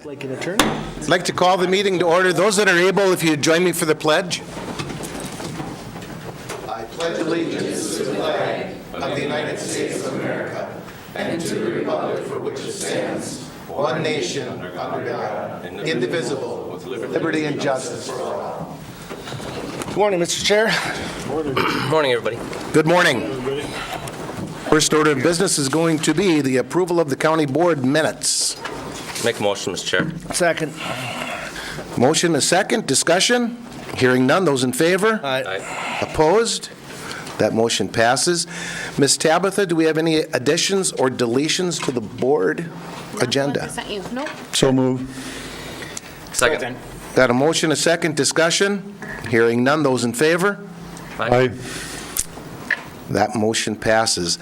Like an attorney? I'd like to call the meeting to order. Those that are able, if you join me for the pledge. I pledge allegiance to the flag of the United States of America and to the republic for which it stands, one nation, under God, indivisible, with liberty and justice for all. Good morning, Mr. Chair. Morning, everybody. Good morning. First order of business is going to be the approval of the county board minutes. Make a motion, Mr. Chair. Second. Motion is second. Discussion? Hearing none. Those in favor? Aye. Opposed? That motion passes. Ms. Tabitha, do we have any additions or deletions to the board agenda? I sent you. Nope. So move. Second. Got a motion, a second. Discussion? Hearing none. Those in favor? Aye. That motion passes.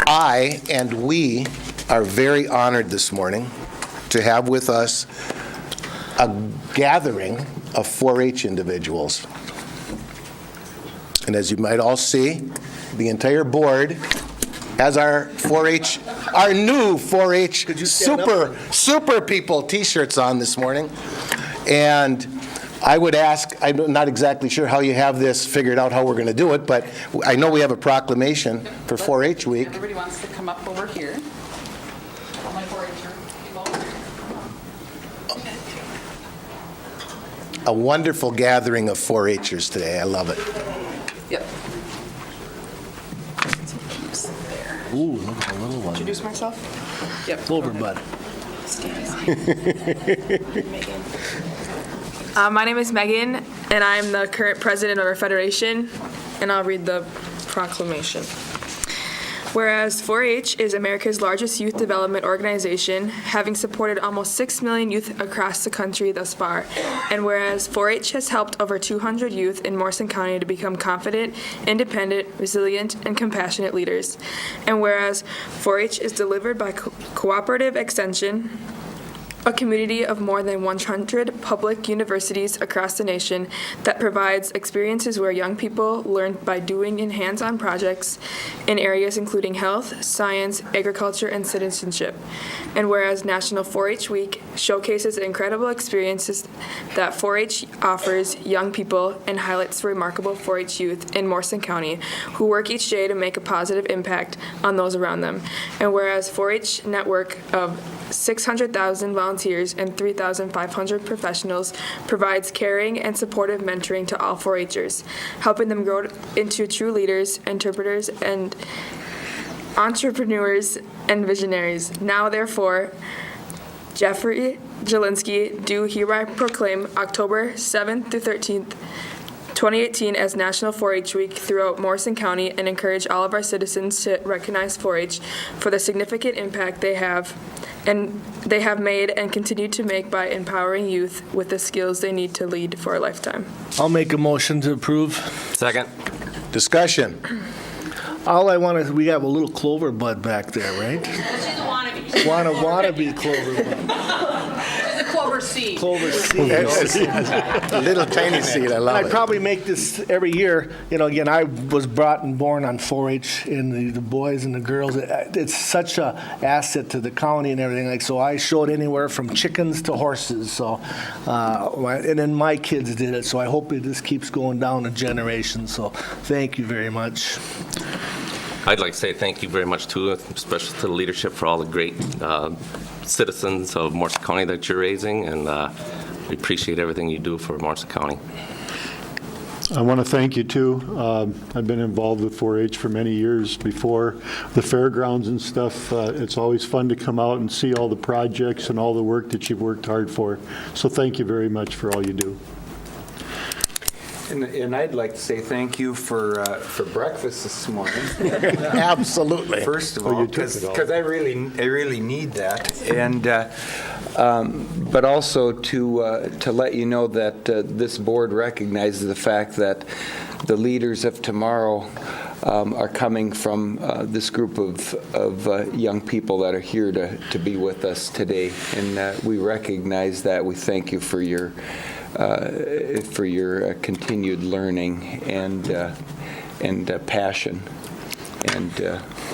I and we are very honored this morning to have with us a gathering of 4-H individuals. And as you might all see, the entire board has our 4-H, our new 4-H super people T-shirts on this morning. And I would ask, I'm not exactly sure how you have this figured out, how we're going to do it, but I know we have a proclamation for 4-H week. Everybody wants to come up over here. All my 4-H'er people. A wonderful gathering of 4-H'ers today. I love it. Yep. Ooh, look at the little one. Introduce myself? Yep. Clover bud. My name is Megan, and I'm the current president of our federation, and I'll read the proclamation. Whereas 4-H is America's largest youth development organization, having supported almost 6 million youth across the country thus far, and whereas 4-H has helped over 200 youth in Morrison County to become confident, independent, resilient, and compassionate leaders, and whereas 4-H is delivered by Cooperative Extension, a community of more than 100 public universities across the nation that provides experiences where young people learn by doing in hands-on projects in areas including health, science, agriculture, and citizenship. And whereas National 4-H Week showcases incredible experiences that 4-H offers young people and highlights the remarkable 4-H youth in Morrison County who work each day to make a positive impact on those around them. And whereas 4-H network of 600,000 volunteers and 3,500 professionals provides caring and supportive mentoring to all 4-H'ers, helping them grow into true leaders, interpreters, and entrepreneurs and visionaries. Now, therefore, Jeffrey Jelinski do hereby proclaim October 7th through 13th, 2018 as National 4-H Week throughout Morrison County and encourage all of our citizens to recognize 4-H for the significant impact they have made and continue to make by empowering youth with the skills they need to lead for a lifetime. I'll make a motion to approve. Second. Discussion. All I want is, we have a little clover bud back there, right? She's a wannabe. Wanna-be clover bud. She's a clover seed. Clover seed. A little tiny seed. I love I it. probably make this every year. You know, again, I was brought and born on 4-H, and the boys and the girls, it's such a asset to the county and everything. Like, so I showed anywhere from chickens to horses. So, and then my kids did it. So I hope it just keeps going down a generation. So thank you very much. I'd like to say thank you very much, too, especially to the leadership for all the great citizens of Morrison County that you're raising, and we appreciate everything you do for Morrison County. I want to thank you, too. I've been involved with 4-H for many years before the fairgrounds and stuff. It's always fun to come out and see all the projects and all the work that you've worked hard for. So thank you very much for all you do. And I'd like to say thank you for breakfast this morning. Absolutely. First of Oh, all, you took it all. because I really need that, and but also to let you know that this board recognizes the fact that the leaders of tomorrow are coming from this group of young people that are here to be with us today, and we recognize that. We thank you for your continued learning and passion, and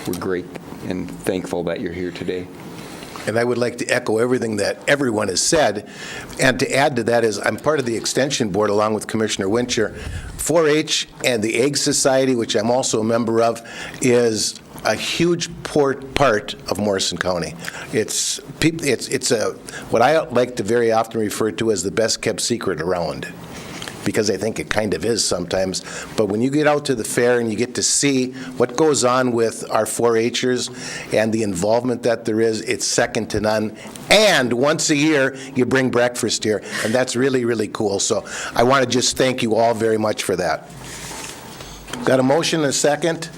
we're great and thankful that you're here today. And I would like to echo everything that everyone has said. And to add to that is, I'm part of the Extension Board along with Commissioner Wincher. 4-H and the Egg Society, which I'm also a member of, is a huge part of Morrison County. It's what I like to very often refer to as the best-kept secret around, because I think it kind of is sometimes. But when you get out to the fair and you get to see what goes on with our 4-Hers and the involvement that there is, it's second to none. And once a year, you bring breakfast here, and that's really, really cool. So I want to just thank you all very much for that. Got a motion and a second?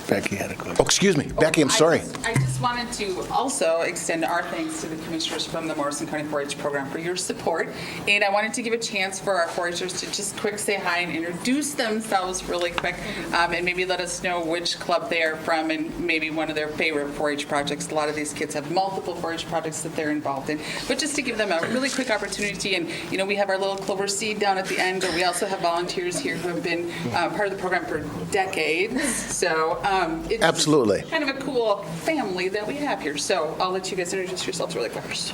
Becky had a question. Oh, excuse me. Becky, I'm sorry. I just wanted to also extend our thanks to the commissioners from the Morrison County 4-H program for your support. And I wanted to give a chance for our 4-Hers to just quick say hi and introduce themselves really quick, and maybe let us know which club they are from and maybe one of their favorite 4-H projects. A lot of these kids have multiple 4-H projects that they're involved in. But just to give them a really quick opportunity, and we have our little clover seed down at the end, but we also have volunteers here who have been part of the program for decades. So it's Absolutely. kind of a cool family that we have here. So I'll let you guys introduce yourselves really quick first.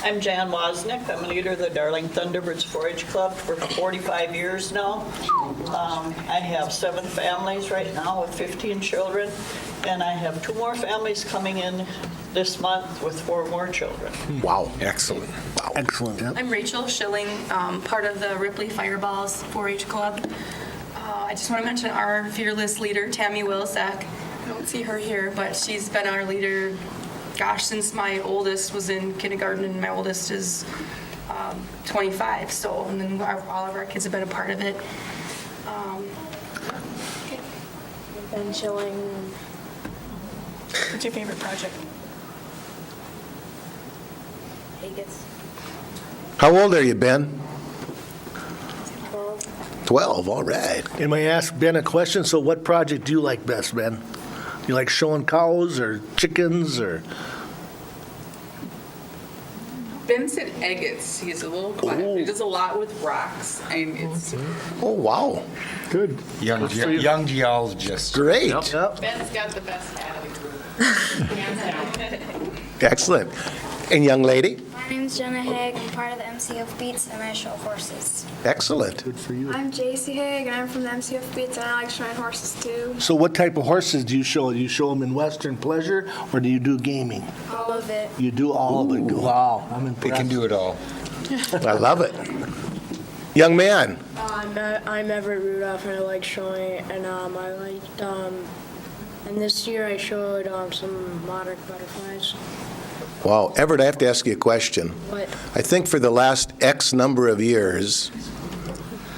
I'm Jan Wozniak. I'm a leader of the Darling Thunderbirds 4-H Club for 45 years now. I have 7 families right now with 15 children, and I have 2 more families coming in this month with 4 more children. Wow. Excellent. Wow. Excellent. Yep. I'm Rachel Schilling, part of the Ripley Fireballs 4-H Club. I just want to mention our fearless leader, Tammy Wilsack. I don't see her here, but she's been our leader, gosh, since my oldest was in kindergarten, and my oldest is 25. So, and then all of our kids have been a part of it. Ben Schilling. What's your favorite project? Vegas. How old are you, Ben? 12. 12, all right. And may I ask Ben a question? So what project do you like best, Ben? You like showing cows or chickens or? Ben said agates. He's a little quiet. He does a lot with rocks, and it's Oh, wow. Good. Young geologist. Great. Yep. Ben's got the best hat of the group. Excellent. And young lady? My name's Jenna Haig. I'm part of the MCF Beats, and I show horses. Excellent. Good for you. I'm JC Haig, and I'm from the MCF Beats, and I like showing horses too. So what type of horses do you show? Do you show them in Western pleasure or do you do gaming? All of it. You do all of it. Wow, I'm impressed. They can do it all. I love it. Young man? I'm Everett Rudolph, and I like showing, and I liked, and this year I showed some monarch butterflies. Wow. Everett, I have to ask you a question. What? I think for the last X number of years,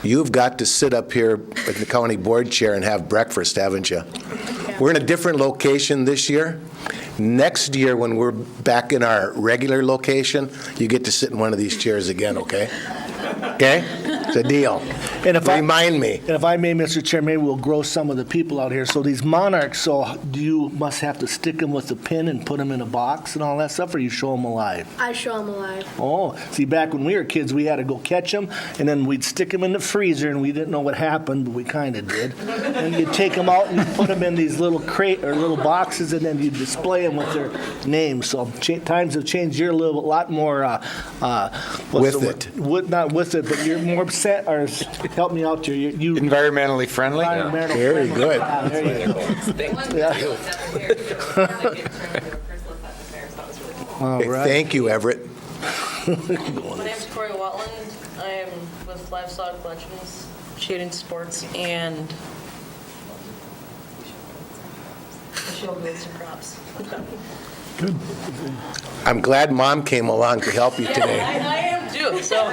you've got to sit up here at the county board chair and have breakfast, haven't you? Yeah. We're in a different location this year. Next year, when we're back in our regular location, you get to sit in one of these chairs again, okay? Okay? It's a deal. And if Remind me. And if I may, Mr. Chair, maybe we'll grow some of the people out here. So these monarchs, so do you must have to stick them with a pin and put them in a box and all that stuff, or you show them alive? I show them alive. Oh, see, back when we were kids, we had to go catch them, and then we'd stick them in the freezer, and we didn't know what happened, but we kind of did. And you'd take them out and you'd put them in these little crate or little boxes, and then you'd display them with their names. So times have changed. You're a lot more With it. Not with it, but you're more set. Or help me out here. You Environmentally friendly? environmental Very friendly. good. Ah, there you go. All Okay, right. thank you, Everett. My name's Corey Watland. I am with Livestock Legends, Shooting Sports, and Shield Goods and Crops. I'm glad Mom came along to help you today. I am too, so.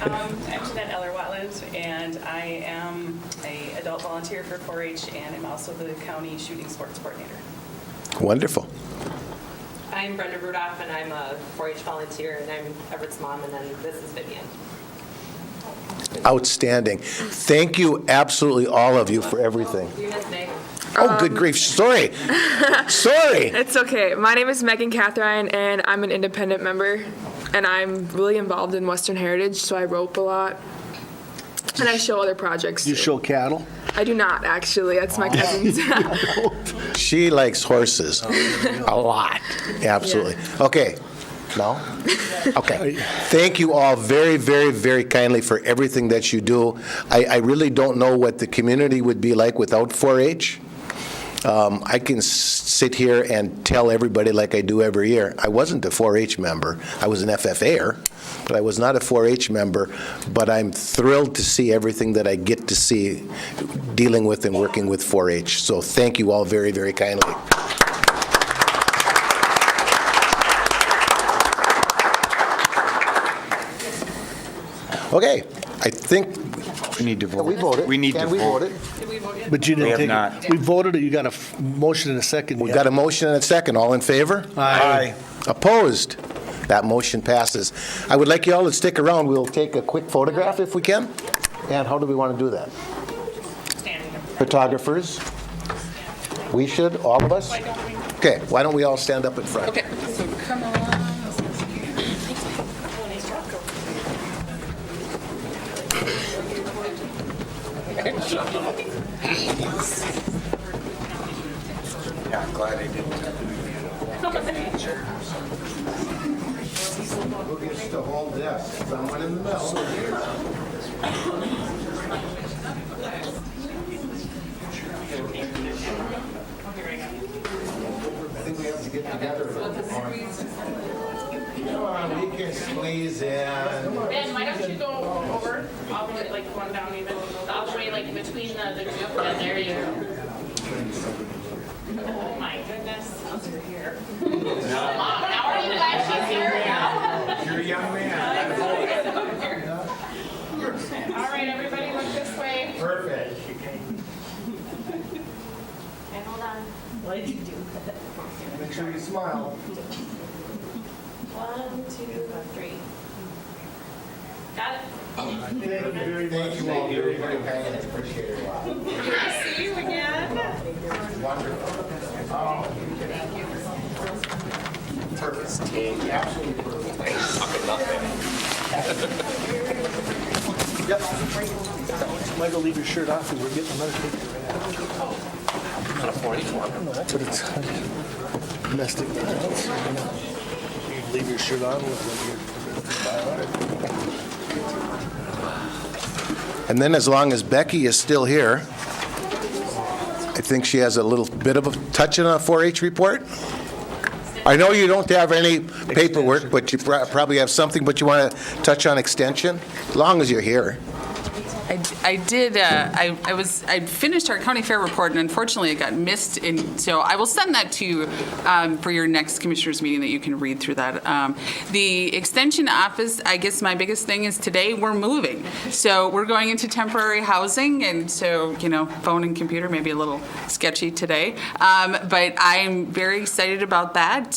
I'm Jeanette Eller-Watland, and I am an adult volunteer for 4-H, and I'm also the county shooting sports coordinator. Wonderful. I'm Brenda Rudolph, and I'm a 4-H volunteer, and I'm Everett's mom, and then this is Vivian. Outstanding. Thank you, absolutely all of you, for everything. You miss me. Oh, good grief. Sorry. Sorry. It's okay. My name is Megan Catherine, and I'm an independent member, and I'm really involved in Western Heritage, so I rope a lot, and I show other projects You too. show cattle? I do not, actually. That's my cousin's. She likes horses a lot. Absolutely. Okay. No? Okay. Thank you all very, very, very kindly for everything that you do. I really don't know what the community would be like without 4-H. I can sit here and tell everybody like I do every year, I wasn't a 4-H member. I was an FFA'er, but I was not a 4-H member. But I'm thrilled to see everything that I get to see dealing with and working with 4-H. So thank you all very, very kindly. Okay, I think We need to vote. we voted. We need to And we vote. voted. But you didn't have take not. it. We voted, or you got a motion and a second? We've yet? got a motion and a second. All in favor? Aye. Opposed? That motion passes. I would like you all to stick around. We'll take a quick photograph if we can. And how do we want to do that? Photographers? We should, all of us? Okay, why don't we all stand up in front? Okay, so come on. Yeah, I'm glad I didn't. Who gets to hold this? Someone in the middle. I think we have to get together. Come on, we can squeeze in. Ben, why don't you go over, all the way, like one down even, all the way like between the group, and there you go. Oh my goodness. Here. Mom, now are you glad she's here? You're a young man. All right, everybody look this way. Perfect. And hold on. What did you do? Make sure you smile. 1, 2, 3. Got it? Thank you all very, very kindly. Appreciate it a lot. See you again. Wonderful. Oh. Perfect. Absolutely perfect. Yep. Michael, leave your shirt off, because we're getting another picture. Not a 4-H one. No, but it's domestic violence. Leave your shirt on with your. And then as long as Becky is still here, I think she has a little bit of a touch on a 4-H report. I know you don't have any paperwork, but you probably have something, but you want to touch on extension, as long as you're here. I did, I finished our county fair report, and unfortunately it got missed, and so I will send that to you for your next commissioners meeting, that you can read through that. The extension office, I guess my biggest thing is today we're moving. So we're going into temporary housing, and so, phone and computer may be a little sketchy today. But I'm very excited about that.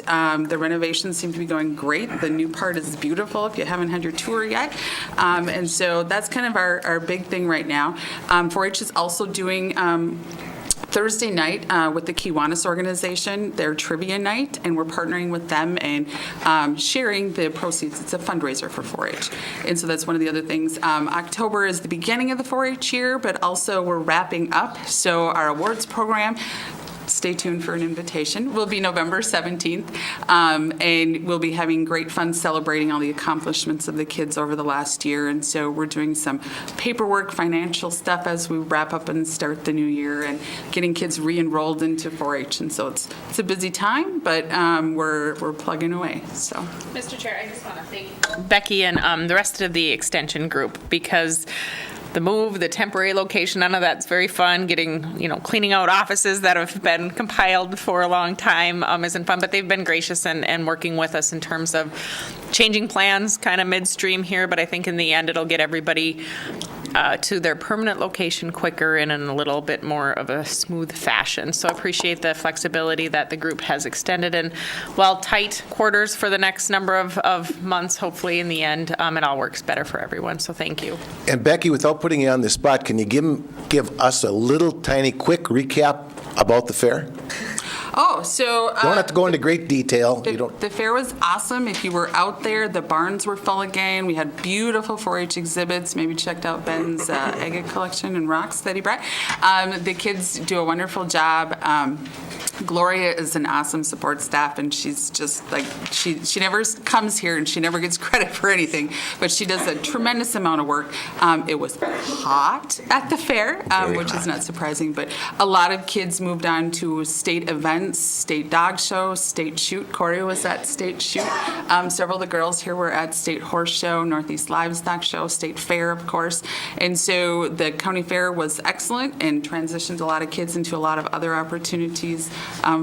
The renovations seem to be going great. The new part is beautiful if you haven't had your tour yet. And so that's kind of our big thing right now. 4-H is also doing Thursday night with the Kiwanis organization, their trivia night, and we're partnering with them and sharing the proceeds. It's a fundraiser for 4-H. And so that's one of the other things. October is the beginning of the 4-H year, but also we're wrapping up. So our awards program, stay tuned for an invitation, will be November 17th, and we'll be having great fun celebrating all the accomplishments of the kids over the last year. And so we're doing some paperwork, financial stuff as we wrap up and start the new year, and getting kids re-enrolled into 4-H. And so it's a busy time, but we're plugging away. So, Mr. Chair, I just want to thank Becky and the rest of the extension group, because the move, the temporary location, none of that's very fun. Getting, cleaning out offices that have been compiled for a long time isn't fun, but they've been gracious and working with us in terms of changing plans kind of midstream here, but I think in the end it'll get everybody to their permanent location quicker and in a little bit more of a smooth fashion. So I appreciate the flexibility that the group has extended, and tight quarters for the next number of months, hopefully in the end it all works better for everyone. So thank you. And Becky, without putting you on the spot, can you give us a little tiny quick recap about the fair? Oh, so. You don't have to go into great detail. You The don't. the fair was awesome. If you were out there, the barns were full again. We had beautiful 4-H exhibits. Maybe checked out Ben's agate collection and rocks that he brought. The kids do a wonderful job. Gloria is an awesome support staff, and she's just like, she never comes here and she never gets credit for anything, but she does a tremendous amount of work. It was hot at the fair, which is not surprising, but a lot of kids moved on to state events, state dog show, state shoot. Corey was at state shoot. Several of the girls here were at state horse show, Northeast Livestock Show, state fair, of course. And so the county fair was excellent and transitioned a lot of kids into a lot of other opportunities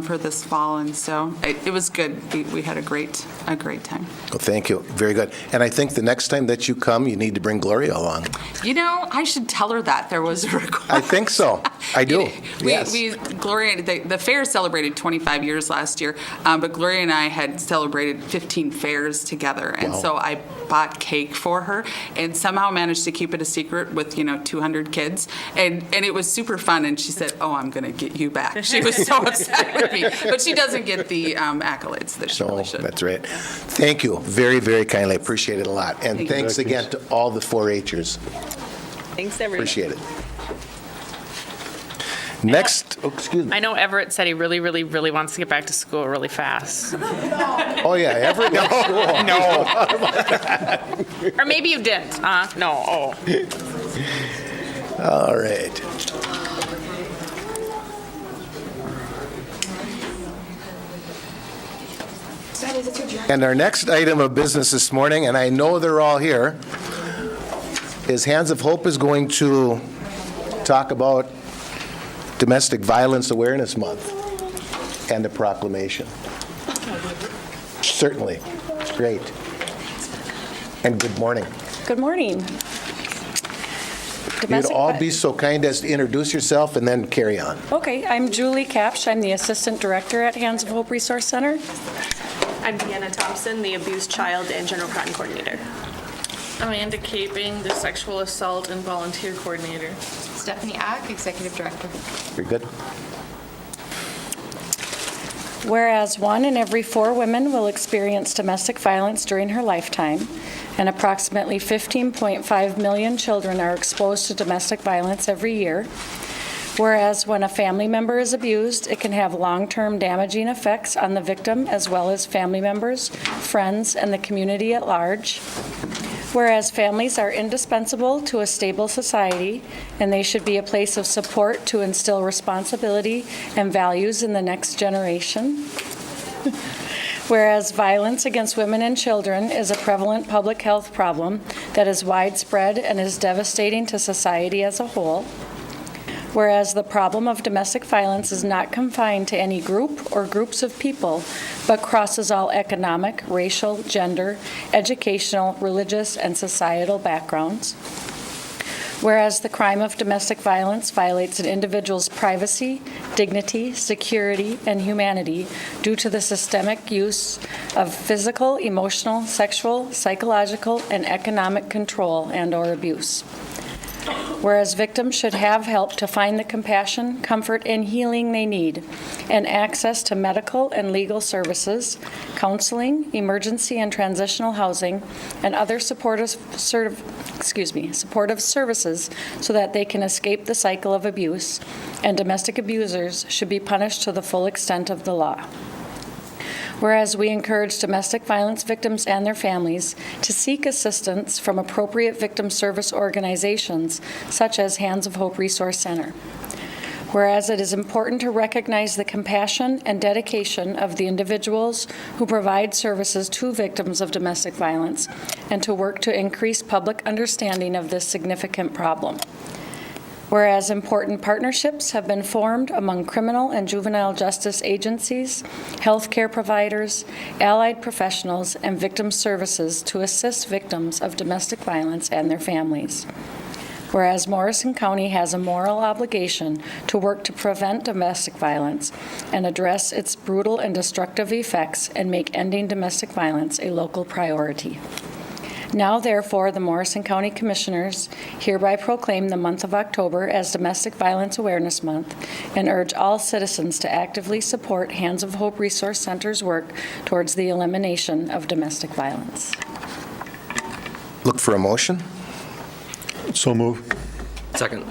for this fall, and so it was good. We had a great time. Well, thank you. Very good. And I think the next time that you come, you need to bring Gloria along. You know, I should tell her that there was a request. I think so. I do. Yes. Gloria, the fair celebrated 25 years last year, but Gloria and I had celebrated 15 fairs together, and Wow. so I bought cake for her, and somehow managed to keep it a secret with 200 kids, and it was super fun. And she said, "Oh, I'm going to get you back." She was so upset with me, but she doesn't get the accolades that she No, really should. that's right. Thank you very, very kindly. Appreciate it a lot. And Thank you. thanks again to all the 4-Hers. Thanks, everyone. Appreciate it. Next, excuse me. I know Everett said he really, really, really wants to get back to school really fast. Oh, yeah, Everett. No. Or maybe you didn't, No, oh. All right. And our next item of business this morning, and I know they're all here, is Hands of Hope is going to talk about Domestic Violence Awareness Month and the proclamation. Certainly. Great. And good morning. Good morning. You'd all be so kind as to introduce yourself and then carry on. Okay, I'm Julie Kapsch. I'm the Assistant Director at Hands of Hope Resource Center. I'm Deanna Thompson, the Abused Child and General Cotton Coordinator. Amanda Caping, the Sexual Assault and Volunteer Coordinator. Stephanie Ack, Executive Director. Very good. Whereas 1 in every 4 women will experience domestic violence during her lifetime, and approximately 15.5 million children are exposed to domestic violence every year. Whereas when a family member is abused, it can have long-term damaging effects on the victim as well as family members, friends, and the community at large. Whereas families are indispensable to a stable society, and they should be a place of support to instill responsibility and values in the next generation. Whereas violence against women and children is a prevalent public health problem that is widespread and is devastating to society as a whole. Whereas the problem of domestic violence is not confined to any group or groups of people, but crosses all economic, racial, gender, educational, religious, and societal backgrounds. Whereas the crime of domestic violence violates an individual's privacy, dignity, security, and humanity due to the systemic use of physical, emotional, sexual, psychological, and economic control and/or abuse. Whereas victims should have help to find the compassion, comfort, and healing they need, and access to medical and legal services, counseling, emergency and transitional housing, and other supportive services so that they can escape the cycle of abuse, and domestic abusers should be punished to the full extent of the law. Whereas we encourage domestic violence victims and their families to seek assistance from appropriate victim service organizations such as Hands of Hope Resource Center. Whereas it is important to recognize the compassion and dedication of the individuals who provide services to victims of domestic violence and to work to increase public understanding of this significant problem. Whereas important partnerships have been formed among criminal and juvenile justice agencies, healthcare providers, allied professionals, and victim services to assist victims of domestic violence and their families. Whereas Morrison County has a moral obligation to work to prevent domestic violence and address its brutal and destructive effects and make ending domestic violence a local priority. Now therefore, the Morrison County Commissioners hereby proclaim the month of October as Domestic Violence Awareness Month and urge all citizens to actively support Hands of Hope Resource Center's work towards the elimination of domestic violence. Look for a motion. So move. Second.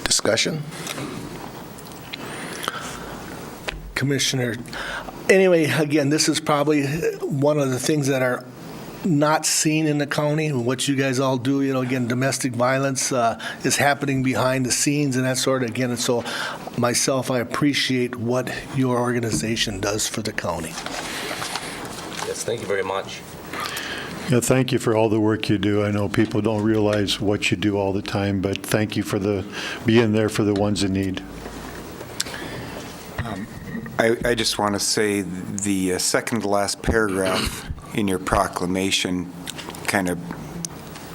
Discussion. Commissioner, anyway, again, this is probably one of the things that are not seen in the county, what you guys all do. Again, domestic violence is happening behind the scenes and that sort of, again, and so myself, I appreciate what your organization does for the county. Yes, thank you very much. Yeah, thank you for all the work you do. I know people don't realize what you do all the time, but thank you for being there for the ones in need. I just want to say the second to last paragraph in your proclamation kind of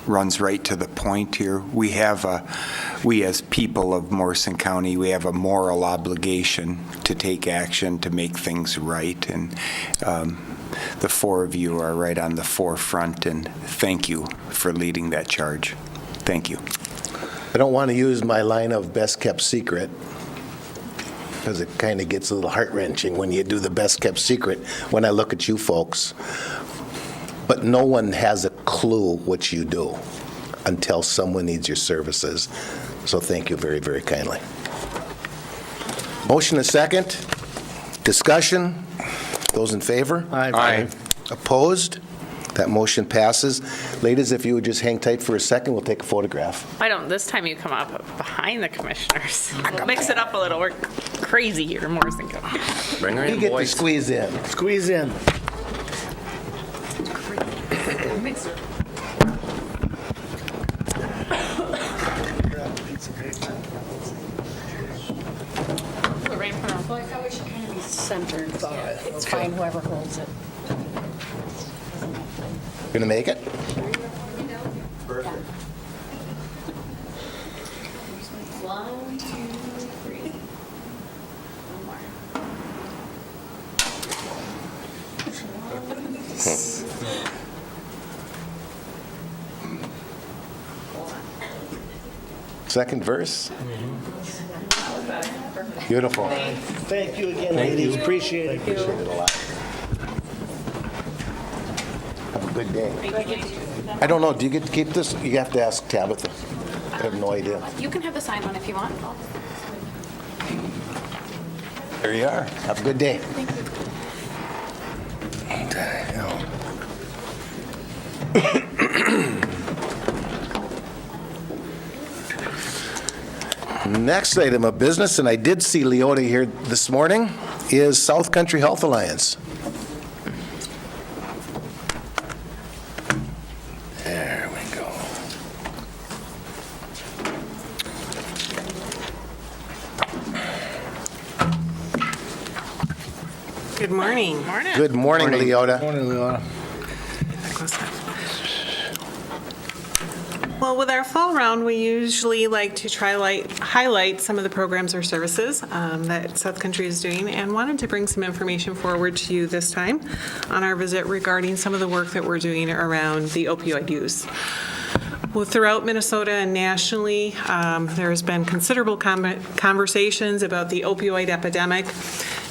runs right to the point here. We as people of Morrison County, we have a moral obligation to take action to make things right, and the four of you are right on the forefront, and thank you for leading that charge. Thank you. I don't want to use my line of best kept secret, because it kind of gets a little heart-wrenching when you do the best kept secret when I look at you folks. But no one has a clue what you do until someone needs your services. So thank you very, very kindly. Motion and second. Discussion. Those in favor? Aye. Opposed? That motion passes. Ladies, if you would just hang tight for a second, we'll take a photograph. Why don't this time you come up behind the commissioners? Mix it up a little. We're crazy here in Morrison County. Bring her You in, get to boys. squeeze in. Squeeze in. Centered. It's fine, whoever holds it. Gonna make it? One, two, three. One more. Second verse? Beautiful. Thank you again, ladies. Appreciate it. Appreciate it a lot. Have a good day. I don't know, do you get to keep this? You have to ask Tabitha. I have no idea. You can have the signed one if you want. There you are. Have a good day. Thank you. Next item of business, and I did see Leota here this morning, is South Country Health Alliance. There we go. Good morning. Good morning, Leota. Morning, Leona. Well, with our fall round, we usually like to highlight some of the programs or services that South Country is doing, and wanted to bring some information forward to you this time on our visit regarding some of the work that we're doing around the opioid use. Well, throughout Minnesota and nationally, there has been considerable conversations about the opioid epidemic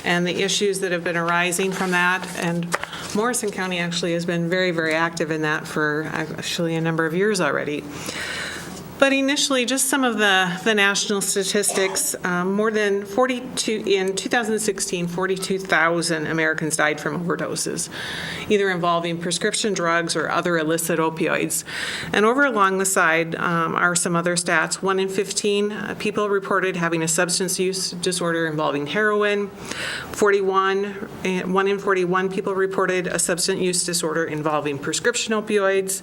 and the issues that have been arising from that. And Morrison County actually has been very, very active in that for actually a number of years already. But initially, just some of the national statistics, more than 42, in 2016, 42,000 Americans died from overdoses, either involving prescription drugs or other illicit opioids. And over along the side are some other stats. 1 in 15 people reported having a substance use disorder involving heroin. 1 in 41 people reported a substance use disorder involving prescription opioids.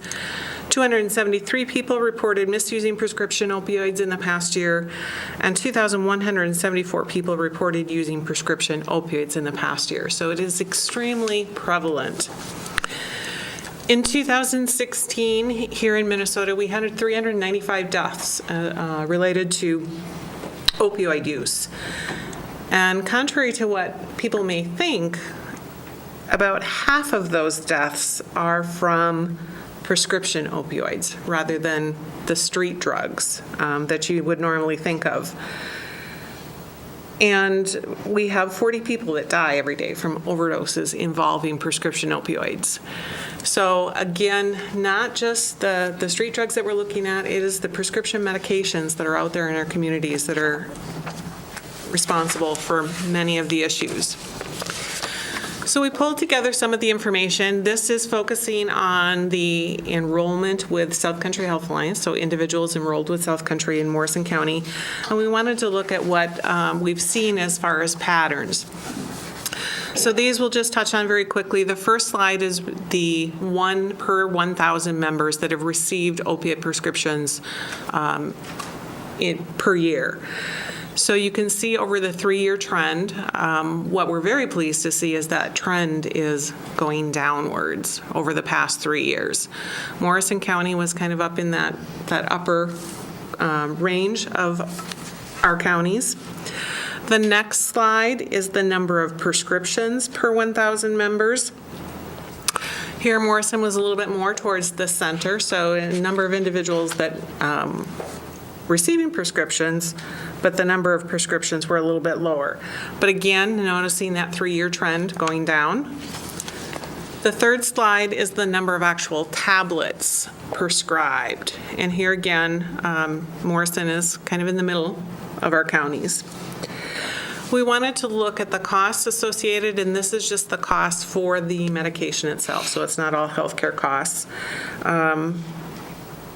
273 people reported misusing prescription opioids in the past year, and 2,174 people reported using prescription opioids in the past year. So it is extremely prevalent. In 2016, here in Minnesota, we had 395 deaths related to opioid use. And contrary to what people may think, about half of those deaths are from prescription opioids rather than the street drugs that you would normally think of. And we have 40 people that die every day from overdoses involving prescription opioids. So again, not just the street drugs that we're looking at, it is the prescription medications that are out there in our communities that are responsible for many of the issues. So we pulled together some of the information. This is focusing on the enrollment with South Country Health Alliance, so individuals enrolled with South Country in Morrison County. And we wanted to look at what we've seen as far as patterns. So these we'll just touch on very quickly. The first slide is the 1 per 1,000 members that have received opiate prescriptions per year. So you can see over the 3-year trend, what we're very pleased to see is that trend is going downwards over the past 3 years. Morrison County was kind of up in that upper range of our counties. The next slide is the number of prescriptions per 1,000 members. Here, Morrison was a little bit more towards the center, so a number of individuals that receiving prescriptions, but the number of prescriptions were a little bit lower. But again, noticing that 3-year trend going down. The third slide is the number of actual tablets prescribed. And here again, Morrison is kind of in the middle of our counties. We wanted to look at the costs associated, and this is just the cost for the medication itself, so it's not all healthcare costs. And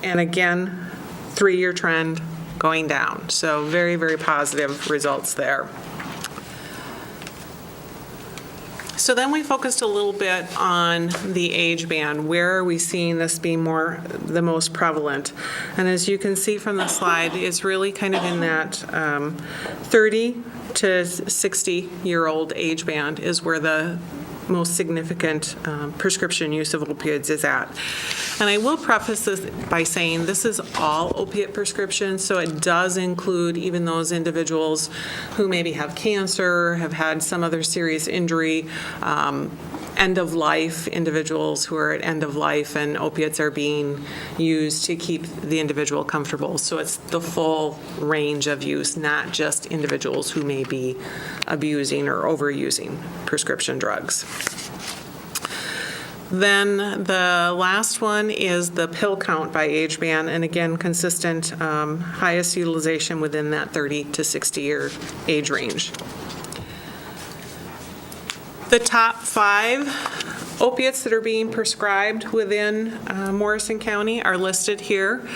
again, 3-year trend going down. So very, very positive results there. So then we focused a little bit on the age band. Where are we seeing this being the most prevalent? And as you can see from the slide, it's really kind of in that 30 to 60-year-old age band is where the most significant prescription use of opioids is at. And I will preface this by saying this is all opiate prescriptions, so it does include even those individuals who maybe have cancer, have had some other serious injury, end-of-life individuals who are at end of life, and opiates are being used to keep the individual comfortable. So it's the full range of use, not just individuals who may be abusing or overusing prescription drugs. Then the last one is the pill count by age band, and again, consistent highest utilization within that 30 to 60-year age range. The top 5 opiates that are being prescribed within Morrison County are listed here.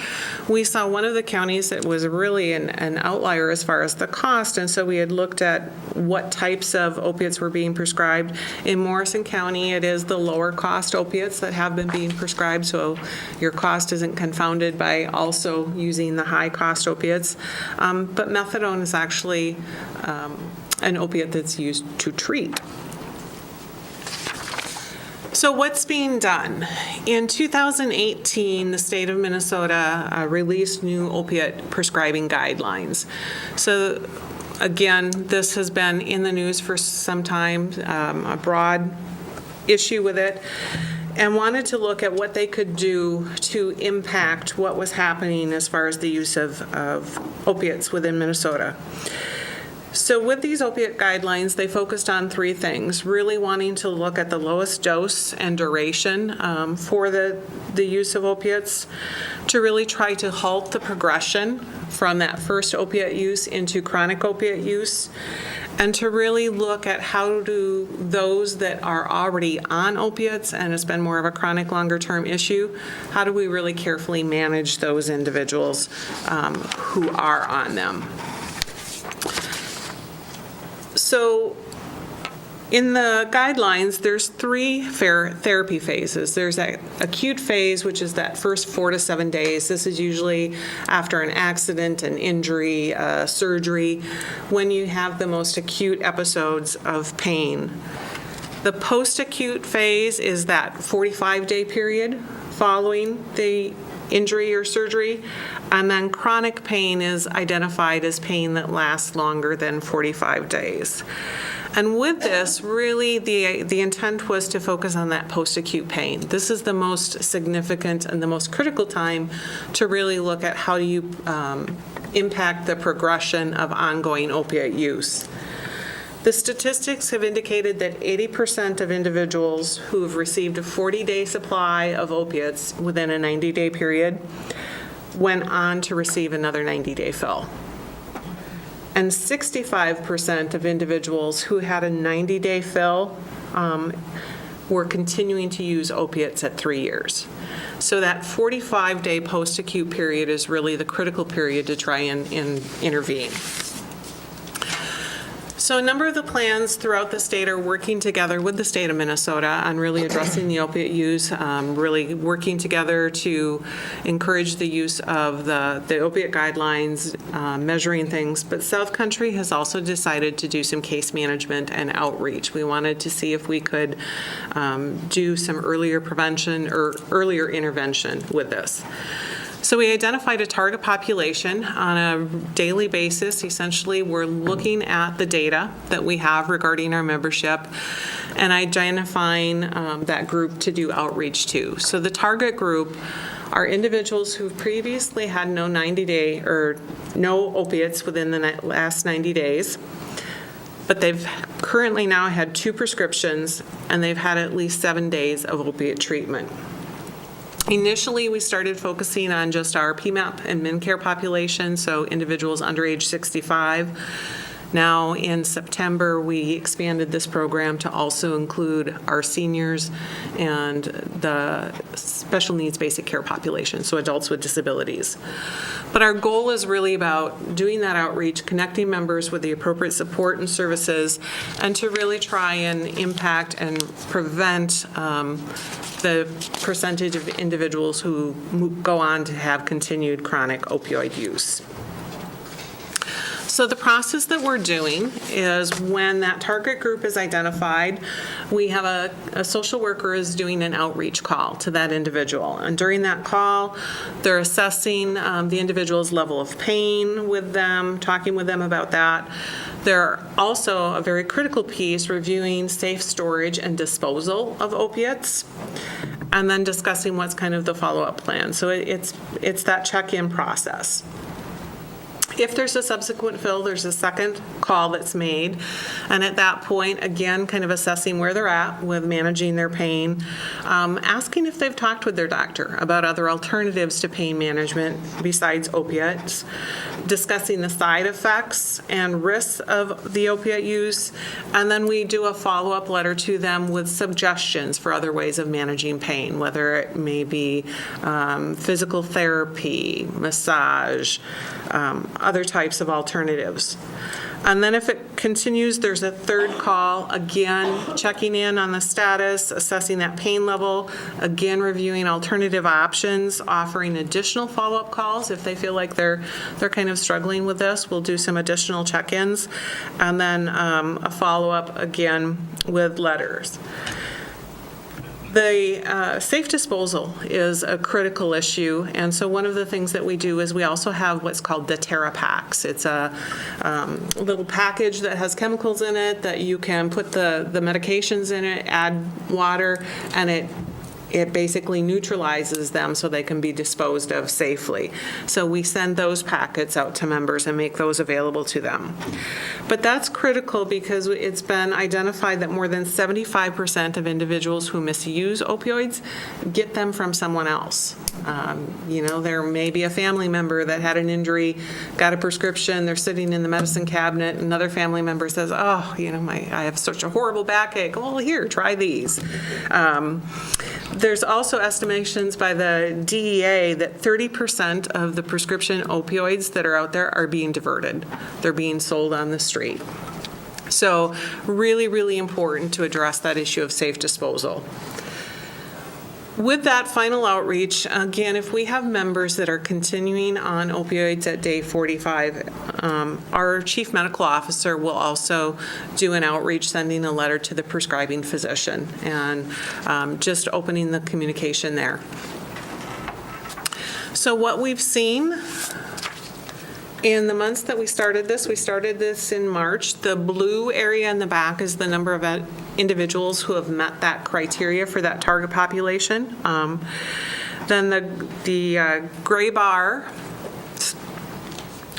We saw one of the counties that was really an outlier as far as the cost, and so we had looked at what types of opiates were being prescribed. In Morrison County, it is the lower cost opiates that have been being prescribed, so your cost isn't confounded by also using the high cost opiates. But methadone is actually an opiate that's used to treat. So what's being done? In 2018, the state of Minnesota released new opiate prescribing guidelines. So again, this has been in the news for some time, a broad issue with it, and wanted to look at what they could do to impact what was happening as far as the use of opiates within Minnesota. So with these opiate guidelines, they focused on 3 things, really wanting to look at the lowest dose and duration for the use of opiates, to really try to halt the progression from that first opiate use into chronic opiate use, and to really look at how do those that are already on opiates, and it's been more of a chronic longer-term issue, how do we really carefully manage those individuals who are on them. So in the guidelines, there's 3 therapy phases. There's that acute phase, which is that first 4 to 7 days. This is usually after an accident, an injury, surgery, when you have the most acute episodes of pain. The post-acute phase is that 45-day period following the injury or surgery. And then chronic pain is identified as pain that lasts longer than 45 days. And with this, really, the intent was to focus on that post-acute pain. This is the most significant and the most critical time to really look at how do you impact the progression of ongoing opiate use. The statistics have indicated that 80% of individuals who have received a 40-day supply of opiates within a 90-day period went on to receive another 90-day fill. And 65% of individuals who had a 90-day fill were continuing to use opiates at 3 years. So that 45-day post-acute period is really the critical period to try and intervene. So a number of the plans throughout the state are working together with the state of Minnesota on really addressing the opiate use, really working together to encourage the use of the opiate guidelines, measuring things. But South Country has also decided to do some case management and outreach. We wanted to see if we could do some earlier prevention or earlier intervention with this. So we identified a target population on a daily basis. Essentially, we're looking at the data that we have regarding our membership and identifying that group to do outreach to. So the target group are individuals who've previously had no 90-day or no opiates within the last 90 days, but they've currently now had 2 prescriptions and they've had at least 7 days of opiate treatment. Initially, we started focusing on just our PMAP and MinCare population, so individuals under age 65. Now, in September, we expanded this program to also include our seniors and the special needs basic care population, so adults with disabilities. But our goal is really about doing that outreach, connecting members with the appropriate support and services, and to really try and impact and prevent the percentage of individuals who go on to have continued chronic opioid use. So the process that we're doing is when that target group is identified, we have a social worker is doing an outreach call to that individual. And during that call, they're assessing the individual's level of pain with them, talking with them about that. They're also, a very critical piece, reviewing safe storage and disposal of opiates, and then discussing what's kind of the follow-up plan. So it's that check-in process. If there's a subsequent fill, there's a second call that's made. And at that point, again, kind of assessing where they're at with managing their pain, asking if they've talked with their doctor about other alternatives to pain management besides opiates, discussing the side effects and risks of the opiate use, and then we do a follow-up letter to them with suggestions for other ways of managing pain, whether it may be physical therapy, massage, other types of alternatives. And then if it continues, there's a third call, again, checking in on the status, assessing that pain level, again, reviewing alternative options, offering additional follow-up calls if they feel like they're kind of struggling with this. We'll do some additional check-ins, and then a follow-up again with letters. The safe disposal is a critical issue, and so one of the things that we do is we also have what's called the Terra Packs. It's a little package that has chemicals in it that you can put the medications in it, add water, and it basically neutralizes them so they can be disposed of safely. So we send those packets out to members and make those available to them. But that's critical because it's been identified that more than 75% of individuals who misuse opioids get them from someone else. There may be a family member that had an injury, got a prescription, they're sitting in the medicine cabinet, another family member says, I have such a horrible backache. Well, here, try these. There's also estimations by the DEA that 30% of the prescription opioids that are out there are being diverted. They're being sold on the street. So really, really important to address that issue of safe disposal. With that final outreach, again, if we have members that are continuing on opioids at day 45, our chief medical officer will also do an outreach, sending a letter to the prescribing physician and just opening the communication there. So what we've seen in the months that we started this in March. The blue area in the back is the number of individuals who have met that criteria for that target population. Then the gray bar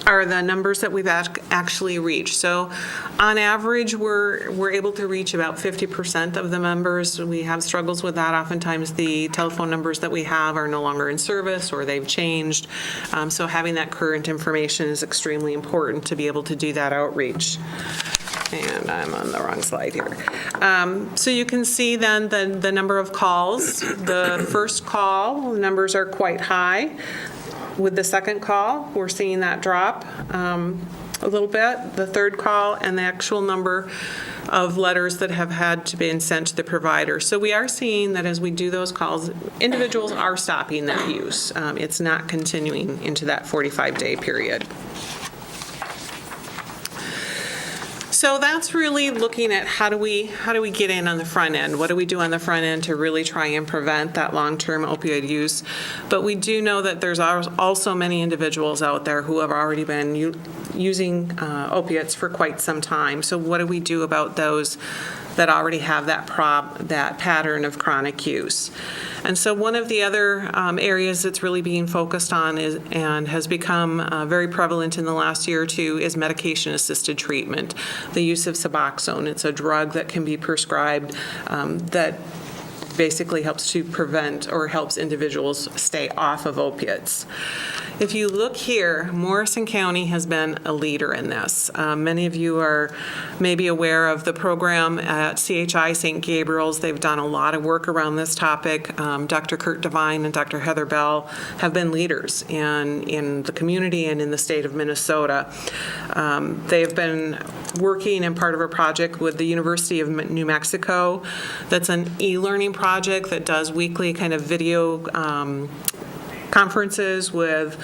are the numbers that we've actually reached. So on average, we're able to reach about 50% of the members. We have struggles with that. Oftentimes the telephone numbers that we have are no longer in service or they've changed. So having that current information is extremely important to be able to do that outreach. And I'm on the wrong slide here. So you can see then the number of calls. The first call, the numbers are quite high. With the second call, we're seeing that drop a little bit. The third call and the actual number of letters that have had to be sent to the provider. So we are seeing that as we do those calls, individuals are stopping that use. It's not continuing into that 45-day period. So that's really looking at how do we get in on the front end? What do we do on the front end to really try and prevent that long-term opioid use? But we do know that there's also many individuals out there who have already been using opiates for quite some time. So what do we do about those that already have that pattern of chronic use? And so one of the other areas that's really being focused on and has become very prevalent in the last year or two is medication-assisted treatment, the use of Suboxone. It's a drug that can be prescribed that basically helps to prevent or helps individuals stay off of opiates. If you look here, Morrison County has been a leader in this. Many of you are maybe aware of the program at CHI St. Gabriel's. They've done a lot of work around this topic. Dr. Kurt Devine and Dr. Heather Bell have been leaders in the community and in the state of Minnesota. They've been working in part of a project with the University of New Mexico that's an e-learning project that does weekly kind of video conferences with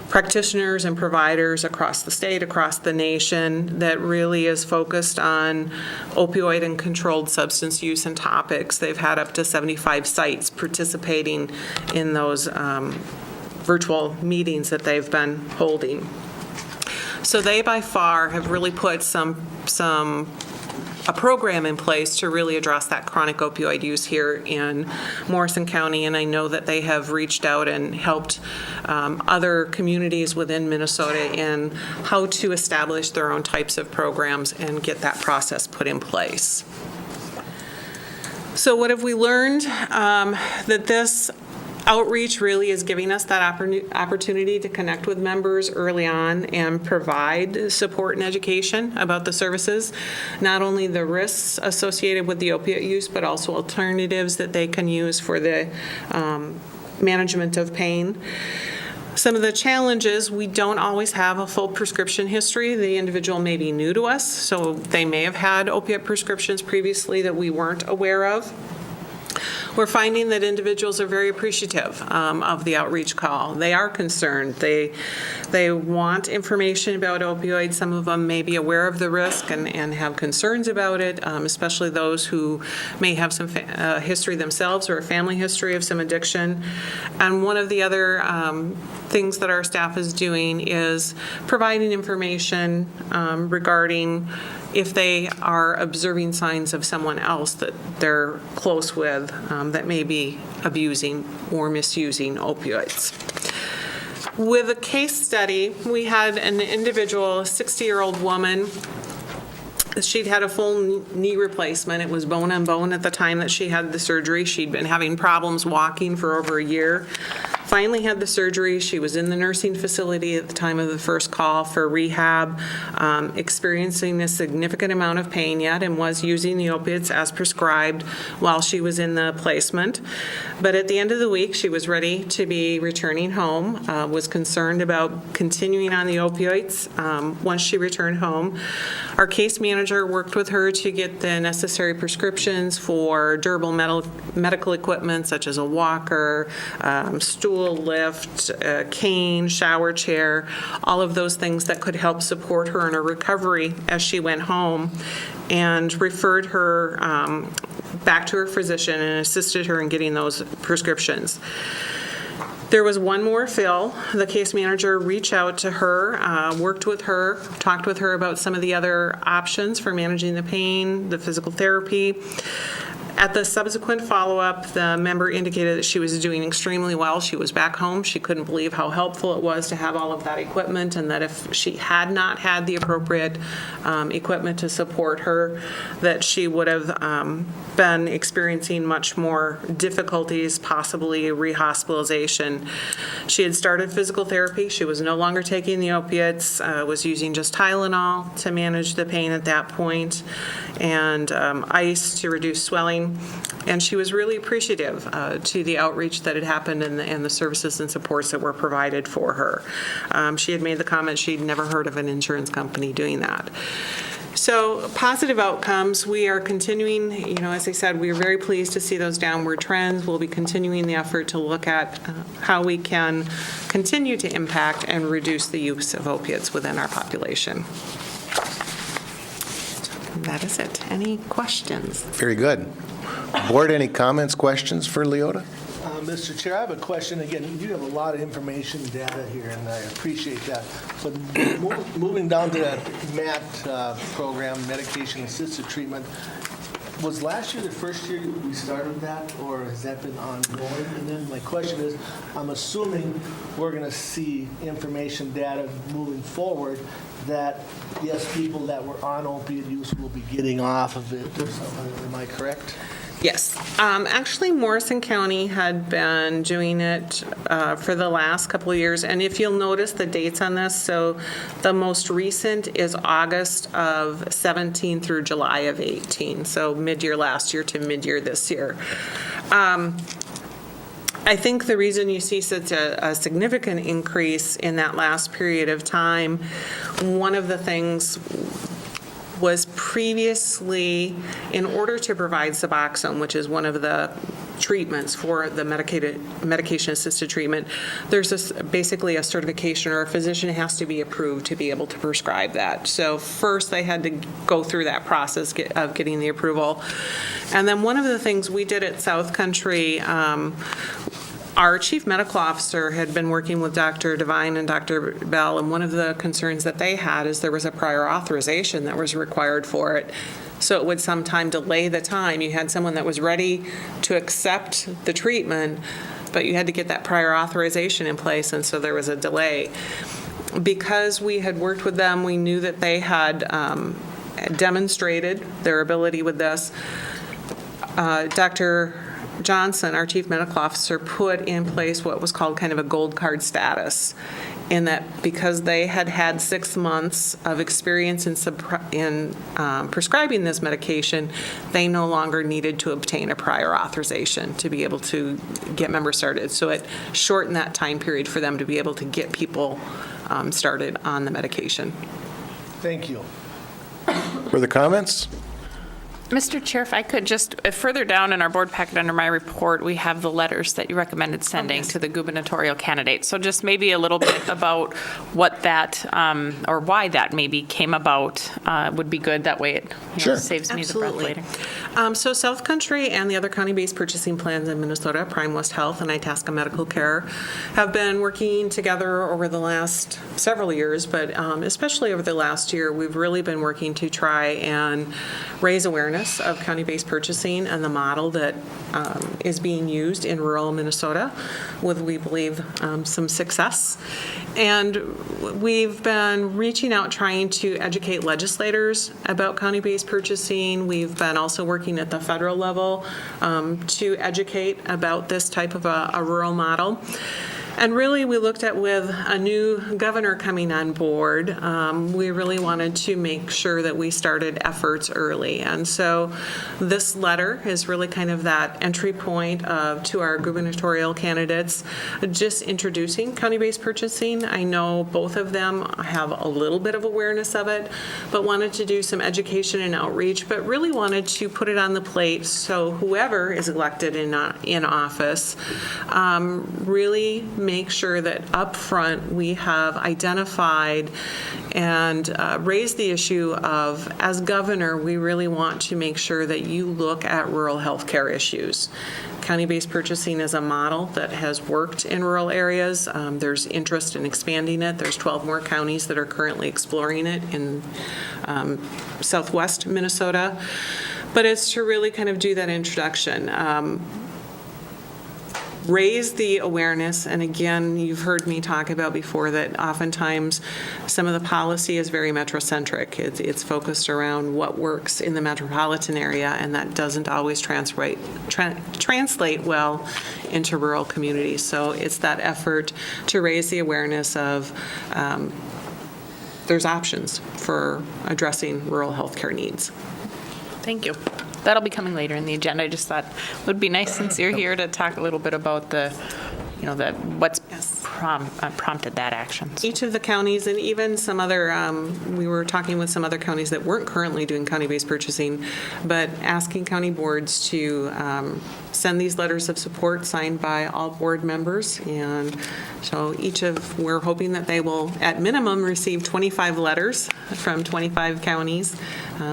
practitioners and providers across the state, across the nation, that really is focused on opioid and controlled substance use and topics. They've had up to 75 sites participating in those virtual meetings that they've been holding. So they by far have really put a program in place to really address that chronic opioid use here in Morrison County, and I know that they have reached out and helped other communities within Minnesota in how to establish their own types of programs and get that process put in place. So what have we learned? That this outreach really is giving us that opportunity to connect with members early on and provide support and education about the services, not only the risks associated with the opiate use, but also alternatives that they can use for the management of pain. Some of the challenges, we don't always have a full prescription history. The individual may be new to us, so they may have had opiate prescriptions previously that we weren't aware of. We're finding that individuals are very appreciative of the outreach call. They are concerned. They want information about opioids. Some of them may be aware of the risk and have concerns about it, especially those who may have some history themselves or a family history of some addiction. And one of the other things that our staff is doing is providing information regarding if they are observing signs of someone else that they're close with that may be abusing or misusing opioids. With a case study, we had an individual, a 60-year-old woman. She'd had a full knee replacement. It was bone on bone at the time that she had the surgery. She'd been having problems walking for over a year. Finally had the surgery. She was in the nursing facility at the time of the first call for rehab, experiencing a significant amount of pain yet, and was using the opiates as prescribed while she was in the placement. But at the end of the week, she was ready to be returning home, was concerned about continuing on the opioids once she returned home. Our case manager worked with her to get the necessary prescriptions for durable medical equipment such as a walker, stool lift, cane, shower chair, all of those things that could help support her in her recovery as she went home, and referred her back to her physician and assisted her in getting those prescriptions. There was one more fill. The case manager reached out to her, worked with her, talked with her about some of the other options for managing the pain, the physical therapy. At the subsequent follow-up, the member indicated that she was doing extremely well. She was back home. She couldn't believe how helpful it was to have all of that equipment, and that if she had not had the appropriate equipment to support her, that she would have been experiencing much more difficulties, possibly rehospitalization. She had started physical therapy. She was no longer taking the opiates, was using just Tylenol to manage the pain at that point, and ice to reduce swelling. And she was really appreciative to the outreach that had happened and the services and supports that were provided for her. She had made the comment she'd never heard of an insurance company doing that. So positive outcomes. We are continuing, as I said, we are very pleased to see those downward trends. We'll be continuing the effort to look at how we can continue to impact and reduce the use of opiates within our population. That is it. Any questions? Very good. Board, any comments, questions for Leota? Mr. Chair, I have a question. Again, you have a lot of information, data here, and I appreciate that. But moving down to that MAT program, medication-assisted treatment, was last year the first year we started that, or has that been ongoing? And then my question is, I'm assuming we're going to see information data moving forward that, yes, people that were on opiate use will be getting off of it or something. Am I correct? Yes. Actually, Morrison County had been doing it for the last couple of years. And if you'll notice the dates on this, so the most recent is August of 17 through July of 18. So mid-year last year to mid-year this year. I think the reason you see such a significant increase in that last period of time, one of the things was previously, in order to provide Suboxone, which is one of the treatments for the medication-assisted treatment, there's basically a certification, or a physician has to be approved to be able to prescribe that. So first they had to go through that process of getting the approval. And then one of the things we did at South Country, our chief medical officer had been working with Dr. Devine and Dr. Bell, and one of the concerns that they had is there was a prior authorization that was required for it. So it would sometime delay the time. You had someone that was ready to accept the treatment, but you had to get that prior authorization in place, and so there was a delay. Because we had worked with them, we knew that they had demonstrated their ability with this. Dr. Johnson, our chief medical officer, put in place what was called kind of a gold card status, in that because they had had 6 months of experience in prescribing this medication, they no longer needed to obtain a prior authorization to be able to get members started. So it shortened that time period for them to be able to get people started on the medication. Thank you. Further comments? Mr. Chair, if I could just, further down in our board packet under my report, we have the letters that you recommended sending to the gubernatorial candidates. So just maybe a little bit about what that, or why that maybe came about would be good. That way it saves me the breath later. So South Country and the other county-based purchasing plans in Minnesota, Prime West Health and Itasca Medical Care, have been working together over the last several years, but especially over the last year, we've really been working to try and raise awareness of county-based purchasing and the model that is being used in rural Minnesota with, we believe, some success. And we've been reaching out trying to educate legislators about county-based purchasing. We've been also working at the federal level to educate about this type of a rural model. And really, we looked at, with a new governor coming on board, we really wanted to make sure that we started efforts early. And so this letter is really kind of that entry point to our gubernatorial candidates, just introducing county-based purchasing. I know both of them have a little bit of awareness of it, but wanted to do some education and outreach, but really wanted to put it on the plate so whoever is elected in office really make sure that up front we have identified and raised the issue of, as governor, we really want to make sure that you look at rural health care issues. County-based purchasing is a model that has worked in rural areas. There's interest in expanding it. There's 12 more counties that are currently exploring it in southwest Minnesota. But it's to really kind of do that introduction. Raise the awareness, and again, you've heard me talk about before that oftentimes some of the policy is very metrocentric. It's focused around what works in the metropolitan area, and that doesn't always translate well into rural communities. So it's that effort to raise the awareness of there's options for addressing rural healthcare needs. Thank you. That'll be coming later in the agenda. I just thought it would be nice, since you're here, to talk a little bit about what's prompted that action. Each of the counties, and even some other, we were talking with some other counties that weren't currently doing county-based purchasing, but asking county boards to send these letters of support signed by all board members. And so we're hoping that they will, at minimum, receive 25 letters from 25 counties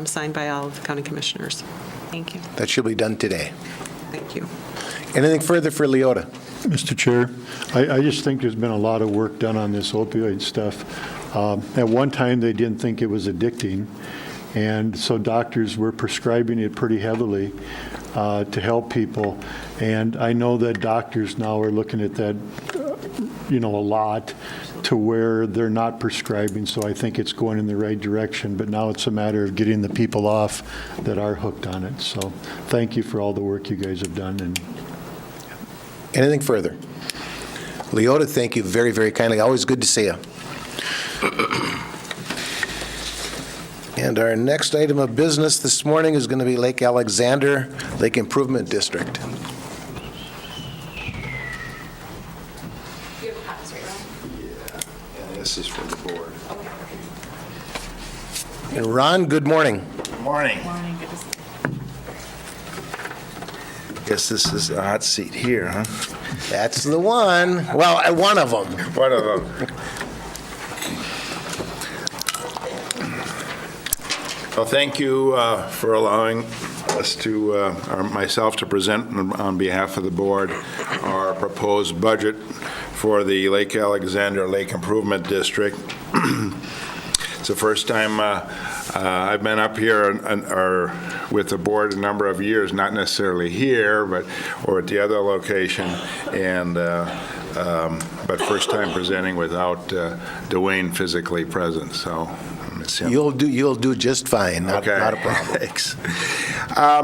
signed by all of the county commissioners. Thank you. That should be done today. Thank you. Anything further for Leota? Mr. Chair, I just think there's been a lot of work done on this opioid stuff. At one time, they didn't think it was addicting, and so doctors were prescribing it pretty heavily to help people. And I know that doctors now are looking at that, a lot, to where they're not prescribing, so I think it's going in the right direction. But now it's a matter of getting the people off that are hooked on it. So thank you for all the work you guys have done. And anything further? Leota, thank you very, very kindly. Always good to see you. And our next item of business this morning is going to be Lake Alexander Lake Improvement District. This is for the board. And Ron, good morning. Good morning. Guess this is a hot seat here, huh? That's the one. Well, one of them. One of them. Well, thank you for allowing us to, myself to present on behalf of the board our proposed budget for the Lake Alexander Lake Improvement District. It's the first time I've been up here with the board a number of years, not necessarily here, or at the other location, and but first time presenting without Dwayne physically present. So you'll do just fine. Not a problem. Thanks.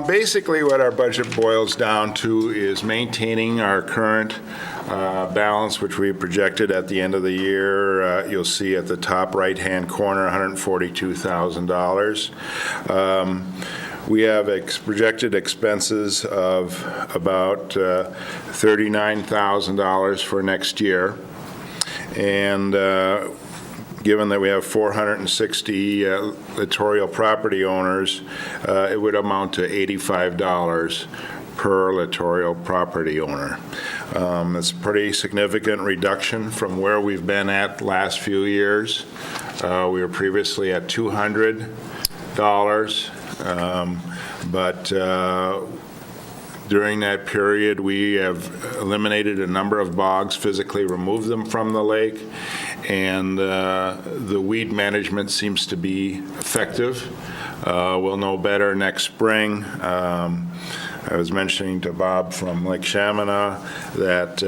Basically, what our budget boils down to is maintaining our current balance, which we projected at the end of the year. You'll see at the top right-hand corner, $142,000. We have projected expenses of about $39,000 for next year. And given that we have 460 littoral property owners, it would amount to $85 per littoral property owner. It's a pretty significant reduction from where we've been at the last few years. We were previously at $200, but during that period, we have eliminated a number of bogs, physically removed them from the lake, and the weed management seems to be effective. We'll know better next spring. I was mentioning to Bob from Lake Chaminade that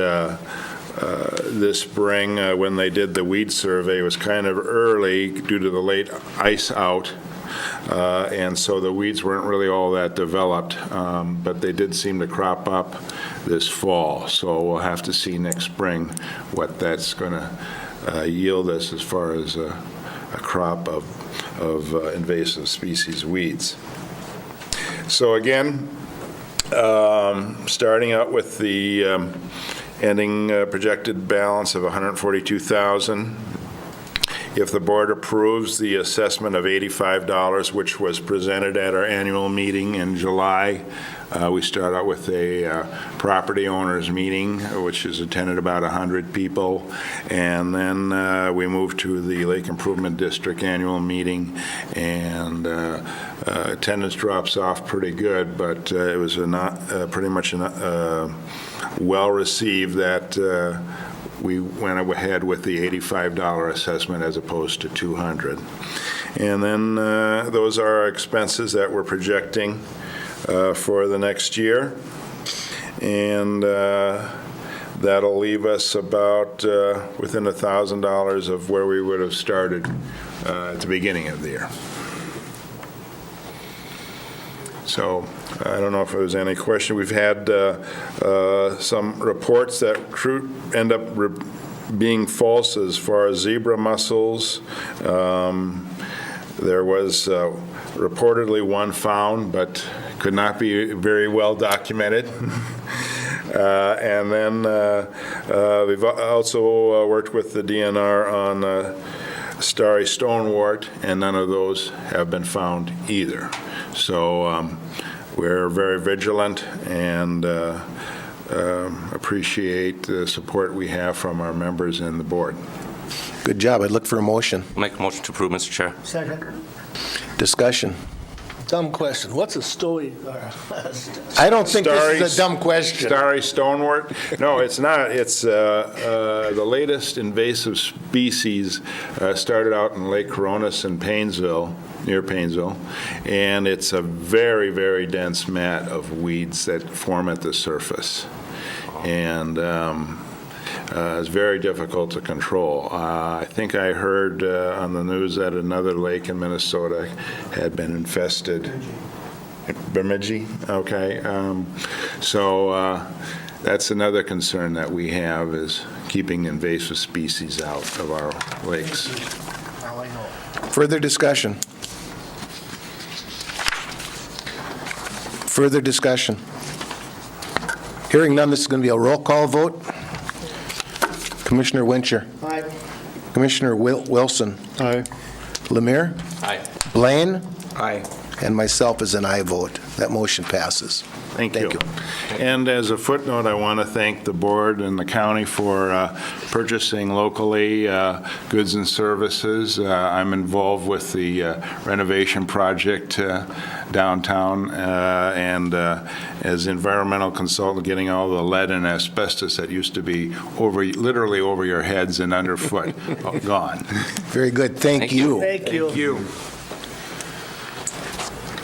this spring, when they did the weed survey, was kind of early due to the late ice out. And so the weeds weren't really all that developed, but they did seem to crop up this fall. So we'll have to see next spring what that's going to yield us as far as a crop of invasive species weeds. So again, starting out with the ending projected balance of $142,000. if the board approves the assessment of $85, which was presented at our annual meeting in July. We start out with a property owners meeting, which is attended about 100 people, and then we move to the Lake Improvement District annual meeting, and attendance drops off pretty good, but it was pretty much well received that we went ahead with the $85 assessment as opposed to $200. And then those are our expenses that we're projecting for the next year, and that'll leave us about within $1,000 of where we would have started at the beginning of the year. So I don't know if there was any question. We've had some reports that end up being false as far as zebra mussels. There was reportedly one found, but could not be very well documented. And then we've also worked with the DNR on starry stonewort, and none of those have been found either. So we're very vigilant and appreciate the support we have from our members and the board. Good job. I'd look for a motion. Make a motion to approve, Mr. Chair. Second. Discussion. Dumb question. What's a story? I don't think this is a dumb question. Starry stonewort? No, it's not. It's the latest invasive species started out in Lake Coronis in Paynesville, near Paynesville, and it's a very, very dense mat of weeds that form at the surface. And it's very difficult to control. I think I heard on the news that another lake in Minnesota had been infested. Bemidji? Okay. So that's another concern that we have, is keeping invasive species out of our lakes. Further discussion? Further discussion? Hearing none, this is going to be a roll call vote. Commissioner Wincher. Aye. Commissioner Wilson. Aye. Lemire. Aye. Blaine. Aye. And myself is an aye vote. That motion passes. Thank you. And as a footnote, I want to thank the board and the county for purchasing locally goods and services. I'm involved with the renovation project downtown, and as environmental consultant, getting all the lead and asbestos that used to be literally over your heads and underfoot gone. Very good. Thank you. Thank you. Thank you.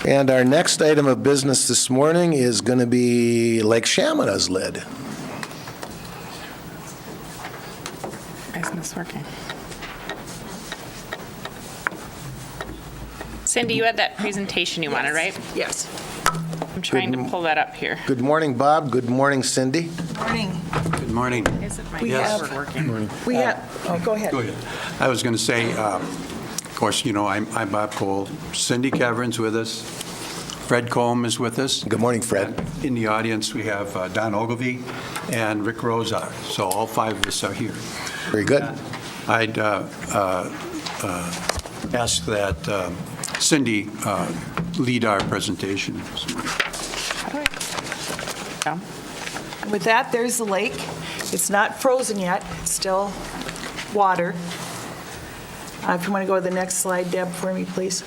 And our next item of business this morning is going to be Lake Chamina's lid. Isn't this working? Cindy, you had that presentation you wanted, right? Yes. I'm trying to pull that up here. Good morning, Bob. Good morning, Cindy. Morning. Good morning. Isn't my We password have- working? We have, oh, go ahead. Go ahead. I was going to say, of course, you know, I'm Bob Cole. Cindy Caveron's with us. Fred Combe is with us. Good morning, Fred. In the audience, we have Don Ogilvie and Rick Rosa. So all five of us are here. Very good. I'd ask that Cindy lead our presentation. Down? With that, there's the lake. It's not frozen yet. It's still water. If you want to go to the next slide, Deb, for me, please.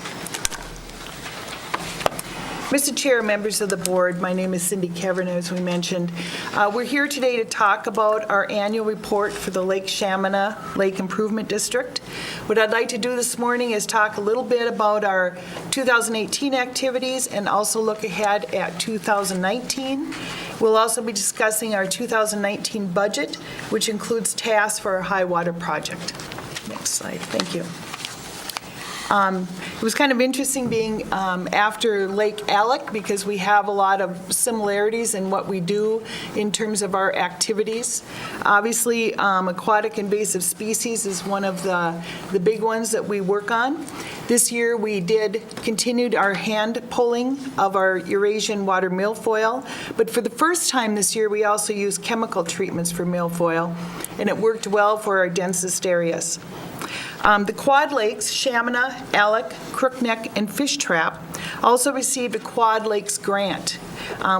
Mr. Chair, members of the board, my name is Cindy Caveron, as we mentioned. We're here today to talk about our annual report for the Lake Chamina Lake Improvement District. What I'd like to do this morning is talk a little bit about our 2018 activities and also look ahead at 2019. We'll also be discussing our 2019 budget, which includes tasks for our high water project. Next slide, thank you. It was kind of interesting being after Lake Alec, because we have a lot of similarities in what we do in terms of our activities. Obviously, aquatic invasive species is one of the big ones that we work on. This year, we continued our hand pulling of our Eurasian water milfoil, but for the first time this year, we also used chemical treatments for milfoil, and it worked well for our densest areas. The Quad Lakes, Chaminade, Alec, Crookneck, and Fish Trap also received a Quad Lakes grant.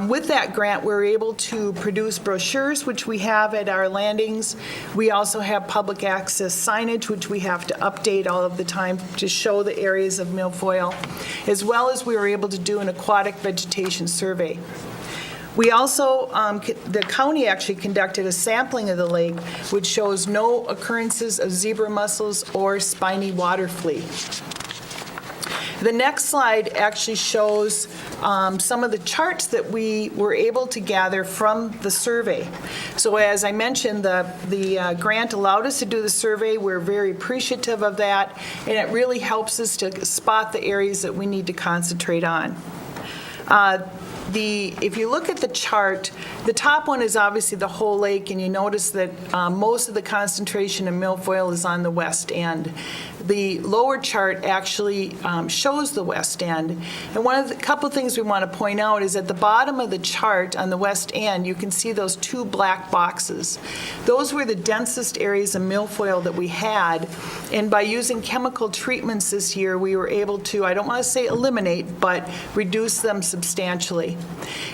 With that grant, we're able to produce brochures, which we have at our landings. We also have public access signage, which we have to update all of the time to show the areas of milfoil, as well as we were able to do an aquatic vegetation survey. We also, the county actually conducted a sampling of the lake, which shows no occurrences of zebra mussels or spiny water flea. The next slide actually shows some of the charts that we were able to gather from the survey. So as I mentioned, the grant allowed us to do the survey. We're very appreciative of that, and it really helps us to spot the areas that we need to concentrate on. If you look at the chart, the top one is obviously the whole lake, and you notice that most of the concentration of milfoil is on the west end. The lower chart actually shows the west end. And one of the couple things we want to point out is at the bottom of the chart on the west end, you can see those two black boxes. Those were the densest areas of milfoil that we had, and by using chemical treatments this year, we were able to, I don't want to say eliminate, but reduce them substantially.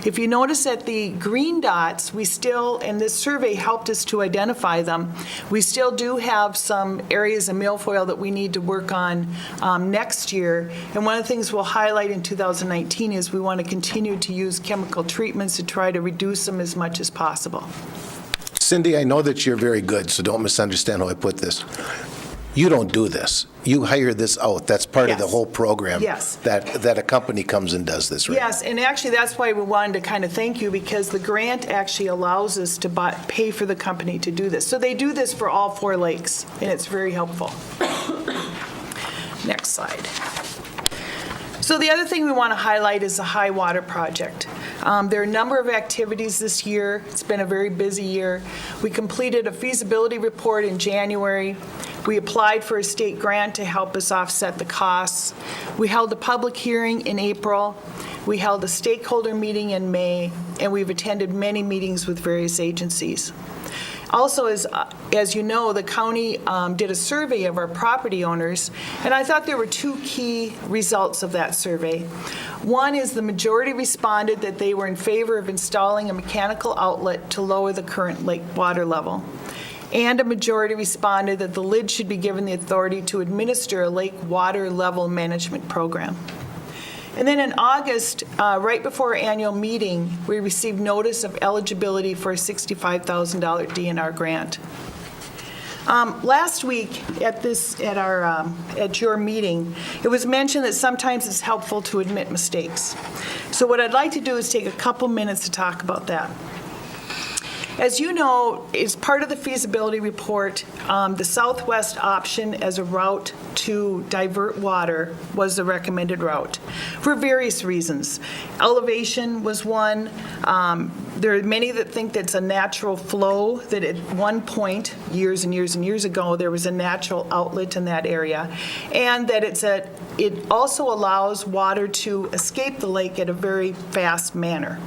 If you notice at the green dots, we still, and this survey helped us to identify them, we still do have some areas of milfoil that we need to work on next year. And one of the things we'll highlight in 2019 is we want to continue to use chemical treatments to try to reduce them as much as possible. Cindy, I know that you're very good, so don't misunderstand how I put this. You don't do this. You hire this out. That's part of the whole program. Yes. That a company comes and does this, right? Yes, and actually that's why we wanted to kind of thank you, because the grant actually allows us to pay for the company to do this. So they do this for all 4 lakes, and it's very helpful. Next slide. So the other thing we want to highlight is the high water project. There are a number of activities this year. It's been a very busy year. We completed a feasibility report in January. We applied for a state grant to help us offset the costs. We held a public hearing in April. We held a stakeholder meeting in May, and we've attended many meetings with various agencies. Also, as you know, the county did a survey of our property owners, and I thought there were 2 key results of that survey. One is the majority responded that they were in favor of installing a mechanical outlet to lower the current lake water level. And a majority responded that the lid should be given the authority to administer a lake water level management program. And then in August, right before our annual meeting, we received notice of eligibility for a $65,000 DNR grant. Last week at your meeting, it was mentioned that sometimes it's helpful to admit mistakes. So what I'd like to do is take a couple minutes to talk about that. As you know, as part of the feasibility report, the southwest option as a route to divert water was the recommended route for various reasons. Elevation was one. There are many that think that's a natural flow, that at one point, years and years and years ago, there was a natural outlet in that area, and that it also allows water to escape the lake at a very fast manner.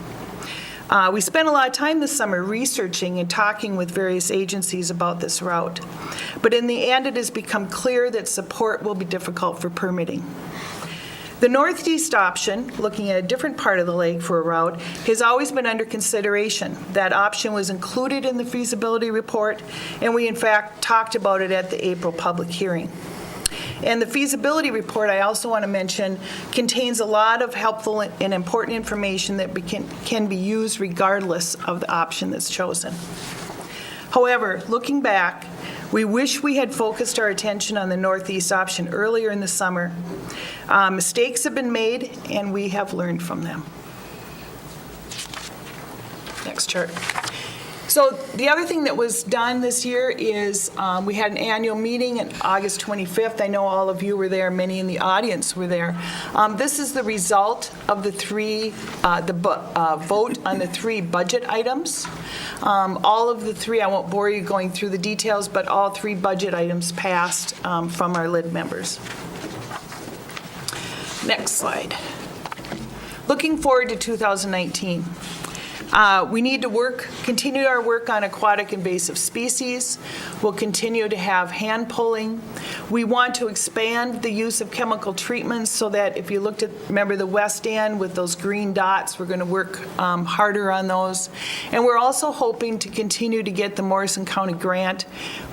We spent a lot of time this summer researching and talking with various agencies about this route. But in the end, it has become clear that support will be difficult for permitting. The northeast option, looking at a different part of the lake for a route, has always been under consideration. That option was included in the feasibility report, and we in fact talked about it at the April public hearing. And the feasibility report, I also want to mention, contains a lot of helpful and important information that can be used regardless of the option that's chosen. However, looking back, we wish we had focused our attention on the northeast option earlier in the summer. Mistakes have been made, and we have learned from them. Next chart. So the other thing that was done this year is we had an annual meeting on August 25th. I know all of you were there. Many in the audience were there. This is the result of the vote on the 3 budget items. All of the 3, I won't bore you going through the details, but all 3 budget items passed from our LID members. Next slide. Looking forward to 2019. We need to continue our work on aquatic invasive species. We'll continue to have hand pulling. We want to expand the use of chemical treatments so that if you remember the west end with those green dots, we're going to work harder on those. And we're also hoping to continue to get the Morrison County grant,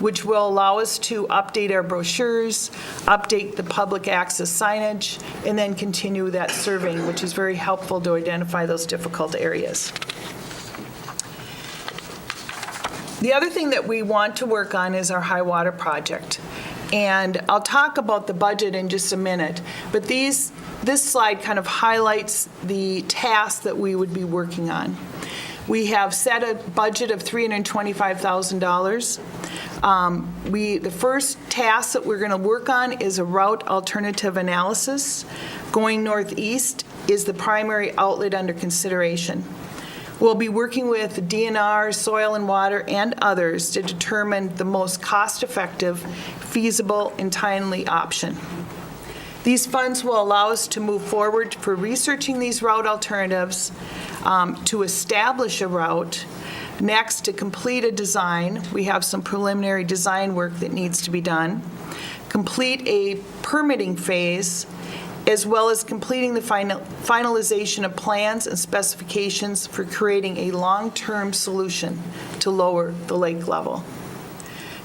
which will allow us to update our brochures, update the public access signage, and then continue that surveying, which is very helpful to identify those difficult areas. The other thing that we want to work on is our high water project. And I'll talk about the budget in just a minute, but this slide kind of highlights the tasks that we would be working on. We have set a budget of $325,000. The first task that we're going to work on is a route alternative analysis. Going northeast is the primary outlet under consideration. We'll be working with DNR, Soil and Water, and others to determine the most cost-effective, feasible, and timely option. These funds will allow us to move forward for researching these route alternatives, to establish a route. Next, to complete a design. We have some preliminary design work that needs to be done. Complete a permitting phase, as well as completing the finalization of plans and specifications for creating a long-term solution to lower the lake level.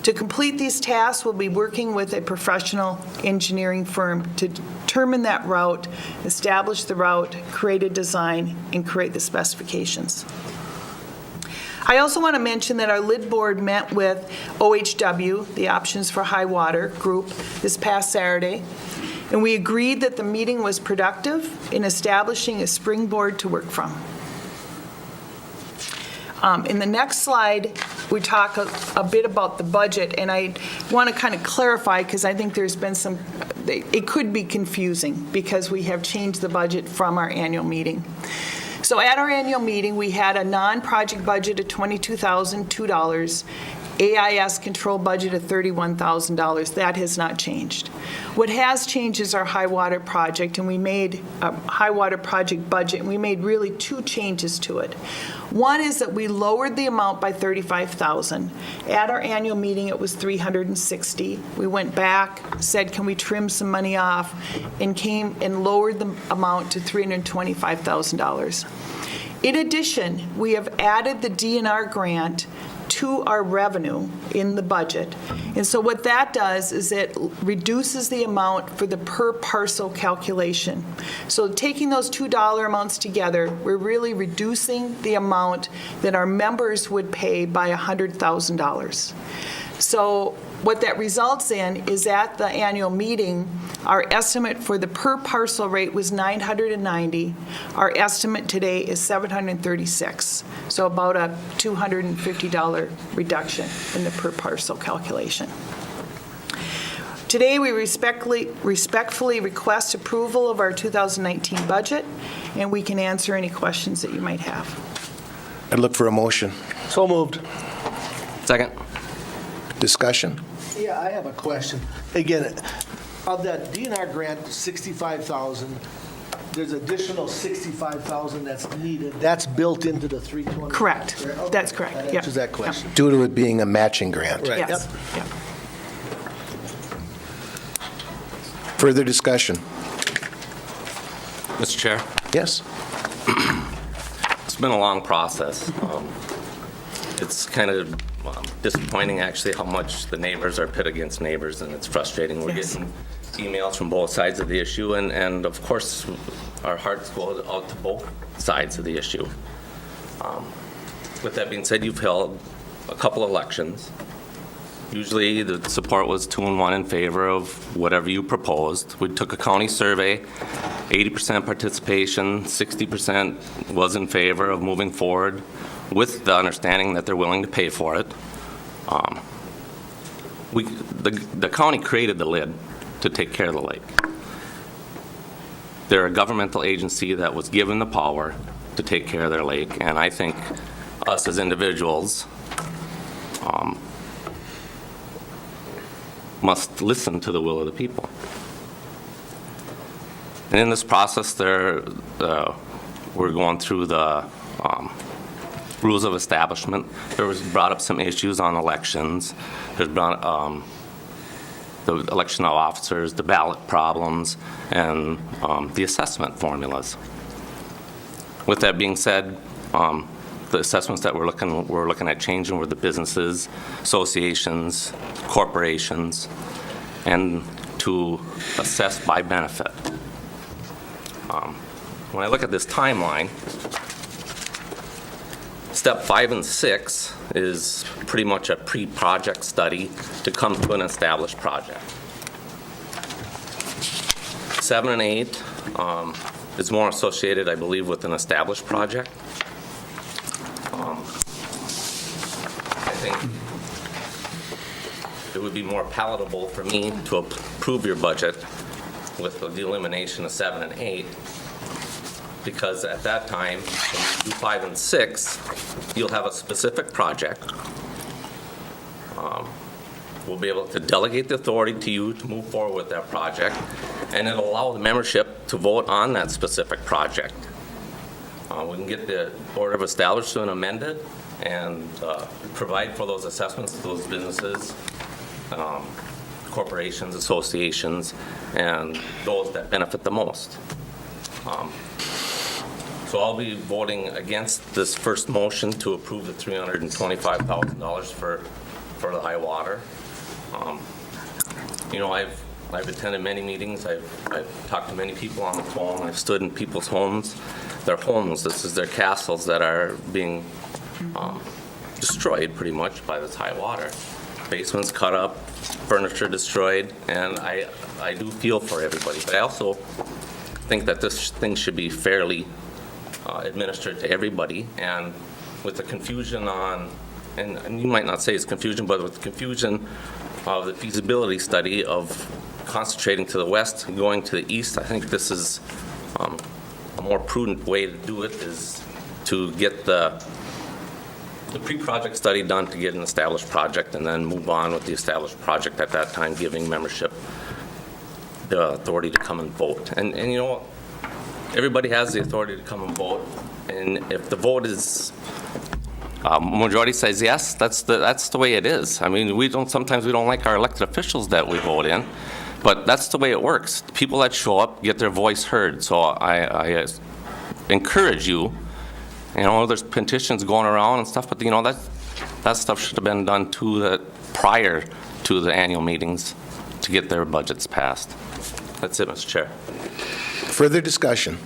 To complete these tasks, we'll be working with a professional engineering firm to determine that route, establish the route, create a design, and create the specifications. I also want to mention that our LID board met with OHW, the Options for High Water group, this past Saturday, and we agreed that the meeting was productive in establishing a springboard to work from. In the next slide, we talk a bit about the budget, and I want to kind of clarify because I think there's been it could be confusing because we have changed the budget from our annual meeting. So at our annual meeting, we had a non-project budget of $22,002, AIS control budget of $31,000. That has not changed. What has changed is our high water project, and we made a high water project budget, and we made really two changes to it. One is that we lowered the amount by $35,000. At our annual meeting, it was $360,000. We went back, said, can we trim some money off, and came and lowered the amount to $325,000. In addition, we have added the DNR grant to our revenue in the budget. And so what that does is it reduces the amount for the per parcel calculation. So taking those $2 amounts together, we're really reducing the amount that our members would pay by $100,000. So what that results in is at the annual meeting, our estimate for the per parcel rate was $990. Our estimate today is $736. So about a $250 reduction in the per parcel calculation. Today, we respectfully request approval of our 2019 budget, and we can answer any questions that you might have. I'd look for a motion. So moved. Second. Discussion? Yeah, I have a question. Again, of that DNR grant, $65,000, there's additional $65,000 that's needed. That's built into the 320. Correct. Okay. That's correct. That Yep. answers that question. Due to it being a matching grant. Right. Yes. Yep. Further discussion? Mr. Chair? Yes. It's been a long process. It's kind of disappointing, actually, how much the neighbors are pit against neighbors, and it's frustrating. We're getting emails from both sides of the issue, and of course, our hearts go out to both sides of the issue. With that being said, you've held a couple elections. Usually, the support was 2-1 in favor of whatever you proposed. We took a county survey, 80% participation, 60% was in favor of moving forward with the understanding that they're willing to pay for it. The county created the LID to take care of the lake. They're a governmental agency that was given the power to take care of their lake, and I think us as individuals must listen to the will of the people. And in this process, we're going through the rules of establishment. There was brought up some issues on elections. There's brought the election of officers, the ballot problems, and the assessment formulas. With that being said, the assessments that we're looking at changing were the businesses, associations, corporations, and to assess by benefit. When I look at this timeline, step 5 and 6 is pretty much a pre-project study to come to an established project. 7 and 8 is more associated, I believe, with an established project. I think it would be more palatable for me to approve your budget with the elimination of 7 and 8, because at that time, when you do 5 and 6, you'll have a specific project. We'll be able to delegate the authority to you to move forward with that project, and it'll allow the membership to vote on that specific project. We can get the Board of Establishment amended and provide for those assessments to those businesses, corporations, associations, and those that benefit the most. So I'll be voting against this first motion to approve the $325,000 for the high water. You know, I've attended many meetings. I've talked to many people on the phone. I've stood in people's homes. Their homes, this is their castles that are being destroyed pretty much by this high water. Basements cut up, furniture destroyed, and I do feel for everybody. But I also think that this thing should be fairly administered to everybody, and with the confusion on, and you might not say it's confusion, but with the confusion of the feasibility study of concentrating to the west and going to the east, I think this is a more prudent way to do it, is to get the pre-project study done to get an established project, and then move on with the established project at that time, giving membership the authority to come and vote. And you know what? Everybody has the authority to come and vote, and if the vote is majority says yes, that's the way it is. I mean, sometimes we don't like our elected officials that we vote in, but that's the way it works. People that show up get their voice heard. So I encourage you. You know, there's petitions going around and stuff, but you know that stuff should have been done prior to the annual meetings to get their budgets passed. That's it, Mr. Chair. Further discussion?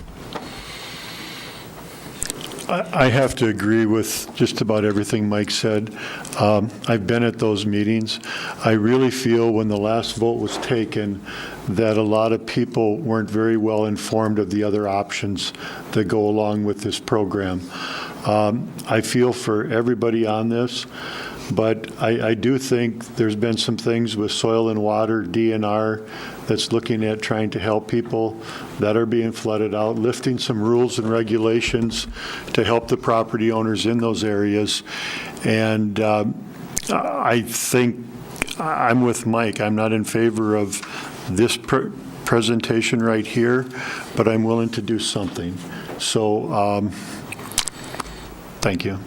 I have to agree with just about everything Mike said. I've been at those meetings. I really feel when the last vote was taken that a lot of people weren't very well informed of the other options that go along with this program. I feel for everybody on this, but I do think there's been some things with soil and water, DNR, that's looking at trying to help people that are being flooded out, lifting some rules and regulations to help the property owners in those areas. And I think I'm with Mike. I'm not in favor of this presentation right here, but I'm willing to do something. So thank you.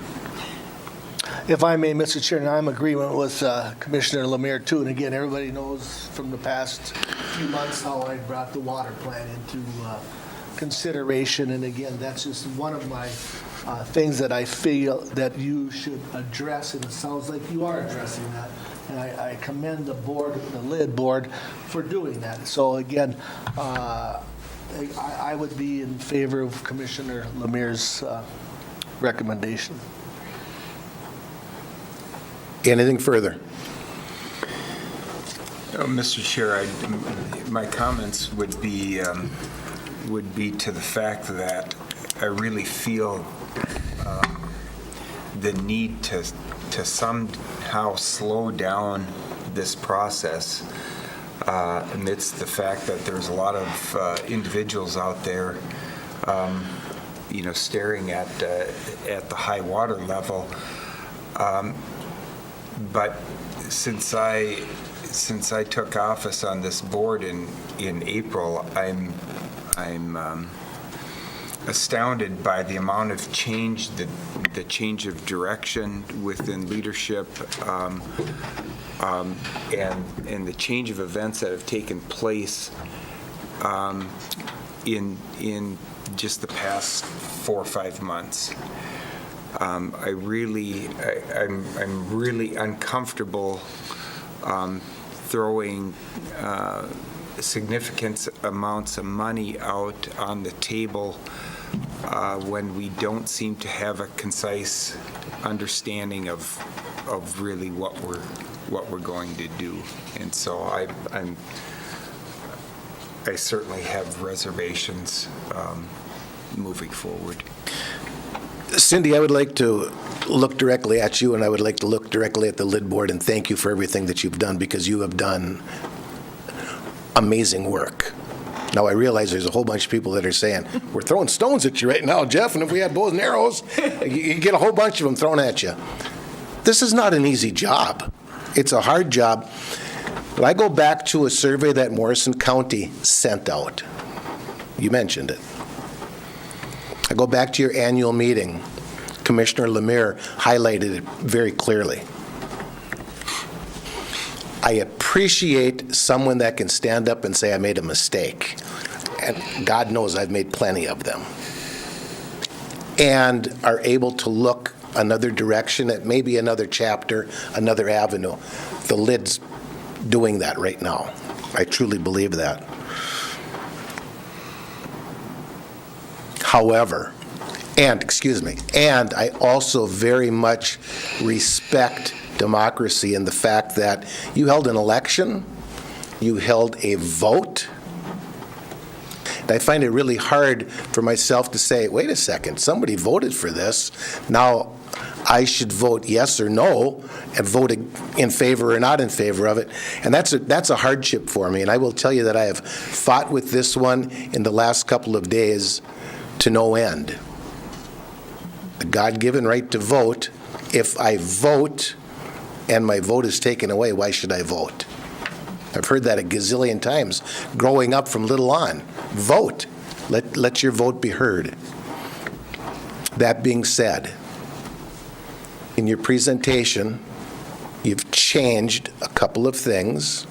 If I may, Mr. Chairman, I'm in agreement with Commissioner Lemire, too. And again, everybody knows from the past few months how I brought the water plan into consideration. And again, that's just one of my things that I feel that you should address, and it sounds like you are addressing that. And I commend the board, the LID board, for doing that. So again, I would be in favor of Commissioner Lemire's recommendation. Anything further? Mr. Chair, my comments would be to the fact that I really feel the need to somehow slow down this process amidst the fact that there's a lot of individuals out there, staring at the high water level. But since I took office on this board in April, I'm astounded by the amount of change, the change of direction within leadership, and the change of events that have taken place in just the past 4 or 5 months. I'm really uncomfortable throwing significant amounts of money out on the table when we don't seem to have a concise understanding of really what we're going to do. And so I certainly have reservations moving forward. Cindy, I would like to look directly at you, and I would like to look directly at the lid board and thank you for everything that you've done, because you have done amazing work. Now, I realize there's a whole bunch of people that are saying, we're throwing stones at you right now, Jeff, and if we had bows and arrows, you get a whole bunch of them thrown at you. This is not an easy job. It's a hard job. But I go back to a survey that Morrison County sent out. You mentioned it. I go back to your annual meeting. Commissioner Lemire highlighted it very clearly. I appreciate someone that can stand up and say, I made a mistake. And God knows I've made plenty of them. And are able to look another direction at maybe another chapter, another avenue. The lid's doing that right now. I truly believe that. However, and I also very much respect democracy in the fact that you held an election, you held a vote. And I find it really hard for myself to say, wait a second, somebody voted for this. Now I should vote yes or no and vote in favor or not in favor of it. And that's a hardship for me. And I will tell you that I have fought with this one in the last couple of days to no end. The God-given right to vote, if I vote and my vote is taken away, why should I vote? I've heard that a gazillion times growing up from little on. Vote. Let your vote be heard. That being said, in your presentation, you've changed a couple of things.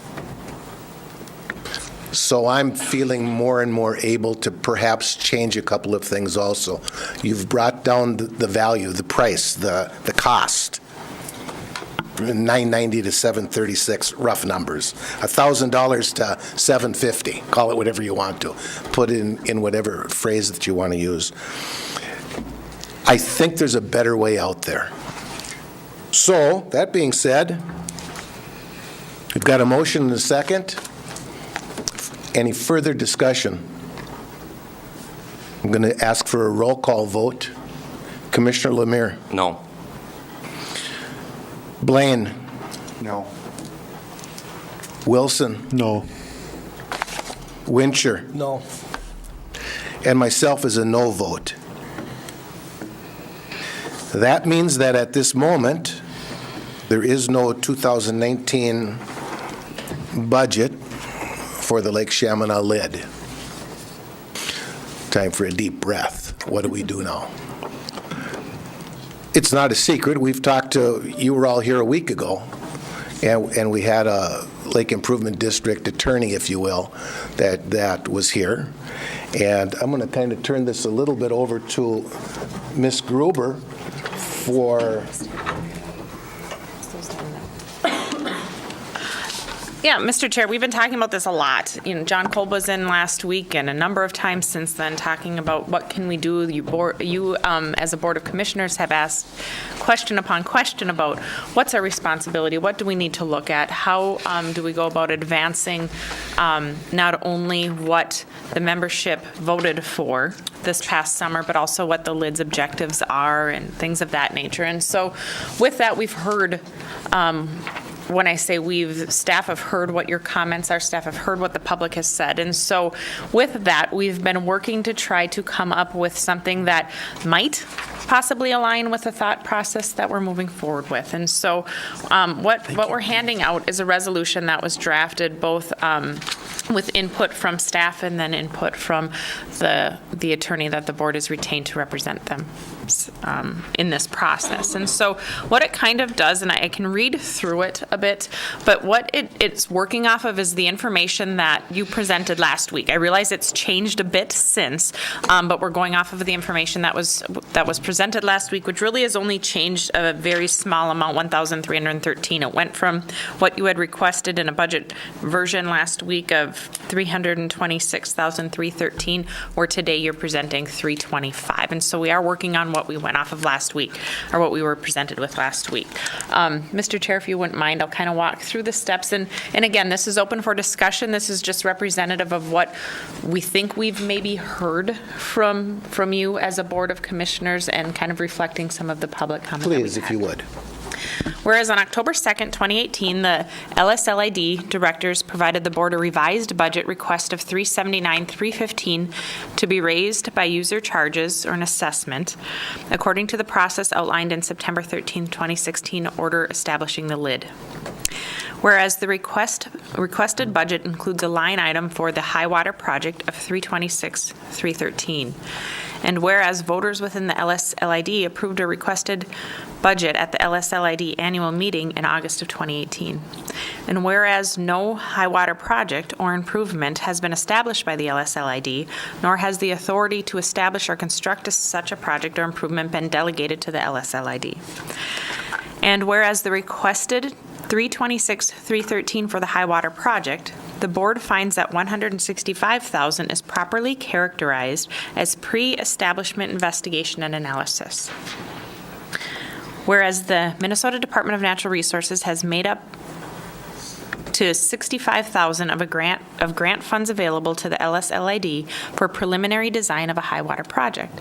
So I'm feeling more and more able to perhaps change a couple of things also. You've brought down the value, the price, the cost. $990 to $736, rough numbers. $1,000 to $750. Call it whatever you want to. Put it in whatever phrase that you want to use. I think there's a better way out there. So, that being said, we've got a motion and a second. Any further discussion? I'm going to ask for a roll call vote. Commissioner Lemire? No. Blaine? No. Wilson? No. Wincher? No. And myself is a no vote. That means that at this moment, there is no 2019 budget for the Lake Chaminade lid. Time for a deep breath. What do we do now? It's not a secret. We've talked to, you were all here a week ago, and we had a Lake Improvement District attorney, if you will, that was here. And I'm going to kind of turn this a little bit over to Ms. Gruber for... Yeah, Mr. Chair, we've been talking about this a lot. You know, John Kolb was in last week and a number of times since then talking about what can we do. You as a Board of Commissioners have asked question upon question about what's our responsibility, what do we need to look at, how do we go about advancing not only what the membership voted for this past summer, but also what the LID's objectives are and things of that nature. And so with that, we've heard when I say staff have heard what your comments are, staff have heard what the public has said. And so with that, we've been working to try to come up with something that might possibly align with the thought process that we're moving forward with. And so what we're handing out is a resolution that was drafted both with input from staff and then input from the attorney that the board has retained to represent them in this process. And so what it kind of does, and I can read through it a bit, but what it's working off of is the information that you presented last week. I realize it's changed a bit since, but we're going off of the information that was presented last week, which really has only changed a very small amount, 1,313. It went from what you had requested in a budget version last week of 326,313, where today you're presenting 325. And so we are working on what we went off of last week, or what we were presented with last week. Mr. Chair, if you wouldn't mind, I'll kind of walk through the steps. And again, this is open for discussion. This is just representative of what we think we've maybe heard from you as a Board of Commissioners, and kind of reflecting some of the public comment. Please, if you would. Whereas on October 2nd, 2018, the LSLID directors provided the board a revised budget request of $379,315 to be raised by user charges or an assessment, according to the process outlined in September 13, 2016 order establishing the lid. Whereas the requested budget includes a line item for the high water project of $326,313. And whereas voters within the LSLID approved a requested budget at the LSLID annual meeting in August of 2018. And whereas no high water project or improvement has been established by the LSLID, nor has the authority to establish or construct such a project or improvement been delegated to the LSLID. And whereas the requested $326,313 for the high water project, the board finds that $165,000 is properly characterized as pre-establishment investigation and analysis. Whereas the Minnesota Department of Natural Resources has made up to $65,000 of grant funds available to the LSLID for preliminary design of a high water project.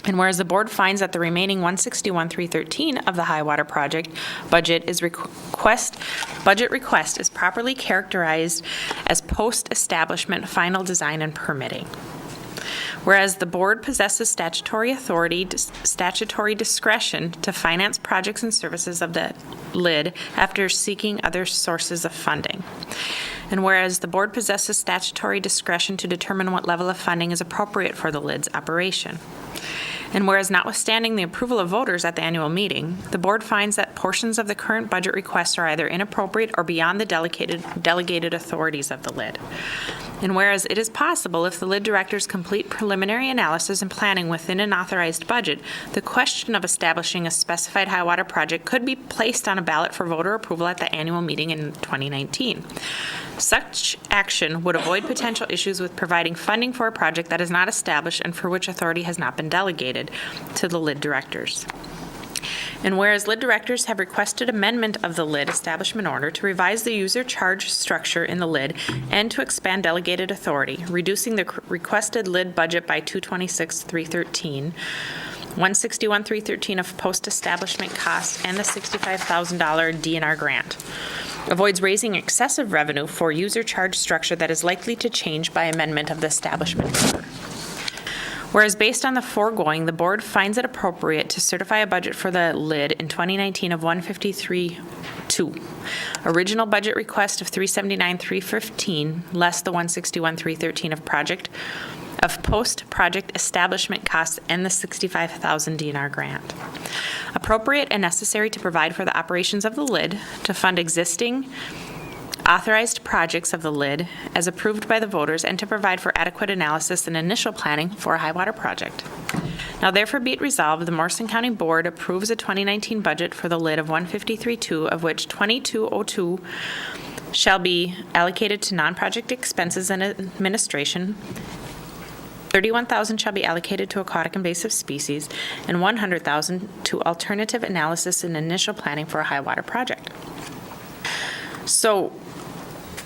And whereas the board finds that the remaining $161,313 of the high water project budget request is properly characterized as post-establishment final design and permitting. Whereas the board possesses statutory authority, statutory discretion to finance projects and services of the LID after seeking other sources of funding. And whereas the board possesses statutory discretion to determine what level of funding is appropriate for the LID's operation. And whereas notwithstanding the approval of voters at the annual meeting, the board finds that portions of the current budget requests are either inappropriate or beyond the delegated authorities of the LID. And whereas it is possible, if the LID directors complete preliminary analysis and planning within an authorized budget, the question of establishing a specified high water project could be placed on a ballot for voter approval at the annual meeting in 2019. Such action would avoid potential issues with providing funding for a project that is not established and for which authority has not been delegated to the LID directors. And whereas LID directors have requested amendment of the LID establishment order to revise the user charge structure in the LID and to expand delegated authority, reducing the requested LID budget by $226,313, $161,313 of post-establishment costs, and the $65,000 DNR grant. Avoids raising excessive revenue for user charge structure that is likely to change by amendment of the establishment order. Whereas based on the foregoing, the board finds it appropriate to certify a budget for the LID in 2019 of $153,200. Original budget request of $379,315, less the $161,313 of post-project establishment costs and the $65,000 DNR grant. Appropriate and necessary to provide for the operations of the LID, to fund existing authorized projects of the LID as approved by the voters, and to provide for adequate analysis and initial planning for a high water project. Now therefore be it resolved, the Morrison County Board approves a 2019 budget for the LID of $153,200, of which $2,202 shall be allocated to non-project expenses and administration, $31,000 shall be allocated to aquatic invasive species, and $100,000 to alternative analysis and initial planning for a high water project. So,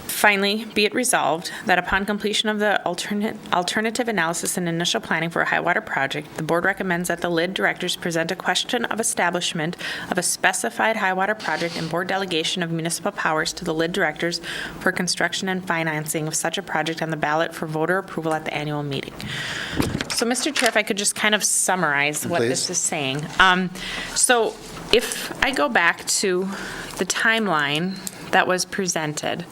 finally, be it resolved that upon completion of the alternative analysis and initial planning for a high water project, the board recommends that the LID directors present a question of establishment of a specified high water project and board delegation of municipal powers to the LID directors for construction and financing of such a project on the ballot for voter approval at the annual meeting. So, Mr. Chair, if I could just kind of summarize what this is saying. So, if I go back to the timeline that was presented,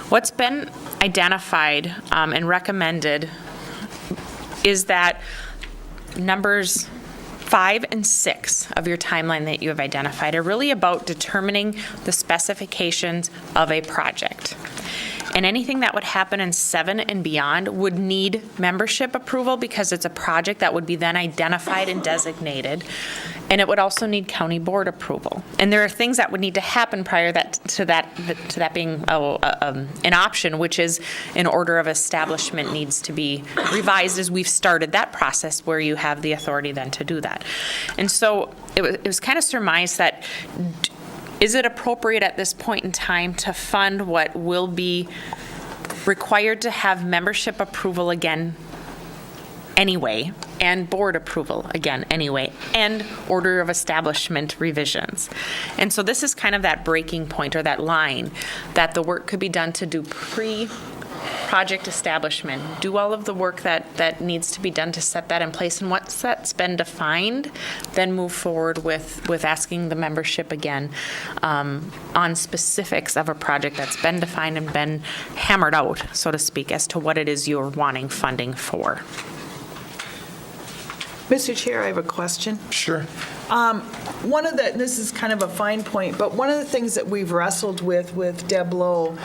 what's been identified and recommended is that numbers 5 and 6 of your timeline that you have identified are really about determining the specifications of a project. And anything that would happen in 7 and beyond would need membership approval because it's a project that would be then identified and designated. And it would also need county board approval. And there are things that would need to happen prior to that being an option, which is an order of establishment needs to be revised as we've started that process where you have the authority then to do that. And so it was kind of surmised that is it appropriate at this point in time to fund what will be required to have membership approval again anyway, and board approval again anyway, and order of establishment revisions? And so this is kind of that breaking point or that line that the work could be done to do pre-project establishment, do all of the work that needs to be done to set that in place, and once that's been defined, then move forward with asking the membership again on specifics of a project that's been defined and been hammered out, so to speak, as to what it is you're wanting funding for. Mr. Chair, I have a question. Sure. This is kind of a fine point, but one of the things that we've wrestled with Deb Lowe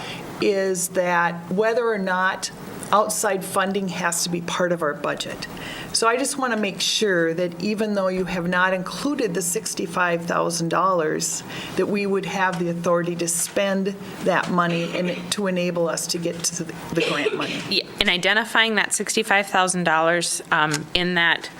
is that whether or not outside funding has to be part of our budget. So I just want to make sure that even though you have not included the $65,000, that we would have the authority to spend that money and to enable us to get to the grant money. Yeah, in identifying that $65,000 in that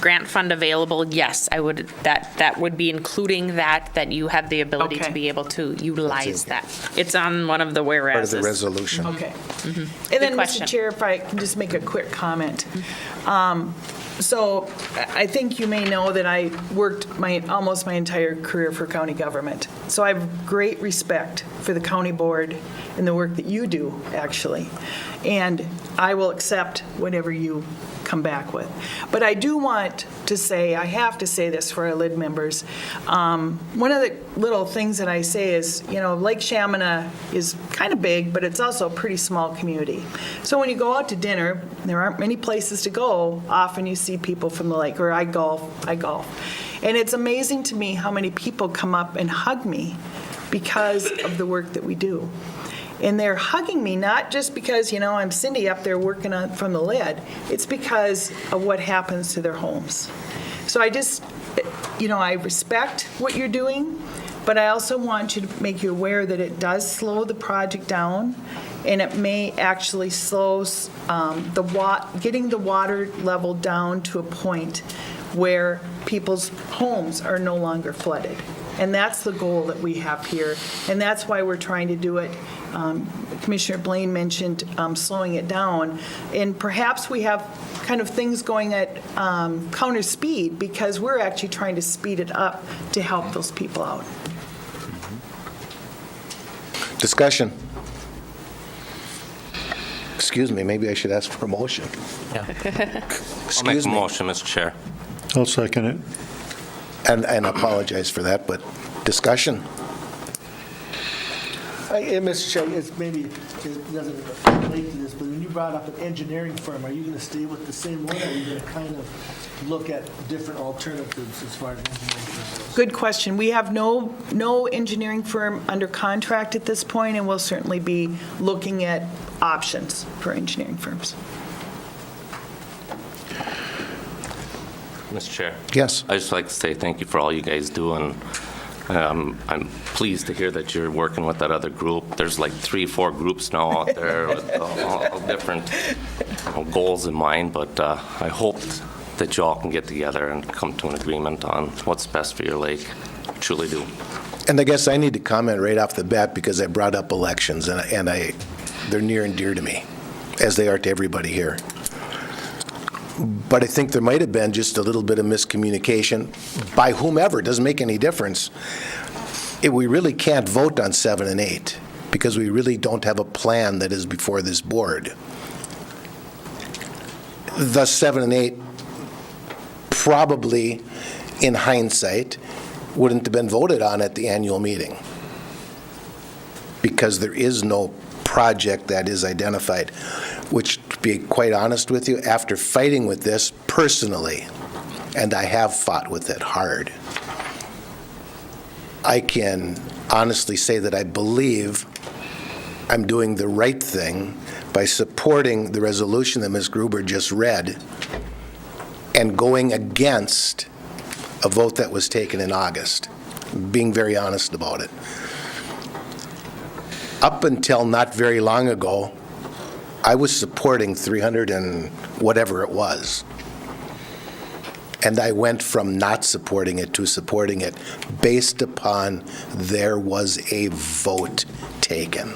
grant fund available, yes, I would. That would be including that you have the ability to be able to utilize that. It's on one of the whereas. Part of the resolution. Okay. Mm-hmm. And then, Mr. Chair, if I can just make a quick comment. So I think you may know that I worked almost my entire career for county government. So I have great respect for the county board and the work that you do, actually. And I will accept whatever you come back with. But I do want to say, I have to say this for our LID members. One of the little things that I say is, Lake Shamana is kind of big, but it's also a pretty small community. So when you go out to dinner, there aren't many places to go. Often you see people from the lake, or I golf. And it's amazing to me how many people come up and hug me because of the work that we do. And they're hugging me not just because, I'm Cindy up there working on from the lead. It's because of what happens to their homes. So I just, I respect what you're doing, but I also want you to make you aware that it does slow the project down, and it may actually slow getting the water level down to a point where people's homes are no longer flooded. And that's the goal that we have here, and that's why we're trying to do it. Commissioner Blaine mentioned slowing it down, and perhaps we have kind of things going at counter speed because we're actually trying to speed it up to help those people out. Discussion. Excuse me, maybe I should ask for a motion. I'll make Excuse a me. motion, Mr. Chair. I'll second it. And I apologize for that, but discussion. Mr. Chair, it doesn't relate to this, but when you brought up an engineering firm, are you going to stay with the same one, or are you going to kind of look at different alternatives as far as engineering firms? Good question. We have no engineering firm under contract at this point, and we'll certainly be looking at options for engineering firms. Mr. Chair. Yes. I'd just like to say thank you for all you guys do, and I'm pleased to hear that you're working with that other group. There's like 3-4 groups now out there with all different goals in mind, but I hope that you all can get together and come to an agreement on what's best for your lake. I truly do. And I guess I need to comment right off the bat because I brought up elections, and they're near and dear to me, as they are to everybody here. But I think there might have been just a little bit of miscommunication by whomever. It doesn't make any difference. We really can't vote on 7 and 8 because we really don't have a plan that is before this board. Thus, 7 and 8 probably, in hindsight, wouldn't have been voted on at the annual meeting because there is no project that is identified, which, to be quite honest with you, after fighting with this personally, and I have fought with it hard, I can honestly say that I believe I'm doing the right thing by supporting the resolution that Ms. Gruber just read and going against a vote that was taken in August, being very honest about it. Up until not very long ago, I was supporting 300 and whatever it was. And I went from not supporting it to supporting it based upon there was a vote taken.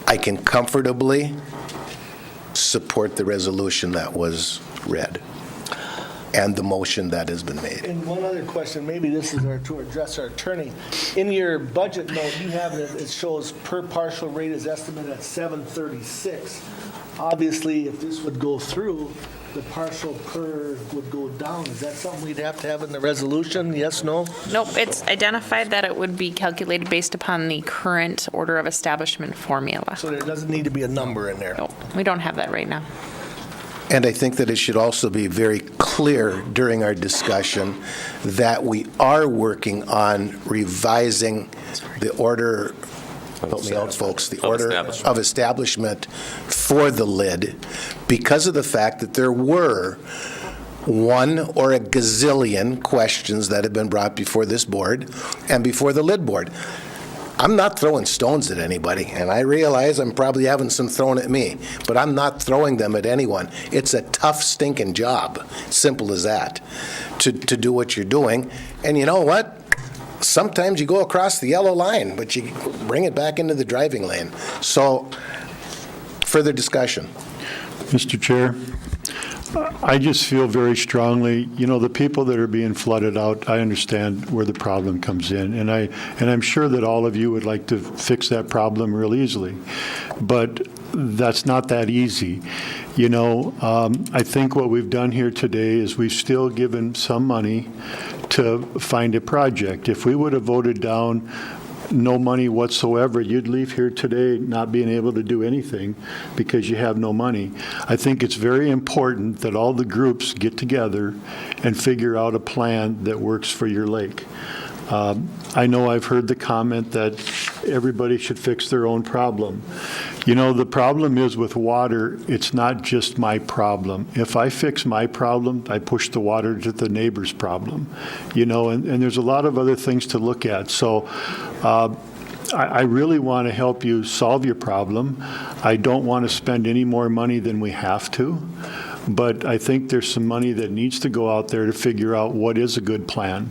I can comfortably support the resolution that was read and the motion that has been made. And one other question, maybe this is to address our attorney. In your budget note, you have it shows per partial rate is estimated at 736. Obviously, if this would go through, the partial per would go down. Is that something we'd have to have in the resolution? Yes, no? Nope, it's identified that it would be calculated based upon the current order of establishment formula. So there doesn't need to be a number in there? Nope, we don't have that right now. And I think that it should also be very clear during our discussion that we are working on revising the order, help me out, folks, the order of establishment for the lid because of the fact that there were one or a gazillion questions that have been brought before this board and before the lid board. I'm not throwing stones at anybody, and I realize I'm probably having some thrown at me, but I'm not throwing them at anyone. It's a tough, stinking job, simple as that, to do what you're doing. And you know what? Sometimes you go across the yellow line, but you bring it back into the driving lane. So, further discussion. Mr. Chair, I just feel very strongly, the people that are being flooded out, I understand where the problem comes in, and I'm sure that all of you would like to fix that problem real easily, but that's not that easy. I think what we've done here today is we've still given some money to find a project. If we would have voted down no money whatsoever, you'd leave here today not being able to do anything because you have no money. I think it's very important that all the groups get together and figure out a plan that works for your lake. I know I've heard the comment that everybody should fix their own problem. The problem is with water, it's not just my problem. If I fix my problem, I push the water to the neighbor's problem, and there's a lot of other things to look at. So I really want to help you solve your problem. I don't want to spend any more money than we have to, but I think there's some money that needs to go out there to figure out what is a good plan.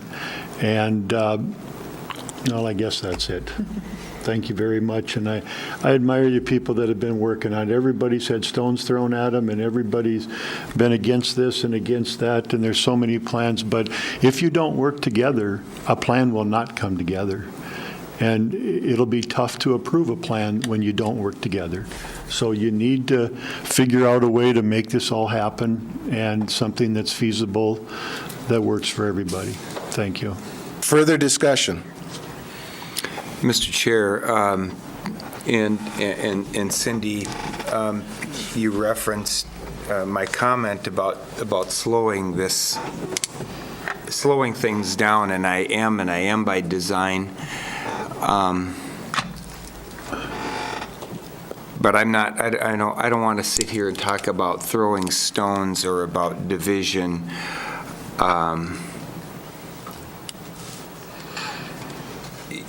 And, I guess that's it. Thank you very much, and I admire you people that have been working on it. Everybody's had stones thrown at them, and everybody's been against this and against that, and there's so many plans. But if you don't work together, a plan will not come together. And it'll be tough to approve a plan when you don't work together. So you need to figure out a way to make this all happen and something that's feasible that works for everybody. Thank you. Further discussion. Mr. Chair, and Cindy, you referenced my comment about slowing things down, and I am by design. But I'm not. I don't want to sit here and talk about throwing stones or about division.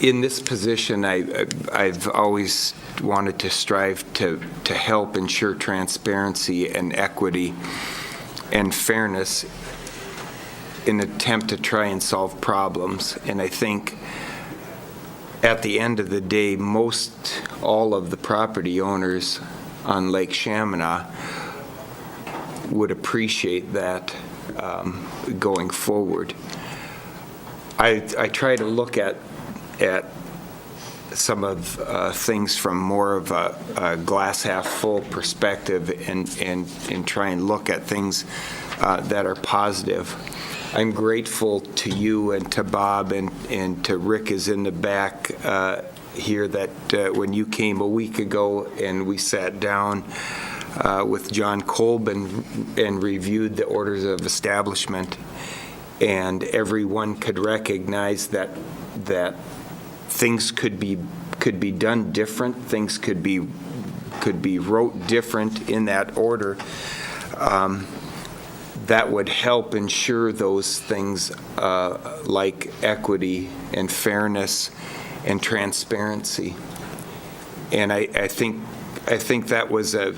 In this position, I've always wanted to strive to help ensure transparency and equity and fairness in an attempt to try and solve problems. And I think at the end of the day, most all of the property owners on Lake Chaminade would appreciate that going forward. I try to look at things from more of a glass half full perspective and try and look at things that are positive. I'm grateful to you and to Bob and to Rick is in the back here that when you came a week ago and we sat down with John Kolb and reviewed the orders of establishment, and everyone could recognize that things could be done different, things could be wrote different in that order. That would help ensure those things like equity and fairness and transparency. And I think that was a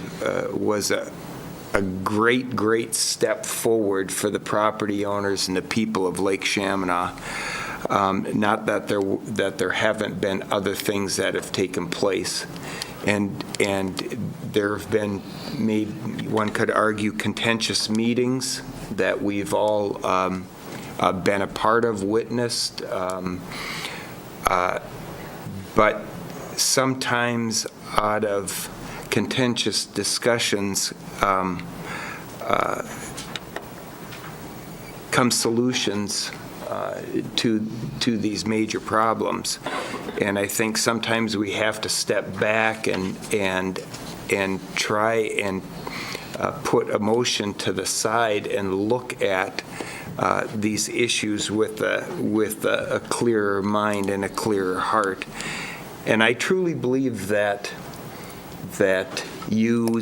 great step forward for the property owners and the people of Lake Chaminade. Not that there haven't been other things that have taken place, and there have been, maybe one could argue, contentious meetings that we've all been a part of, witnessed, but sometimes out of contentious discussions come solutions to these major problems. And I think sometimes we have to step back and try and put emotion to the side and look at these issues with a clearer mind and a clearer heart. And I truly believe that you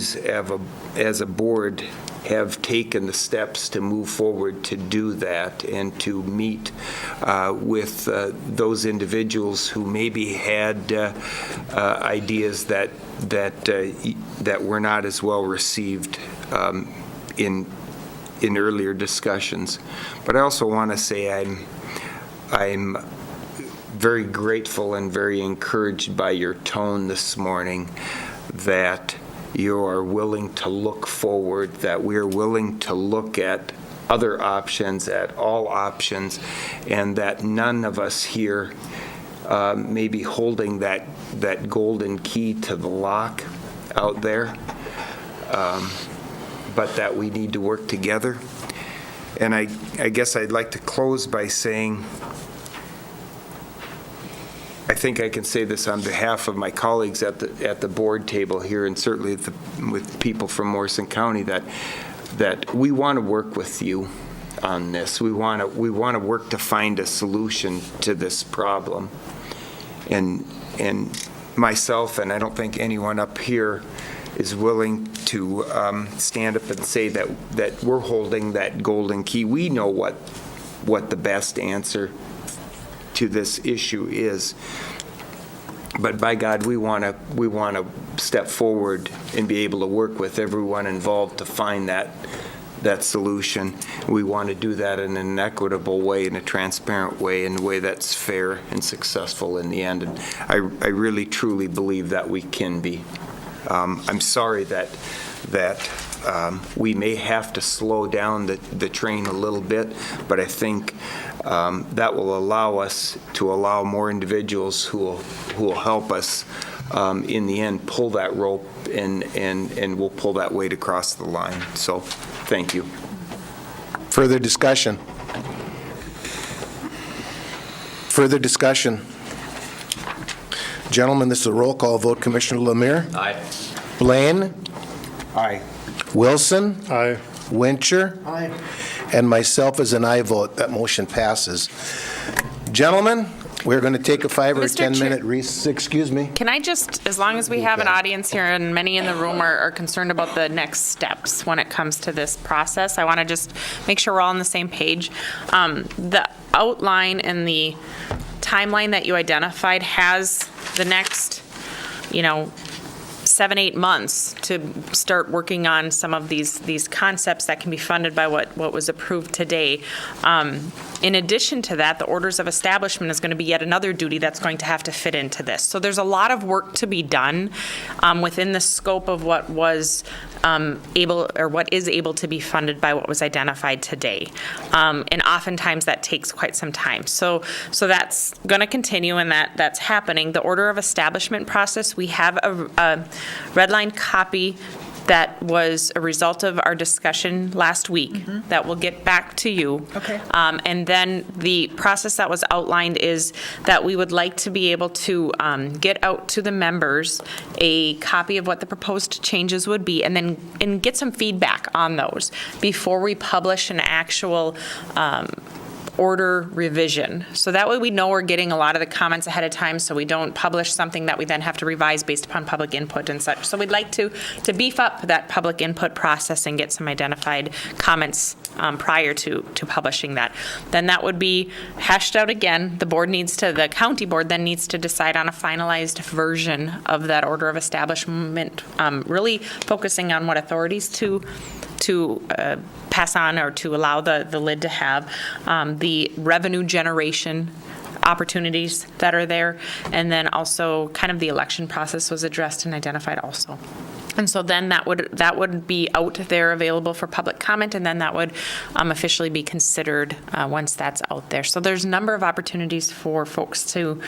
as a board have taken the steps to move forward to do that and to meet with those individuals who maybe had ideas that were not as well received in earlier discussions. But I also want to say I'm very grateful and very encouraged by your tone this morning, that you are willing to look forward, that we're willing to look at other options, at all options, and that none of us here may be holding that golden key to the lock out there, but that we need to work together. And I guess I'd like to close by saying, I think I can say this on behalf of my colleagues at the board table here, and certainly with people from Morrison County, that we want to work with you on this. We want to work to find a solution to this problem. And myself, and I don't think anyone up here is willing to stand up and say that we're holding that golden key. We know what the best answer to this issue is, but by God, we want to step forward and be able to work with everyone involved to find that solution. We want to do that in an equitable way, in a transparent way, in a way that's fair and successful in the end. And I really truly believe that we can be. I'm sorry that we may have to slow down the train a little bit, but I think that will allow us to allow more individuals who will help us in the end pull that rope and we'll pull that weight across the line. So thank you. Further discussion? Further discussion? Gentlemen, this is a roll call vote. Commissioner Lemire? Aye. Blaine? Aye. Wilson? Aye. Wincher? Aye. And myself as an aye vote. That motion passes. Gentlemen, we're going to take a 5 or Mr. 10-minute recess. Excuse me. Can I just, as long as we have an audience here and many in the room are concerned about the next steps when it comes to this process, I want to just make sure we're all on the same page. The outline and the timeline that you identified has the next, 7-8 months to start working on some of these concepts that can be funded by what was approved today. In addition to that, the orders of establishment is going to be yet another duty that's going to have to fit into this. So there's a lot of work to be done within the scope of what was what is able to be funded by what was identified today. And oftentimes that takes quite some time. So that's going to continue, and that's happening. The order of establishment process, we have a redlined copy that was a result of our discussion last week that we'll get back to you. Okay. And then the process that was outlined is that we would like to be able to get out to the members a copy of what the proposed changes would be, and get some feedback on those before we publish an actual order revision. So that way we know we're getting a lot of the comments ahead of time, so we don't publish something that we then have to revise based upon public input and such. So we'd like to beef up that public input process and get some identified comments prior to publishing that. Then that would be hashed out again. The county board then needs to decide on a finalized version of that order of establishment, really focusing on what authorities to pass on or to allow the lid to have, the revenue generation opportunities that are there, and then also kind of the election process was addressed and identified also. And so then that would be out there available for public comment, and then that would officially be considered once that's out there. So there's a number of opportunities for folks to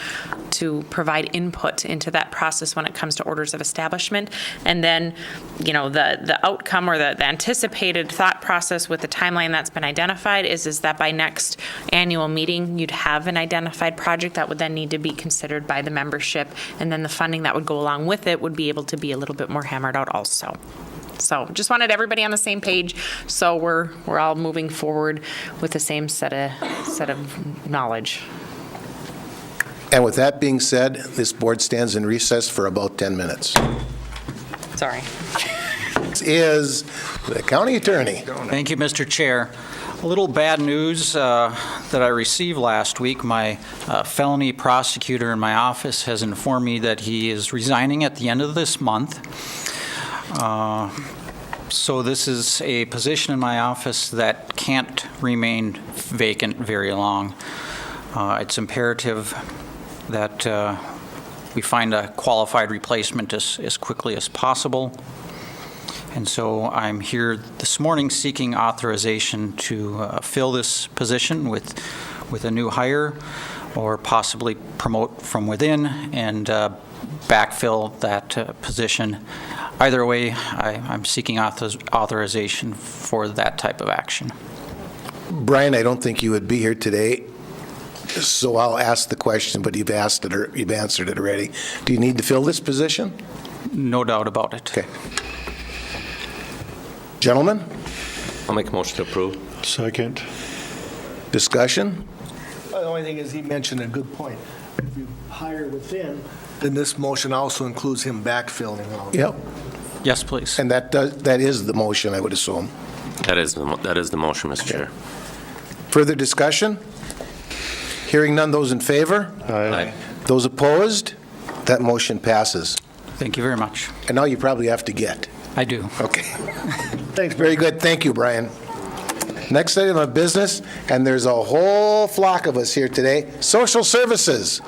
provide input into that process when it comes to orders of establishment. And then, the outcome or the anticipated thought process with the timeline that's been identified is that by next annual meeting, you'd have an identified project that would then need to be considered by the membership, and then the funding that would go along with it would be able to be a little bit more hammered out also. So just wanted everybody on the same page, so we're all moving forward with the same set of knowledge. And with that being said, this board stands in recess for about 10 minutes. Sorry. This is the county attorney. Thank you, Mr. Chair. A little bad news that I received last week. My felony prosecutor in my office has informed me that he is resigning at the end of this month. So this is a position in my office that can't remain vacant very long. It's imperative that we find a qualified replacement as quickly as possible. And so I'm here this morning seeking authorization to fill this position with a new hire, or possibly promote from within and backfill that position. Either way, I'm seeking authorization for that type of action. Brian, I don't think you would be here today, so I'll ask the question, but you've asked it or you've answered it already. Do you need to fill this position? No doubt about it. Okay. Gentlemen? I'll make a motion to approve. Second. Discussion? The only thing is, he mentioned a good point. If you hire within, then this motion also includes him backfilling all. Yep. Yes, please. And that is the motion, I would assume. That is the motion, Mr. Chair. Further discussion? Hearing none, those in favor? Aye. Those opposed? That motion passes. Thank you very much. And now you probably have to get. I do. Okay. Thanks. Very good. Thank you, Brian. Next item of business, and there's a whole flock of us here today, social services.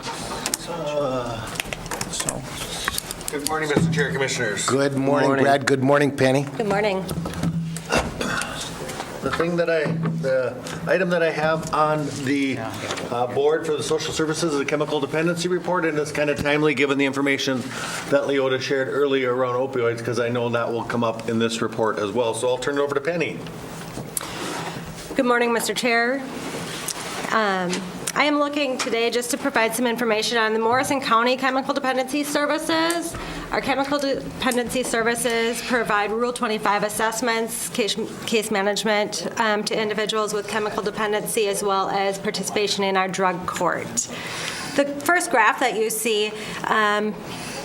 Good morning, Mr. Chair, Commissioners. Good morning, Brad. Good morning, Penny. Good morning. The item that I have on the board for the social services is a chemical dependency report, and it's kind of timely given the information that Leota shared earlier around opioids, because I know that will come up in this report as well. So I'll turn it over to Penny. Good morning, Mr. Chair. I am looking today just to provide some information on the Morrison County Chemical Dependency Services. Our chemical dependency services provide Rule 25 assessments, case management to individuals with chemical dependency, as well as participation in our drug court. The first graph that you see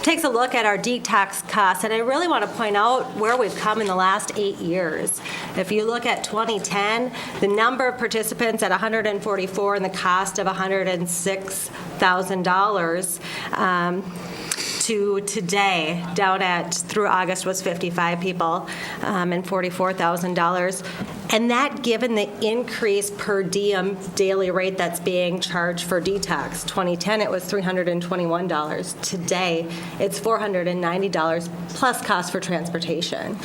takes a look at our detox costs, and I really want to point out where we've come in the last 8 years. If you look at 2010, the number of participants at 144 and the cost of $106,000. to today, down at, through August was 55 people and $44,000. And that given the increase per diem daily rate that's being charged for detox. 2010, it was $321. Today, it's $490 plus cost for transportation.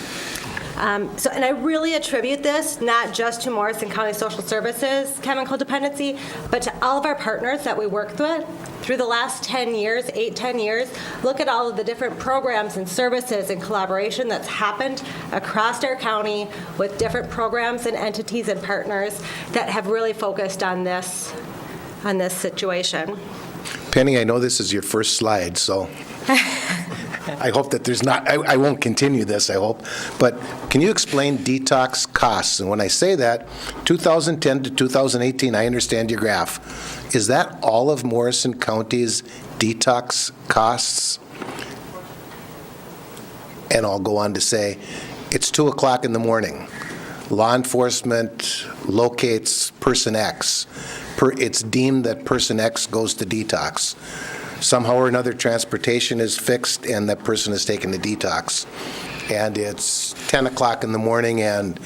And I really attribute this not just to Morrison County Social Services chemical dependency, but to all of our partners that we worked with through the last 10 years, 8-10 years. Look at all of the different programs and services and collaboration that's happened across our county with different programs and entities and partners that have really focused on this situation. Penny, I know this is your first slide, so I hope that there's not, I won't continue this, I hope. But can you explain detox costs? And when I say that, 2010 to 2018, I understand your graph. Is that all of Morrison County's detox costs? And I'll go on to say, it's 2 o'clock in the morning. Law enforcement locates person X. It's deemed that person X goes to detox. Somehow or another, transportation is fixed and that person is taken to detox. And it's 10 o'clock in the morning and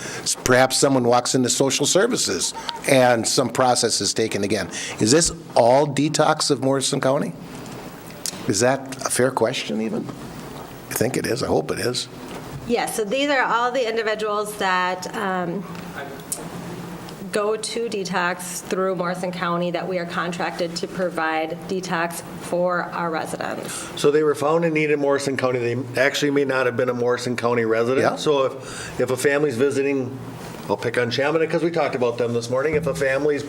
perhaps someone walks into social services and some process is taken again. Is this all detox of Morrison County? Is that a fair question even? I think it is. I hope it is. Yes, so these are all the individuals that go to detox through Morrison County that we are contracted to provide detox for our residents. So they were found in need in Morrison County. They actually may not have been a Morrison County resident. Yeah. So if a family's visiting, I'll pick on Chaminade because we talked about them this morning. If a family's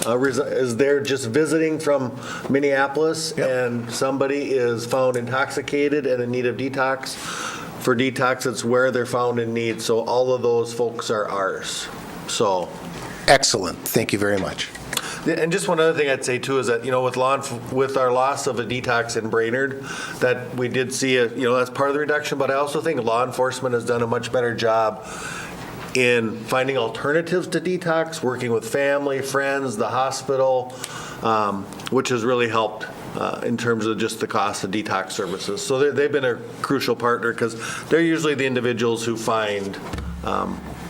is there just visiting from Minneapolis and somebody is found intoxicated and in need of detox, for detox, it's where they're found in need. So all of those folks are ours. So. Excellent. Thank you very much. And just one other thing I'd say too is that, with our loss of a detox in Brainerd, that we did see that's part of the reduction, but I also think law enforcement has done a much better job in finding alternatives to detox, working with family, friends, the hospital, which has really helped in terms of just the cost of detox services. So they've been a crucial partner because they're usually the individuals who find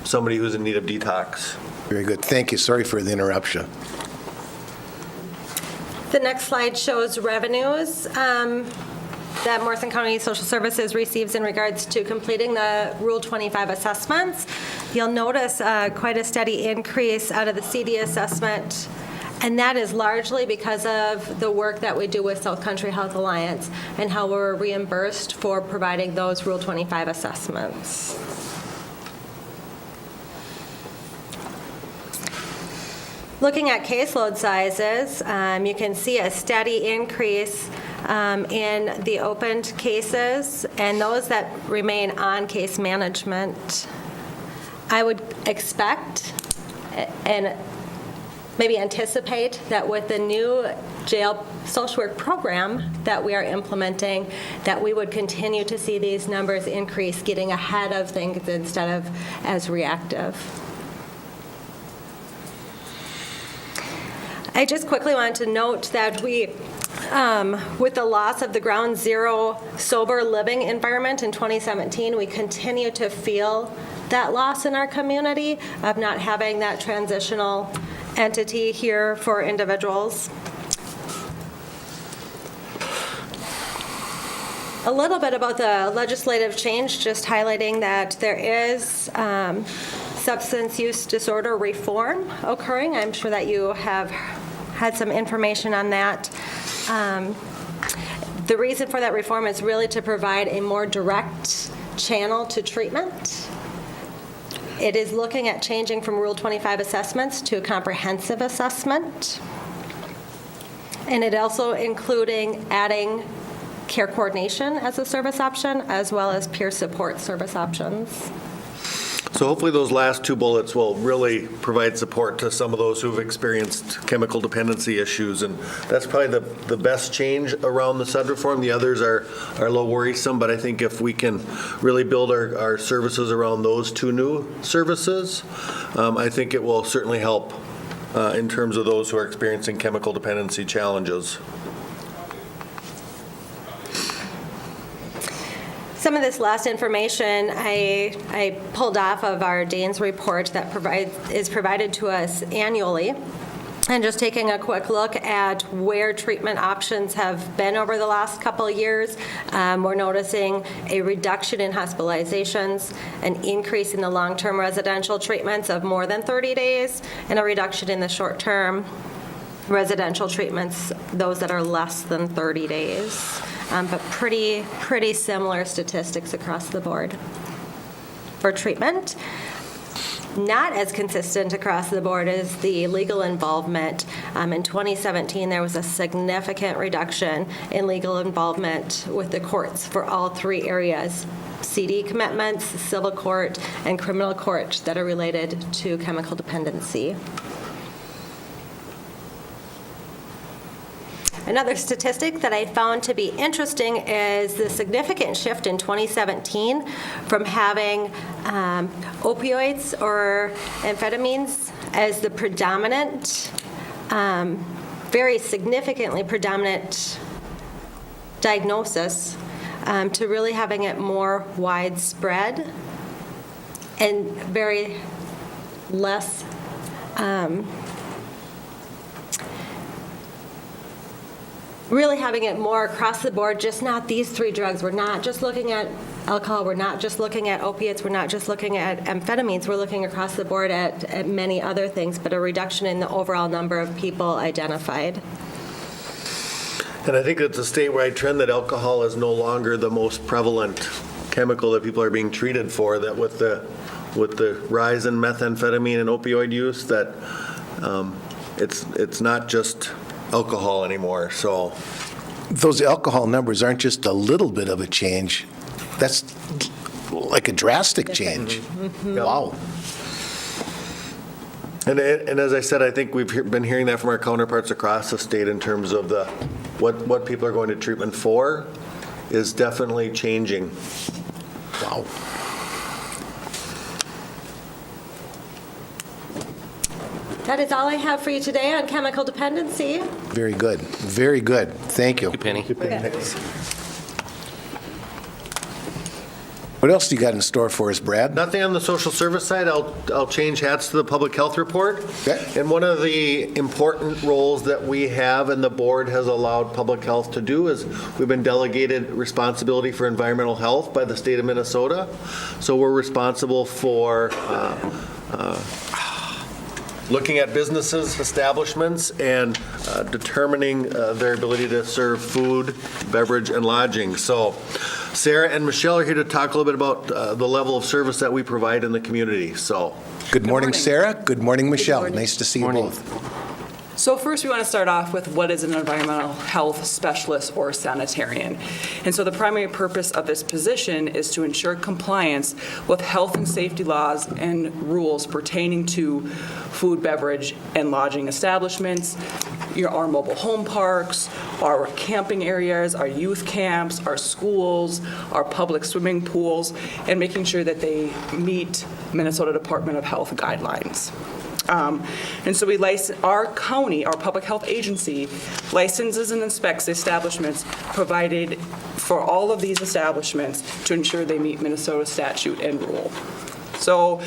somebody who's in need of detox. Very good. Thank you. Sorry for the interruption. The next slide shows revenues that Morrison County Social Services receives in regards to completing the Rule 25 assessments. You'll notice quite a steady increase out of the CD assessment, and that is largely because of the work that we do with South Country Health Alliance and how we're reimbursed for providing those Rule 25 assessments. Looking at caseload sizes, you can see a steady increase in the opened cases and those that remain on case management. I would expect and maybe anticipate that with the new jail social work program that we are implementing, that we would continue to see these numbers increase, getting ahead of things instead of as reactive. I just quickly wanted to note that we, with the loss of the Ground Zero sober living environment in 2017, we continue to feel that loss in our community of not having that transitional entity here for individuals. A little bit about the legislative change, just highlighting that there is substance use disorder reform occurring. I'm sure that you have had some information on that. The reason for that reform is really to provide a more direct channel to treatment. It is looking at changing from Rule 25 assessments to a comprehensive assessment. And it also including adding care coordination as a service option, as well as peer support service options. So hopefully those last two bullets will really provide support to some of those who've experienced chemical dependency issues, and that's probably the best change around the SUD reform. The others are a little worrisome, but I think if we can really build our services around those two new services, I think it will certainly help in terms of those who are experiencing chemical dependency challenges. Some of this last information I pulled off of our Danes report that is provided to us annually. And just taking a quick look at where treatment options have been over the last couple of years, we're noticing a reduction in hospitalizations, an increase in the long-term residential treatments of more than 30 days, and a reduction in the short-term residential treatments, those that are less than 30 days. But pretty similar statistics across the board for treatment. Not as consistent across the board is the legal involvement. In 2017, there was a significant reduction in legal involvement with the courts for all three areas: CD commitments, civil court, and criminal court that are related to chemical dependency. Another statistic that I found to be interesting is the significant shift in 2017 from having opioids or amphetamines as the predominant, very significantly predominant diagnosis to really having it more widespread and very less really having it more across the board, just not these three drugs. We're not just looking at alcohol, we're not just looking at opiates, we're not just looking at amphetamines, we're looking across the board at many other things, but a reduction in the overall number of people identified. And I think it's a statewide trend that alcohol is no longer the most prevalent chemical that people are being treated for, that with the rise in methamphetamine and opioid use, that it's not just alcohol anymore. So those alcohol numbers aren't just a little bit of a change. That's like a drastic change. Wow. And as I said, I think we've been hearing that from our counterparts across the state in terms of what people are going to treatment for is definitely changing. Wow. That is all I have for you today on chemical dependency. Very good. Very good. Thank you. Thank you, Penny. What else do you got in store for us, Brad? Nothing on the social service side. I'll change hats to the public health report. Okay. And one of the important roles that we have and the board has allowed public health to do is we've been delegated responsibility for environmental health by the state of Minnesota. So we're responsible for looking at businesses, establishments, and determining their ability to serve food, beverage, and lodging. So Sarah and Michelle are here to talk a little bit about the level of service that we provide in the community. So, Good morning, Sarah. Good morning, Michelle. Nice to see you both. So first, we want to start off with what is an environmental health specialist or sanitarian. And so the primary purpose of this position is to ensure compliance with health and safety laws and rules pertaining to food, beverage, and lodging establishments, our mobile home parks, our camping areas, our youth camps, our schools, our public swimming pools, and making sure that they meet Minnesota Department of Health guidelines. And so we license, our county, our public health agency, licenses and inspects the establishments provided for all of these establishments to ensure they meet Minnesota statute and rule. So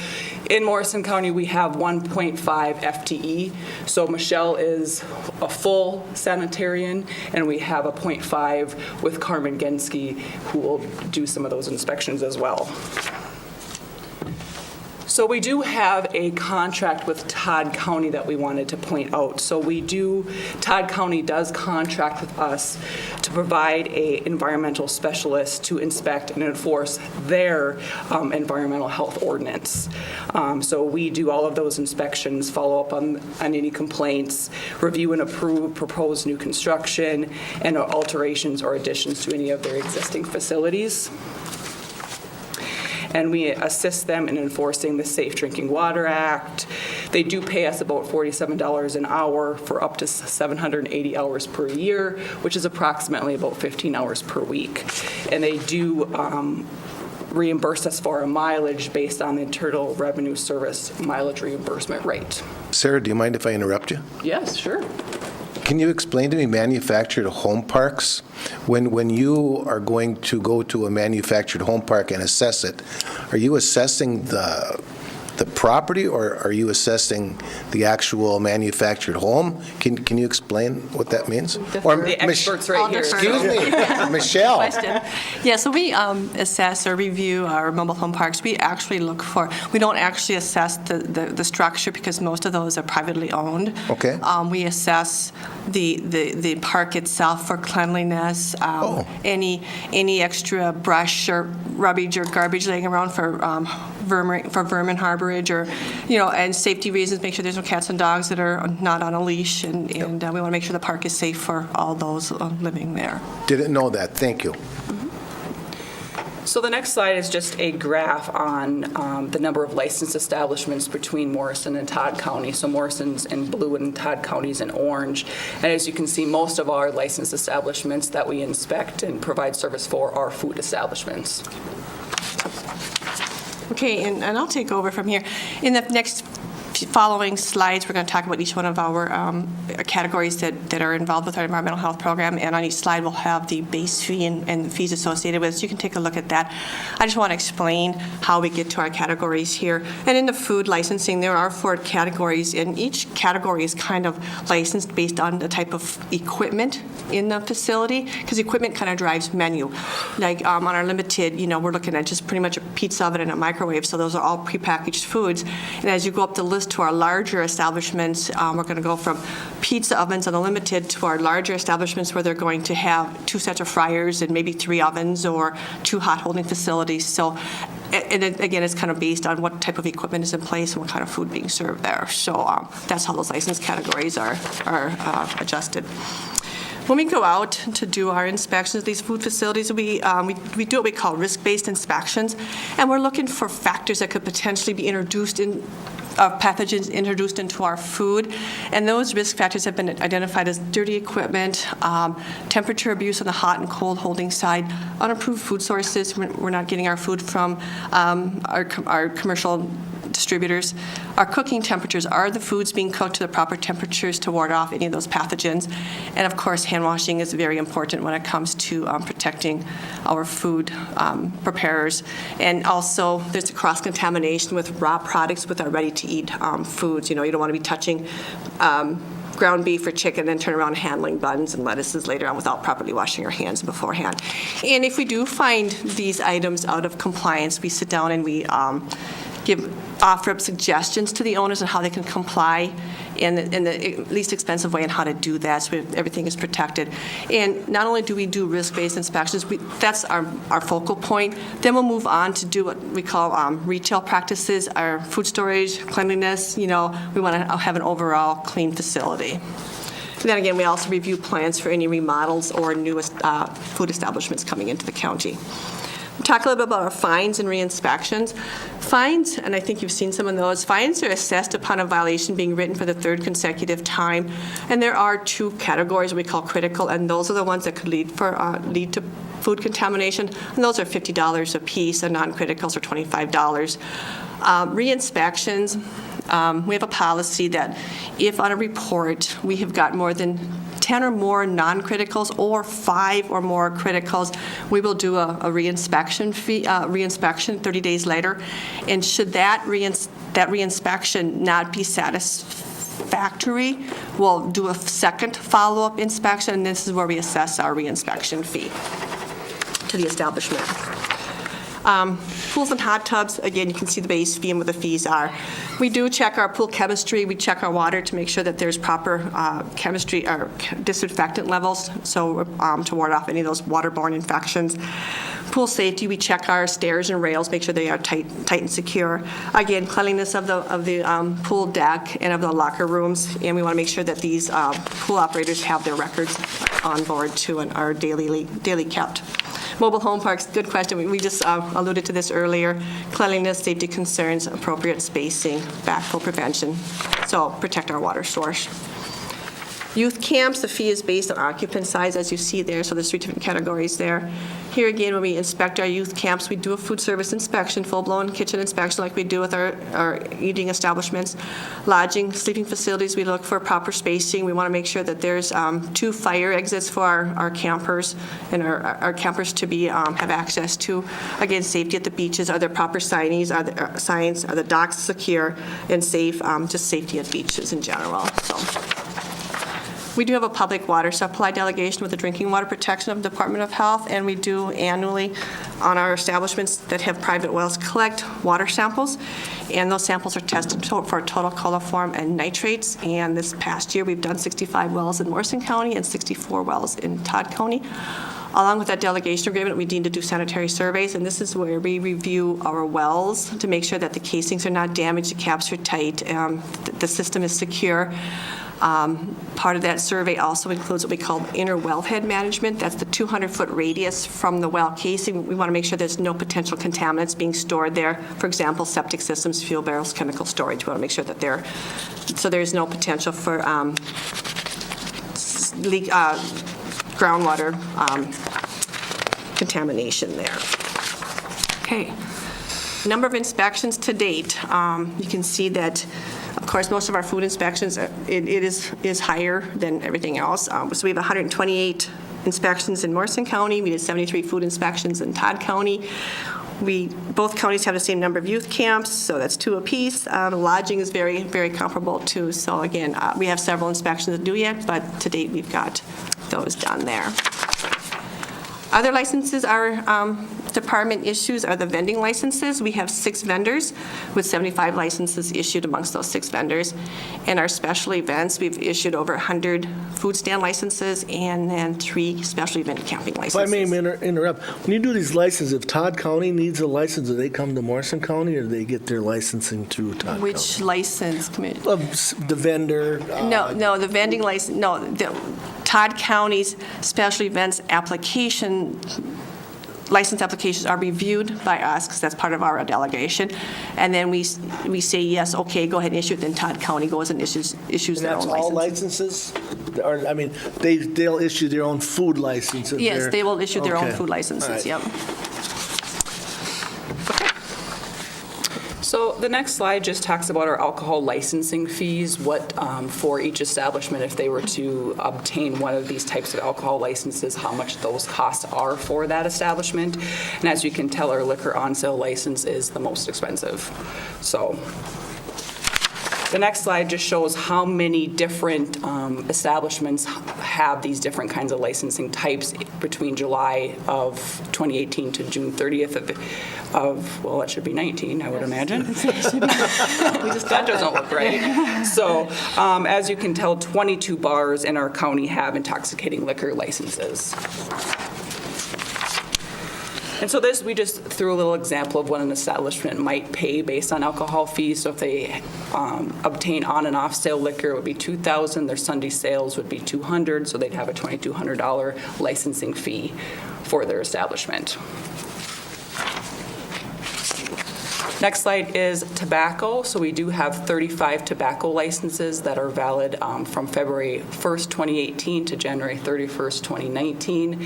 in Morrison County, we have 1.5 FTE. So Michelle is a full sanitarian, and we have a 0.5 with Carmen Genske, who will do some of those inspections as well. So we do have a contract with Todd County that we wanted to point out. So Todd County does contract with us to provide an environmental specialist to inspect and enforce their environmental health ordinance. So we do all of those inspections, follow up on any complaints, review and approve proposed new construction, and alterations or additions to any of their existing facilities. And we assist them in enforcing the Safe Drinking Water Act. They do pay us about $47 an hour for up to 780 hours per year, which is approximately about 15 hours per week. And they do reimburse us for our mileage based on the Internal Revenue Service mileage reimbursement rate. Sarah, do you mind if I interrupt you? Yes, sure. Can you explain to me manufactured home parks? When you are going to go to a manufactured home park and assess it, are you assessing the property, or are you assessing the actual manufactured home? Can you explain what that means? The experts right here. Excuse me, Michelle. Question. Yeah, so we assess or review our mobile home parks. We actually look for, we don't actually assess the structure because most of those are privately owned. Okay. We assess the park itself for cleanliness, any extra brush or rubbish or garbage laying around for vermin harborage, or, and safety reasons, make sure there's no cats and dogs that are not on a leash, and we want to make sure the park is safe for all those living there. Didn't know that. Thank you. So the next slide is just a graph on the number of licensed establishments between Morrison and Todd County. So Morrison's in blue and Todd County's in orange. And as you can see, most of our licensed establishments that we inspect and provide service for are food establishments. Okay, and I'll take over from here. In the next following slides, we're going to talk about each one of our categories that are involved with our environmental health program, and on each slide we'll have the base fee and the fees associated with it, so you can take a look at that. I just want to explain how we get to our categories here. And in the food licensing, there are 4 categories, and each category is kind of licensed based on the type of equipment in the facility, because equipment kind of drives menu. Like on our limited, we're looking at just pretty much a pizza oven and a microwave, so those are all prepackaged foods. And as you go up the list to our larger establishments, we're going to go from pizza ovens on the limited to our larger establishments where they're going to have 2 sets of fryers and maybe 3 ovens or 2 hot holding facilities. So, and again, it's kind of based on what type of equipment is in place and what kind of food being served there. So that's how those license categories are adjusted. When we go out to do our inspections of these food facilities, we do what we call risk-based inspections, and we're looking for factors that could potentially be introduced in pathogens introduced into our food, and those risk factors have been identified as dirty equipment, temperature abuse on the hot and cold holding side, unapproved food sources. We're not getting our food from our commercial distributors. Our cooking temperatures, are the foods being cooked to the proper temperatures to ward off any of those pathogens? And of course, hand washing is very important when it comes to protecting our food preparers. And also, there's a cross-contamination with raw products with our ready-to-eat foods. You don't want to be touching ground beef or chicken and then turn around handling buns and lettuces later on without properly washing your hands beforehand. And if we do find these items out of compliance, we sit down and we offer up suggestions to the owners on how they can comply in the least expensive way and how to do that so everything is protected. And not only do we do risk-based inspections, that's our focal point. Then we'll move on to do what we call retail practices, our food storage, cleanliness. We want to have an overall clean facility. And then again, we also review plans for any remodels or new food establishments coming into the county. We'll talk a little bit about our fines and re-inspections. Fines, and I think you've seen some of those, fines are assessed upon a violation being written for the 3rd consecutive time. And there are 2 categories we call critical, and those are the ones that could lead to food contamination. And those are $50 a piece, and non-criticals are $25. Re-inspections, we have a policy that if on a report we have got more than 10 or more non-criticals or 5 or more criticals, we will do a reinspection 30 days later. And should that reinspection not be satisfactory, we'll do a second follow-up inspection, and this is where we assess our reinspection fee to the establishment. Pools and hot tubs, again, you can see the base fee and what the fees are. We do check our pool chemistry. We check our water to make sure that there's proper chemistry or disinfectant levels, so to ward off any of those waterborne infections. Pool safety, we check our stairs and rails, make sure they are tight and secure. Again, cleanliness of the pool deck and of the locker rooms, and we want to make sure that these pool operators have their records on board too and are daily kept. Mobile home parks, good question. We just alluded to this earlier. Cleanliness, safety concerns, appropriate spacing, backflow prevention. So protect our water source. Youth camps, the fee is based on occupant size, as you see there, so there's 3 different categories there. Here again, when we inspect our youth camps, we do a food service inspection, full-blown kitchen inspection like we do with our eating establishments. Lodging, sleeping facilities, we look for proper spacing. We want to make sure that there's 2 fire exits for our campers and our campers to be have access to. Again, safety at the beaches, are there proper signs, are the docks secure and safe, just safety at beaches in general. So. We do have a public water supply delegation with the drinking water protection of the Department of Health, and we do annually on our establishments that have private wells collect water samples, and those samples are tested for total coliform and nitrates. And this past year, we've done 65 wells in Morrison County and 64 wells in Todd County. Along with that delegation agreement, we need to do sanitary surveys, and this is where we review our wells to make sure that the casings are not damaged, the caps are tight, the system is secure. Part of that survey also includes what we call inner wellhead management. That's the 200-foot radius from the well casing. We want to make sure there's no potential contaminants being stored there. For example, septic systems, fuel barrels, chemical storage. We want to make sure that there's no potential for groundwater contamination there. Okay. Number of inspections to date. You can see that, of course, most of our food inspections, it is higher than everything else. So we have 128 inspections in Morrison County. We did 73 food inspections in Todd County. Both counties have the same number of youth camps, so that's 2 apiece. Lodging is very, very comparable too. So again, we have several inspections to do yet, but to date we've got those done there. Other licenses our department issues are the vending licenses. We have 6 vendors with 75 licenses issued amongst those 6 vendors. And our special events, we've issued over 100 food stand licenses and then 3 special event camping licenses. If I may interrupt, when you do these licenses, if Todd County needs a license, do they come to Morrison County or do they get their licensing through Todd County? Which license committee? The vendor. No, the vending license, no. Todd County's special events license applications are reviewed by us, because that's part of our delegation, and then we say, yes, okay, go ahead and issue it, then Todd County goes and issues their own license. And that's all licenses? Or, I mean, they'll issue their own food licenses? Yes, they will issue their own food licenses, right. Yep. So the next slide just talks about our alcohol licensing fees, for each establishment, if they were to obtain one of these types of alcohol licenses, how much those costs are for that establishment. And as you can tell, our liquor on-sale license is the most expensive. So the next slide just shows how many different establishments have these different kinds of licensing types between July of 2018 to June 30th well, it should be 19, I would imagine. That doesn't look right. So as you can tell, 22 bars in our county have intoxicating liquor licenses. And so we just threw a little example of what an establishment might pay based on alcohol fees. So if they obtain on and off sale liquor, it would be $2,000. Their Sunday sales would be $200, so they'd have a $2,200 licensing fee for their establishment. Next slide is tobacco. So we do have 35 tobacco licenses that are valid from February 1st, 2018 to January 31st, 2019.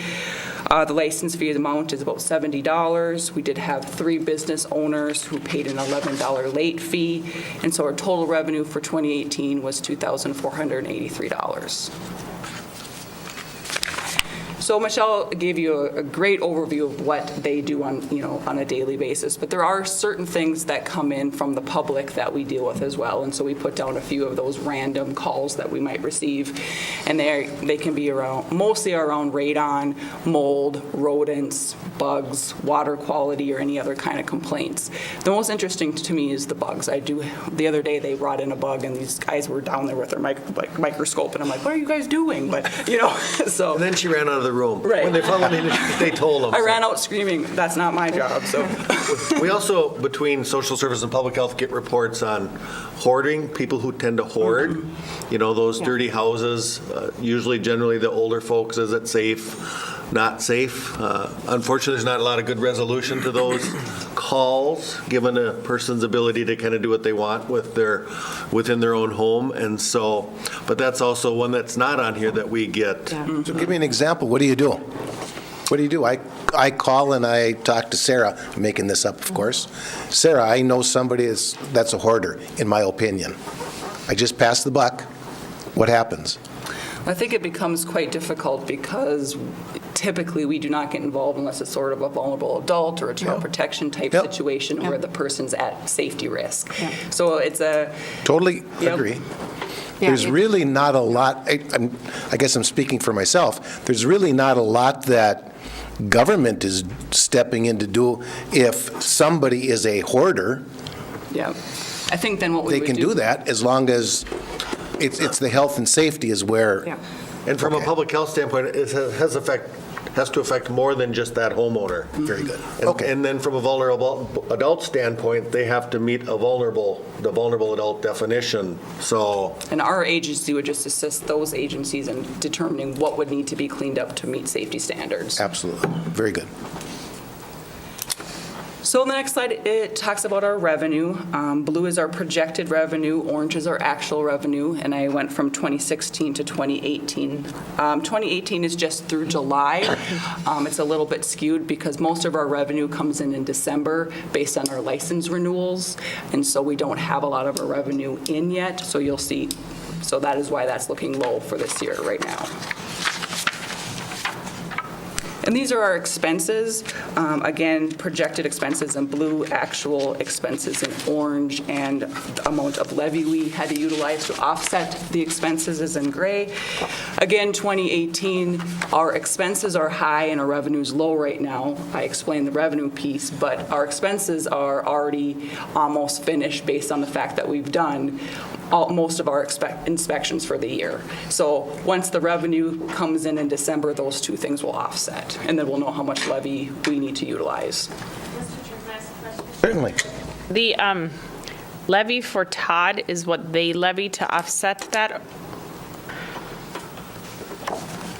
The license fee amount is about $70. We did have 3 business owners who paid an $11 late fee, and so our total revenue for 2018 was $2,483. So Michelle gave you a great overview of what they do on a daily basis, but there are certain things that come in from the public that we deal with as well, and so we put down a few of those random calls that we might receive, and they can be mostly around radon, mold, rodents, bugs, water quality, or any other kind of complaints. The most interesting to me is the bugs. The other day they brought in a bug, and these guys were down there with their microscope, and I'm like, what are you guys doing? But so. And then she ran out of the room. Right. When they found it, they told them. I ran out screaming, that's not my job, so. We also, between social service and public health, get reports on hoarding, people who tend to hoard, those dirty houses, generally the older folks. Is it safe? Not safe. Unfortunately, there's not a lot of good resolution to those calls, given a person's ability to kind of do what they want within their own home. And so, but that's also one that's not on here that we get. So give me an example. What do you do? What do you do? I call and I talk to Sarah, I'm making this up, of course. Sarah, I know somebody that's a hoarder, in my opinion. I just pass the buck. What happens? I think it becomes quite difficult because typically we do not get involved unless it's sort of a vulnerable adult or a child protection type situation where the person's at safety risk. So it's a... Totally agree. There's really not a lot, I guess I'm speaking for myself, there's really not a lot that government is stepping in to do if somebody is a hoarder. Yeah. I think then what we they would can do that as long as it's the health and safety is where. Yeah. And from a public health standpoint, it has to affect more than just that homeowner. Very good. And then from a vulnerable adult standpoint, they have to meet the vulnerable adult definition. So. And our agency would just assist those agencies in determining what would need to be cleaned up to meet safety standards. Absolutely. Very good. So on the next slide, it talks about our revenue. Blue is our projected revenue, orange is our actual revenue, and I went from 2016 to 2018. 2018 is just through July. It's a little bit skewed because most of our revenue comes in December based on our license renewals, and so we don't have a lot of our revenue in yet, so you'll see. So that is why that's looking low for this year right now. And these are our expenses. Again, projected expenses in blue, actual expenses in orange, and the amount of levy we had to utilize to offset the expenses is in gray. Again, 2018, our expenses are high and our revenue's low right now. I explained the revenue piece, but our expenses are already almost finished based on the fact that we've done most of our inspections for the year. So once the revenue comes in December, those two things will offset, and then we'll know how much levy we need to utilize. Certainly. The levy for Todd is what they levy to offset that?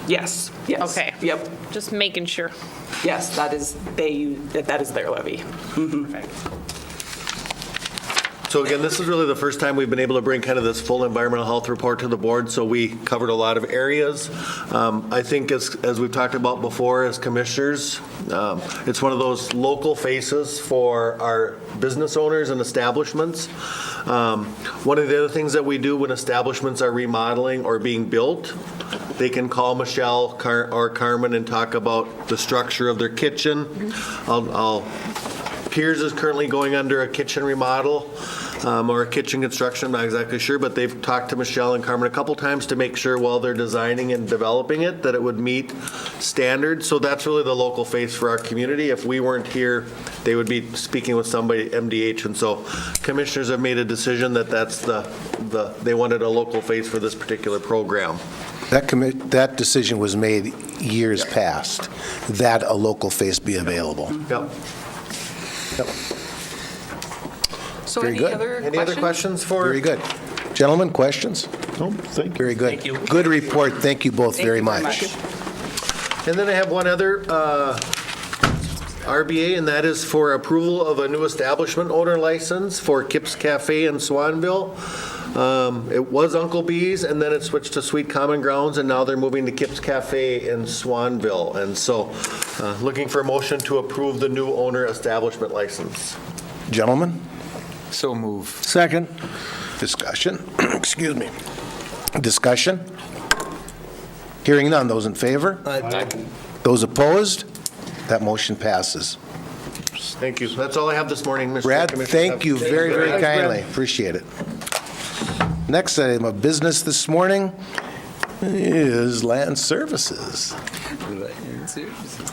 Yes. Okay. Yep. Just making sure. Yes, that is their levy. Mm-hmm. So again, this is really the first time we've been able to bring kind of this full environmental health report to the board, so we covered a lot of areas. I think as we've talked about before as commissioners, it's one of those local faces for our business owners and establishments. One of the other things that we do when establishments are remodeling or being built, they can call Michelle or Carmen and talk about the structure of their kitchen. Piers is currently going under a kitchen remodel or a kitchen construction, I'm not exactly sure, but they've talked to Michelle and Carmen a couple times to make sure while they're designing and developing it that it would meet standards. So that's really the local face for our community. If we weren't here, they would be speaking with somebody at MDH, and so commissioners have made a decision that they wanted a local face for this particular program. That decision was made years past, that a local face be available. Yep. Yep. So Very good. Any other questions for? Very good. Gentlemen, questions? No, thank you. Very good. Thank you. Good report. Thank you both very much. And then I have one other RBA, and that is for approval of a new establishment owner license for Kip's Cafe in Swanville. It was Uncle B's, and then it switched to Sweet Common Grounds, and now they're moving to Kip's Cafe in Swanville. And so looking for a motion to approve the new owner establishment license. Gentlemen? So move. Second. Discussion. Excuse me. Discussion? Hearing none. Those in favor? Aye. Those opposed? That motion passes. Thank you. That's all I have this morning, Mr. Brad, Commissioner. thank you very, very kindly. Appreciate it. Next item of business this morning is land services.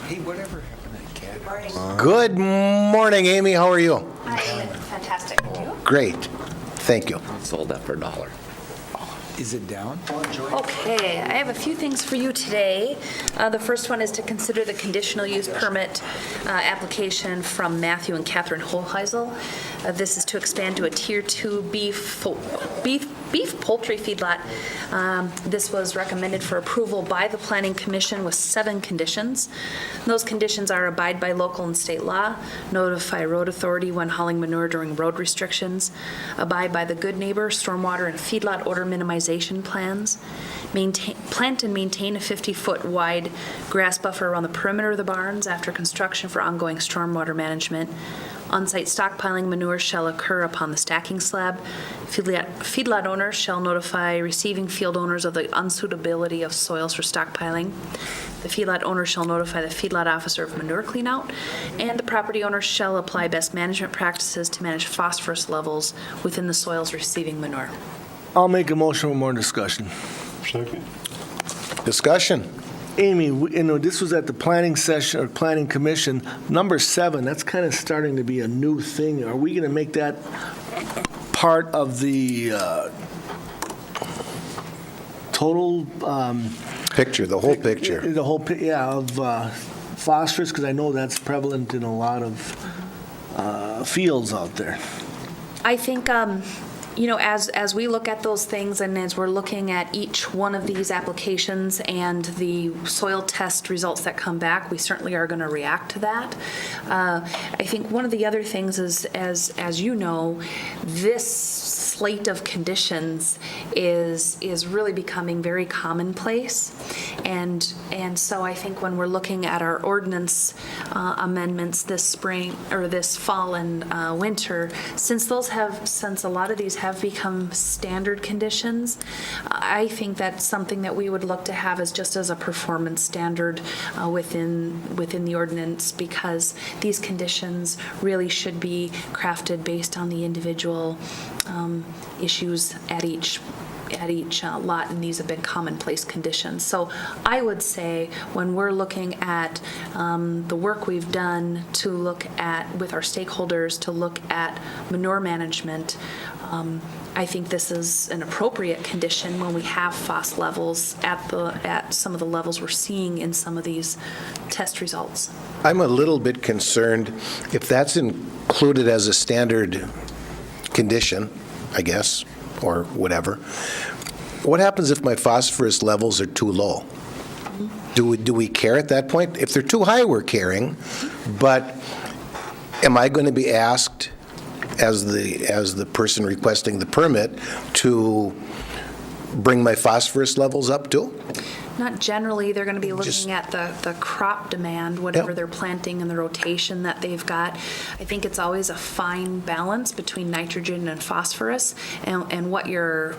Hey, whatever happened to Cat? Good morning, Amy. How are you? I am fantastic. You? Great. Thank you. Sold that for $1. Is it down? Okay, I have a few things for you today. The first one is to consider the conditional use permit application from Matthew and Catherine Holheisel. This is to expand to a Tier 2 B beef poultry feedlot. This was recommended for approval by the Planning Commission with 7 conditions. Those conditions are abide by local and state law, notify road authority when hauling manure during road restrictions, abide by the good neighbor, stormwater, and feedlot odor minimization plans, plant and maintain a 50-foot wide grass buffer around the perimeter of the barns after construction for ongoing stormwater management. On-site stockpiling manure shall occur upon the stacking slab. Feedlot owners shall notify receiving field owners of the unsuitability of soils for stockpiling. The feedlot owner shall notify the feedlot officer of manure cleanout, and the property owner shall apply best management practices to manage phosphorus levels within the soils receiving manure. I'll make a motion with more discussion. Second. Discussion. Amy, this was at the planning session, or planning commission, number 7, that's kind of starting to be a new thing. Are we going to make that part of the total? Picture, the whole picture. The whole, of phosphorus, because I know that's prevalent in a lot of fields out there. I think, as we look at those things and as we're looking at each one of these applications and the soil test results that come back, we certainly are going to react to that. I think one of the other things is, as you know, this slate of conditions is really becoming very commonplace. And so I think when we're looking at our ordinance amendments this spring or this fall and winter, since a lot of these have become standard conditions, I think that's something that we would look to have as just as a performance standard within the ordinance, because these conditions really should be crafted based on the individual issues at each lot, and these have been commonplace conditions. So I would say when we're looking at the work we've done to look at, with our stakeholders, to look at manure management, I think this is an appropriate condition when we have phos levels at some of the levels we're seeing in some of these test results. I'm a little bit concerned if that's included as a standard condition, I guess, or whatever. What happens if my phosphorus levels are too low? Do we care at that point? If they're too high, we're caring, but am I going to be asked as the person requesting the permit to bring my phosphorus levels up too? Not generally. They're going to be looking at the crop demand, whatever they're planting and the rotation that they've got. I think it's always a fine balance between nitrogen and phosphorus, and what your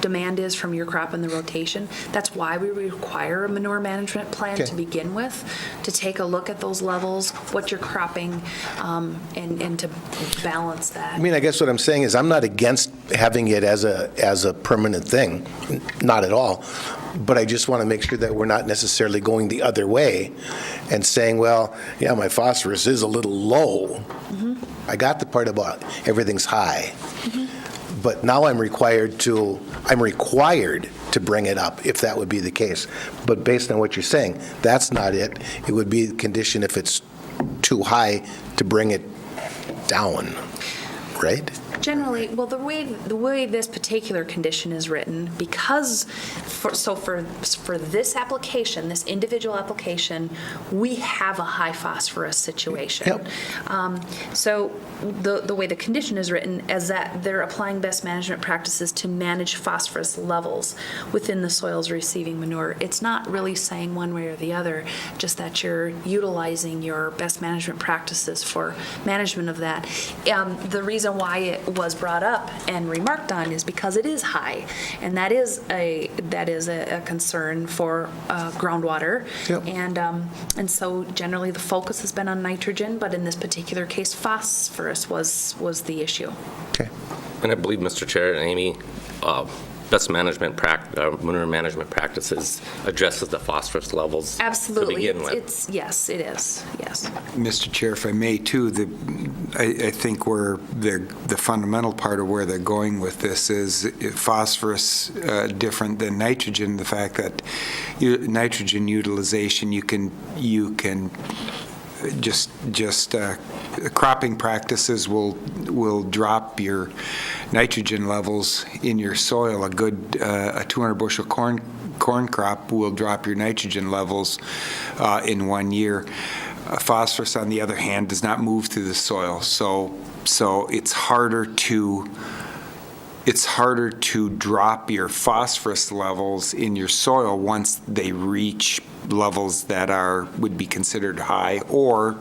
demand is from your crop and the rotation. That's why we require a manure management plan to begin with, to take a look at those levels, what you're cropping, and to balance that. I mean, I guess what I'm saying is I'm not against having it as a permanent thing, not at all. But I just want to make sure that we're not necessarily going the other way and saying, well, yeah, my phosphorus is a little low. Mm-hmm. I got the part about everything's high. Mm-hmm. But now I'm required to bring it up, if that would be the case. But based on what you're saying, that's not it. It would be the condition if it's too high to bring it down, right? Generally, well, the way this particular condition is written, because for this application, this individual application, we have a high phosphorus situation. Yep. So the way the condition is written is that they're applying best management practices to manage phosphorus levels within the soils receiving manure. It's not really saying one way or the other, just that you're utilizing your best management practices for management of that. The reason why it was brought up and remarked on is because it is high, and that is a concern for groundwater. Yep. And so generally the focus has been on nitrogen, but in this particular case, phosphorus was the issue. Okay. And I believe, Mr. Chair and Amy, best management manure management practices addresses the phosphorus levels. Absolutely. To begin with. Yes, it is. Yes. Mr. Chair, if I may, too, I think where the fundamental part of where they're going with this is phosphorus different than nitrogen. The fact that nitrogen utilization, you can cropping practices will drop your nitrogen levels in your soil. A 200 bushel corn crop will drop your nitrogen levels in 1 year. Phosphorus, on the other hand, does not move through the soil, so it's harder to drop your phosphorus levels in your soil once they reach levels that would be considered high or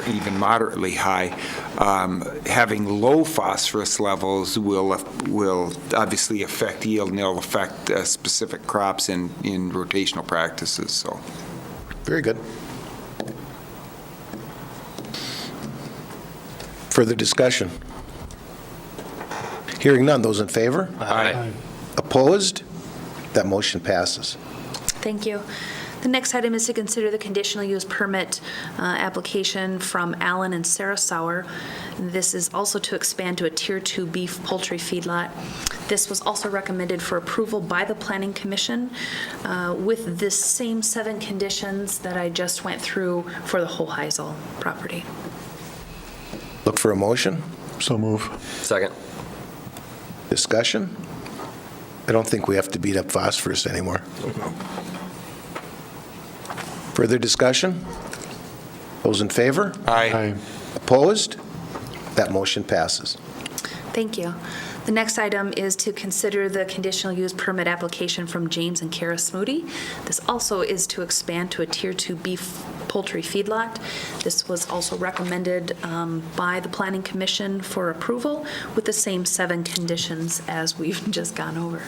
even moderately high. Having low phosphorus levels will obviously affect yield, and it'll affect specific crops in rotational practices. So, very good. Further discussion? Hearing none. Those in favor? Aye. Opposed? That motion passes. Thank you. The next item is to consider the conditional use permit application from Allen and Sarah Sauer. This is also to expand to a Tier 2 beef poultry feedlot. This was also recommended for approval by the Planning Commission with the same 7 conditions that I just went through for the whole Heisel property. Look for a motion. So move. Second. Discussion? I don't think we have to beat up phosphorus anymore. Further discussion? Those in favor? Aye. Opposed? That motion passes. Thank you. The next item is to consider the conditional use permit application from James and Kara Smoody. This also is to expand to a Tier 2 beef poultry feedlot. This was also recommended by the Planning Commission for approval with the same 7 conditions as we've just gone over.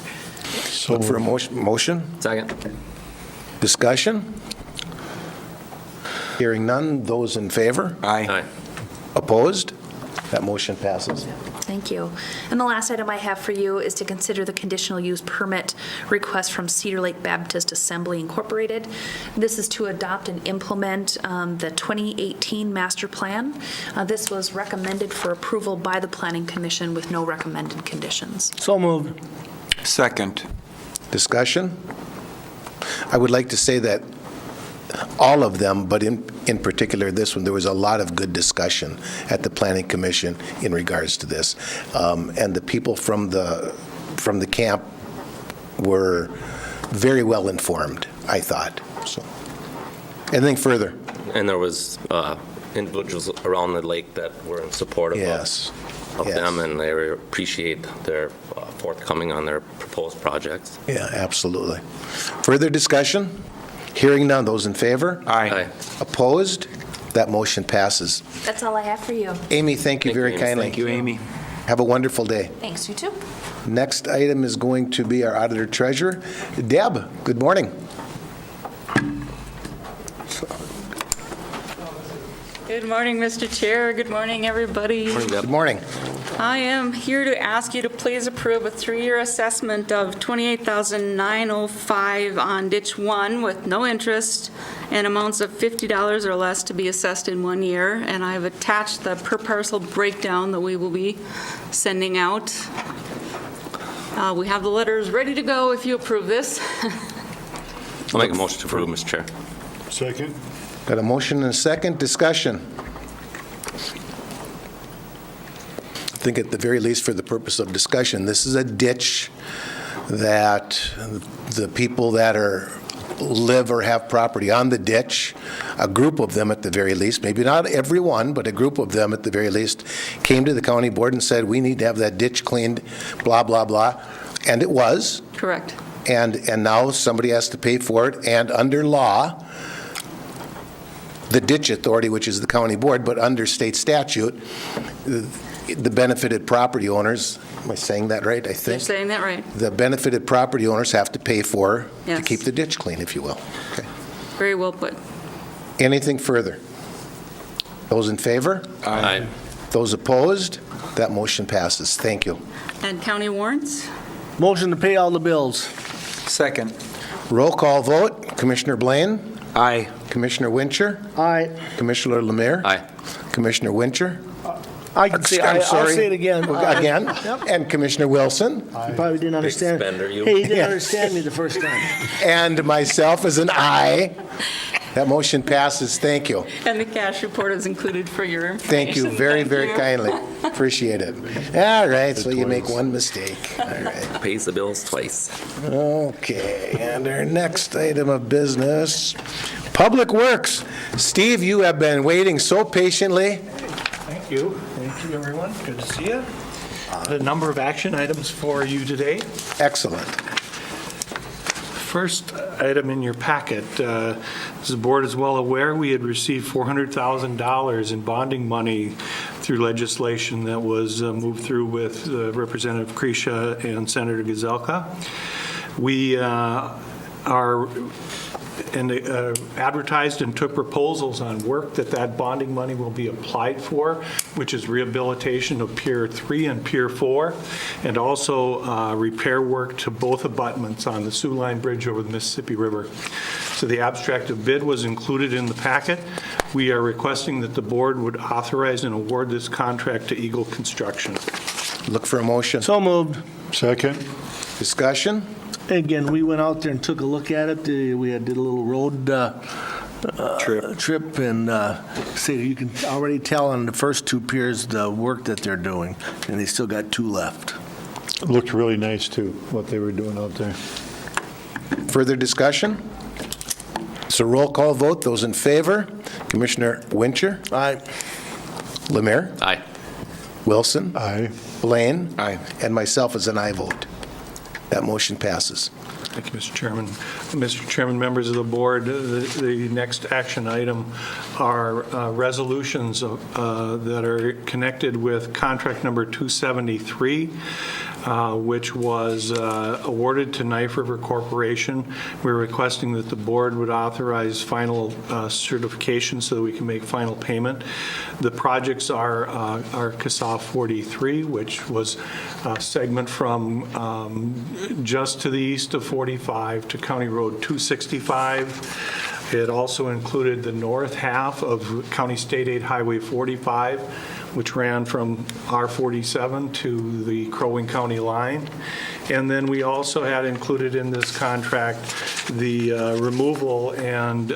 Look for a motion. Second. Discussion? Hearing none. Those in favor? Aye. Opposed? That motion passes. Thank you. And the last item I have for you is to consider the conditional use permit request from Cedar Lake Baptist Assembly Incorporated. This is to adopt and implement the 2018 master plan. This was recommended for approval by the Planning Commission with no recommended conditions. So moved. second. Discussion? I would like to say that all of them, but in particular this one, there was a lot of good discussion at the Planning Commission in regards to this. And the people from the camp were very well informed, I thought. So, anything further? And there was individuals around the lake that were in support of them, and they appreciate their forthcoming on their proposed projects. Yeah, absolutely. Further discussion? Hearing none. Those in favor? Aye. Opposed? That motion passes. That's all I have for you. Amy, thank you very kindly. Thank you, Amy. Have a wonderful day. Thanks, you too. Next item is going to be our Auditor Treasurer. Deb, good morning. Good morning, Mr. Chair. Good morning, everybody. Good morning. I am here to ask you to please approve a 3-year assessment of $28,905 on ditch 1 with no interest and amounts of $50 or less to be assessed in 1 year. And I've attached the per parcel breakdown that we will be sending out. We have the letters ready to go if you approve this. I'll make a motion to approve, Mr. Chair. Second. Got a motion and a second. Discussion. I think at the very least, for the purpose of discussion, this is a ditch that the people that live or have property on the ditch, a group of them at the very least, maybe not everyone, but a group of them at the very least, came to the county board and said, we need to have that ditch cleaned, blah, blah, blah. And it was. Correct. And now somebody has to pay for it. And under law, the ditch authority, which is the county board, but under state statute, the benefited property owners, am I saying that right, I think? You're saying that right. The benefited property owners have to pay for to Yes. keep the ditch clean, if you will. Okay. Very well put. Anything further? Those in favor? Aye. Those opposed? That motion passes. Thank you. And county warrants? Motion to pay all the bills. Second. Roll call vote. Commissioner Blaine? Aye. Commissioner Wincher? Aye. Commissioner Lemire? Aye. Commissioner Wincher? I can say, I'm I'll sorry. say it again. Again? And Commissioner Wilson? You probably didn't understand. spender, you. Hey, you didn't Yeah. understand me the first time. And myself as an aye. That motion passes. Thank you. And the cash report is included for your information. Thank you very, Thank very you. kindly. Appreciate it. All right, so you make one mistake. All right. Pays the bills twice. Okay, and our next item of business, Public Works. Steve, you have been waiting so patiently. Thank you. Thank you, everyone. Good to see you. A number of action items for you today. Excellent. First item in your packet, as the board is well aware, we had received $400,000 in bonding money through legislation that was moved through with Representative Kresha and Senator Gazelka. We advertised and took proposals on work that bonding money will be applied for, which is rehabilitation of Pier 3 and Pier 4, and also repair work to both abutments on the Sioux Line Bridge over the Mississippi River. So the abstract of bid was included in the packet. We are requesting that the board would authorize and award this contract to Eagle Construction. Look for a motion. So moved. Second. Discussion? Again, we went out there and took a look at it. Did a little road trip, and say you can already tell on the first two piers the work that they're doing, and they still got two left. It looked really nice, too, what they were doing out there. Further discussion? So roll call vote. Those in favor? Commissioner Wincher? Aye. Lemire? Aye. Wilson? Aye. Blaine? Aye. And myself as an aye vote. That motion passes. Thank you, Mr. Chairman. Mr. Chairman, members of the board, the next action item are resolutions that are connected with contract number 273, which was awarded to Knife River Corporation. We're requesting that the board would authorize final certification so that we can make final payment. The projects are CASA 43, which was a segment from just to the east of 45 to County Road 265. It also included the north half of County State Aid Highway 45, which ran from R47 to the Crow Wing County line. And then we also had included in this contract the removal and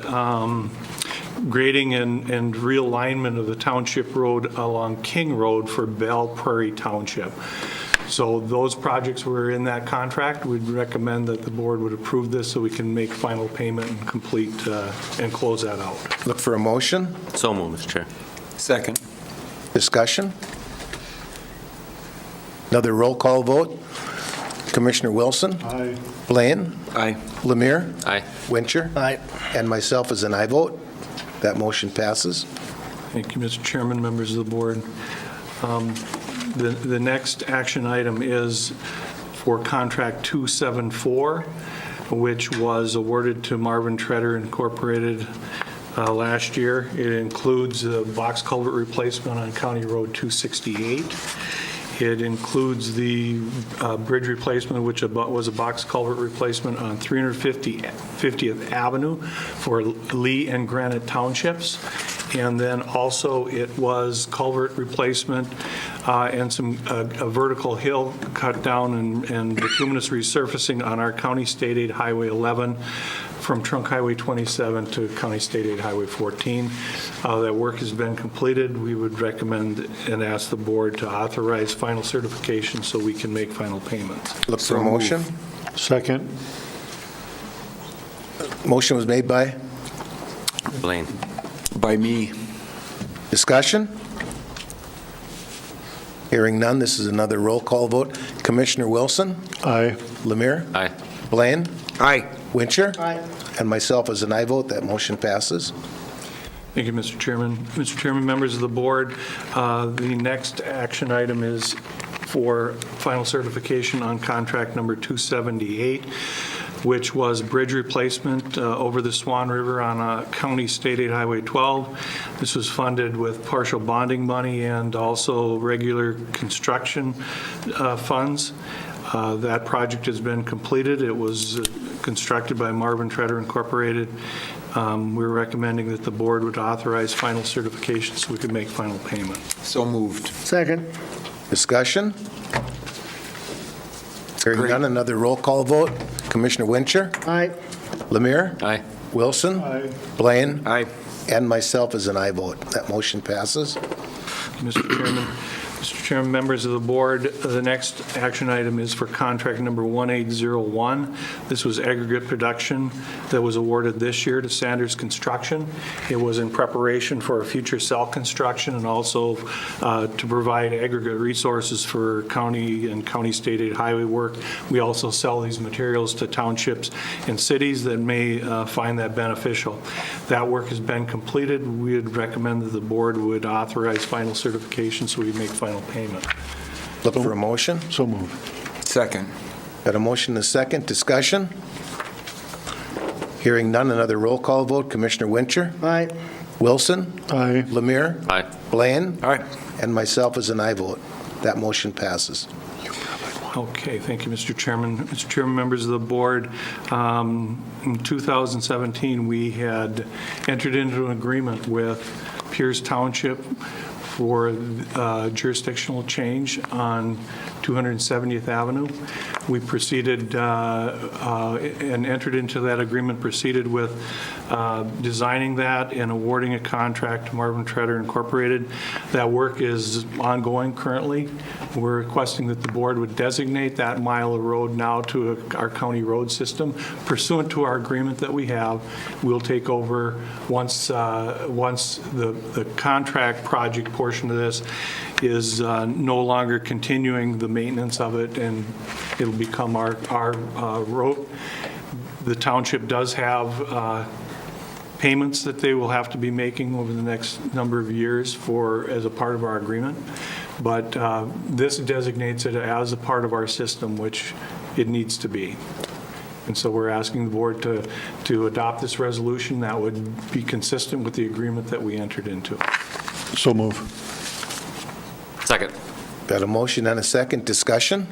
grading and realignment of the township road along King Road for Bell Prairie Township. So those projects were in that contract. We'd recommend that the board would approve this so we can make final payment and complete and close that out. Look for a motion. So moved, Mr. Chair. Second. Discussion? Another roll call vote. Commissioner Wilson? Aye. Blaine? Aye. Lemire? Aye. Wincher? Aye. And myself as an aye vote. That motion passes. Thank you, Mr. Chairman, members of the board. The next action item is for contract 274, which was awarded to Marvin Treader Incorporated last year. It includes a box culvert replacement on County Road 268. It includes the bridge replacement, which was a box culvert replacement on 350th Avenue for Lee and Granite Townships. And then also it was culvert replacement and a vertical hill cut down and bituminous resurfacing on our County State Aid Highway 11 from Trunk Highway 27 to County State Aid Highway 14. That work has been completed. We would recommend and ask the board to authorize final certification so we can make final payments. Look for a motion. Second. Motion was made by? Blaine. By me. Discussion? Hearing none, this is another roll call vote. Commissioner Wilson? Aye. Lemire? Aye. Blaine? Aye. Wincher? Aye. And myself as an aye vote. That motion passes. Thank you, Mr. Chairman. Mr. Chairman, members of the board, the next action item is for final certification on contract number 278, which was bridge replacement over the Swan River on County State Aid Highway 12. This was funded with partial bonding money and also regular construction funds. That project has been completed. It was constructed by Marvin Treader Incorporated. We're recommending that the board would authorize final certification so we can make final payment. So moved. Second. Discussion? Hearing none, another roll call vote. Commissioner Wincher? Aye. Lemire? Aye. Wilson? Aye. Blaine? Aye. And myself is an aye vote. That motion passes. Mr. Chairman, members of the board, the next action item is for contract number 1801. This was aggregate production that was awarded this year to Sanders Construction. It was in preparation for a future cell construction and also to provide aggregate resources for county and county state aid highway work. We also sell these materials to townships and cities that may find that beneficial. That work has been completed. We would recommend that the board would authorize final certification so we make final payment. Look for a motion. So moved. Second. Got a motion and a second. Discussion? Hearing none, another roll call vote. Commissioner Wincher? Aye. Wilson? Aye. Lemire? Aye. Blaine? Aye. And myself is an aye vote. That motion passes. Okay, thank you, Mr. Chairman. Mr. Chairman, members of the board, in 2017, we had entered into an agreement with Pierce Township for jurisdictional change on 270th Avenue. We proceeded and entered into that agreement, proceeded with designing that and awarding a contract to Marvin Treader Incorporated. That work is ongoing currently. We're requesting that the board would designate that mile of road now to our county road system. Pursuant to our agreement that we have, we'll take over once the contract project portion of this is no longer continuing the maintenance of it, and it'll become our road. The township does have payments that they will have to be making over the next number of years as a part of our agreement, but this designates it as a part of our system, which it needs to be. And so we're asking the board to adopt this resolution that would be consistent with the agreement that we entered into. So move. Second. Got a motion and a second. Discussion?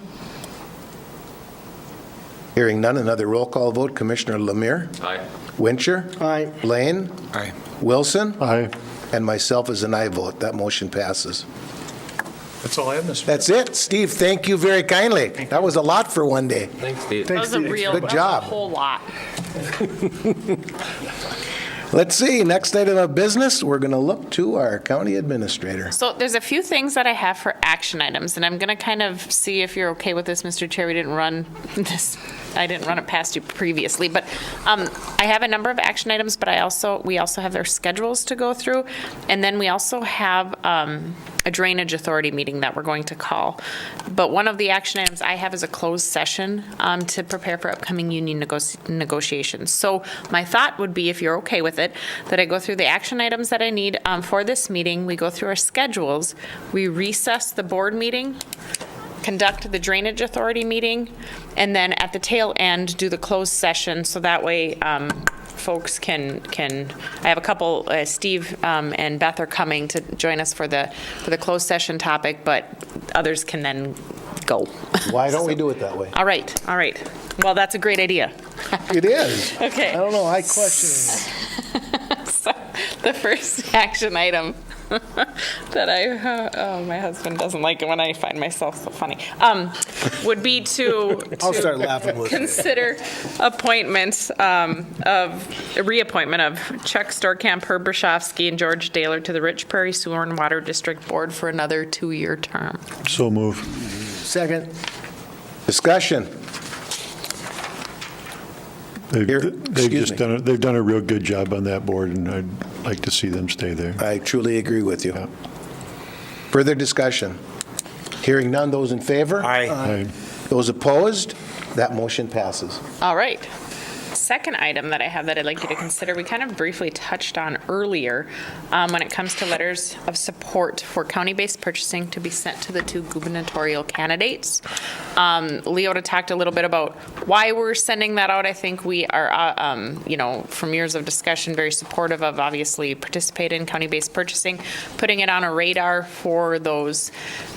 Hearing none, another roll call vote. Commissioner Lemire? Aye. Wincher? Aye. Blaine? Aye. Wilson? Aye. And myself is an aye vote. That motion passes. That's all I have, Mr. That's it. Steve, thank you very kindly. That was a lot for one day. Thanks, Steve. That was a real, Good that was job. a whole lot. Let's see, next item of business, we're going to look to our county administrator. So there's a few things that I have for action items, and I'm going to kind of see if you're okay with this, Mr. Chair. We didn't run this, I didn't run it past you previously, but I have a number of action items, but we also have their schedules to go through, and then we also have a drainage authority meeting that we're going to call. But one of the action items I have is a closed session to prepare for upcoming union negotiations. So my thought would be, if you're okay with it, that I go through the action items that I need for this meeting, we go through our schedules, we recess the board meeting, conduct the drainage authority meeting, and then at the tail end, do the closed session, so that way folks can I have a couple, Steve and Beth are coming to join us for the closed session topic, but others can then go. Why don't we do it that way? All right. Well, that's a great idea. It is. Okay. I don't know, I question it. So, the first action item that my husband doesn't like it when I find myself so funny, would be to I'll start laughing with consider appointments reappointment of Chuck Storkamp, Herb Brashofsky, and George Daler to the Rich Prairie Sewer and Water District Board for another 2-year term. So move. Second. Discussion. They've done a real good job on that board, and I'd like to see them stay there. I truly agree with you. Further discussion? Hearing none, those in favor? Aye. Those opposed? That motion passes. All right. Second item that I have that I'd like you to consider, we kind of briefly touched on earlier when it comes to letters of support for county-based purchasing to be sent to the 2 gubernatorial candidates. Leota talked a little bit about why we're sending that out. I think we are, from years of discussion, very supportive of obviously participating in county-based purchasing, putting it on a radar for those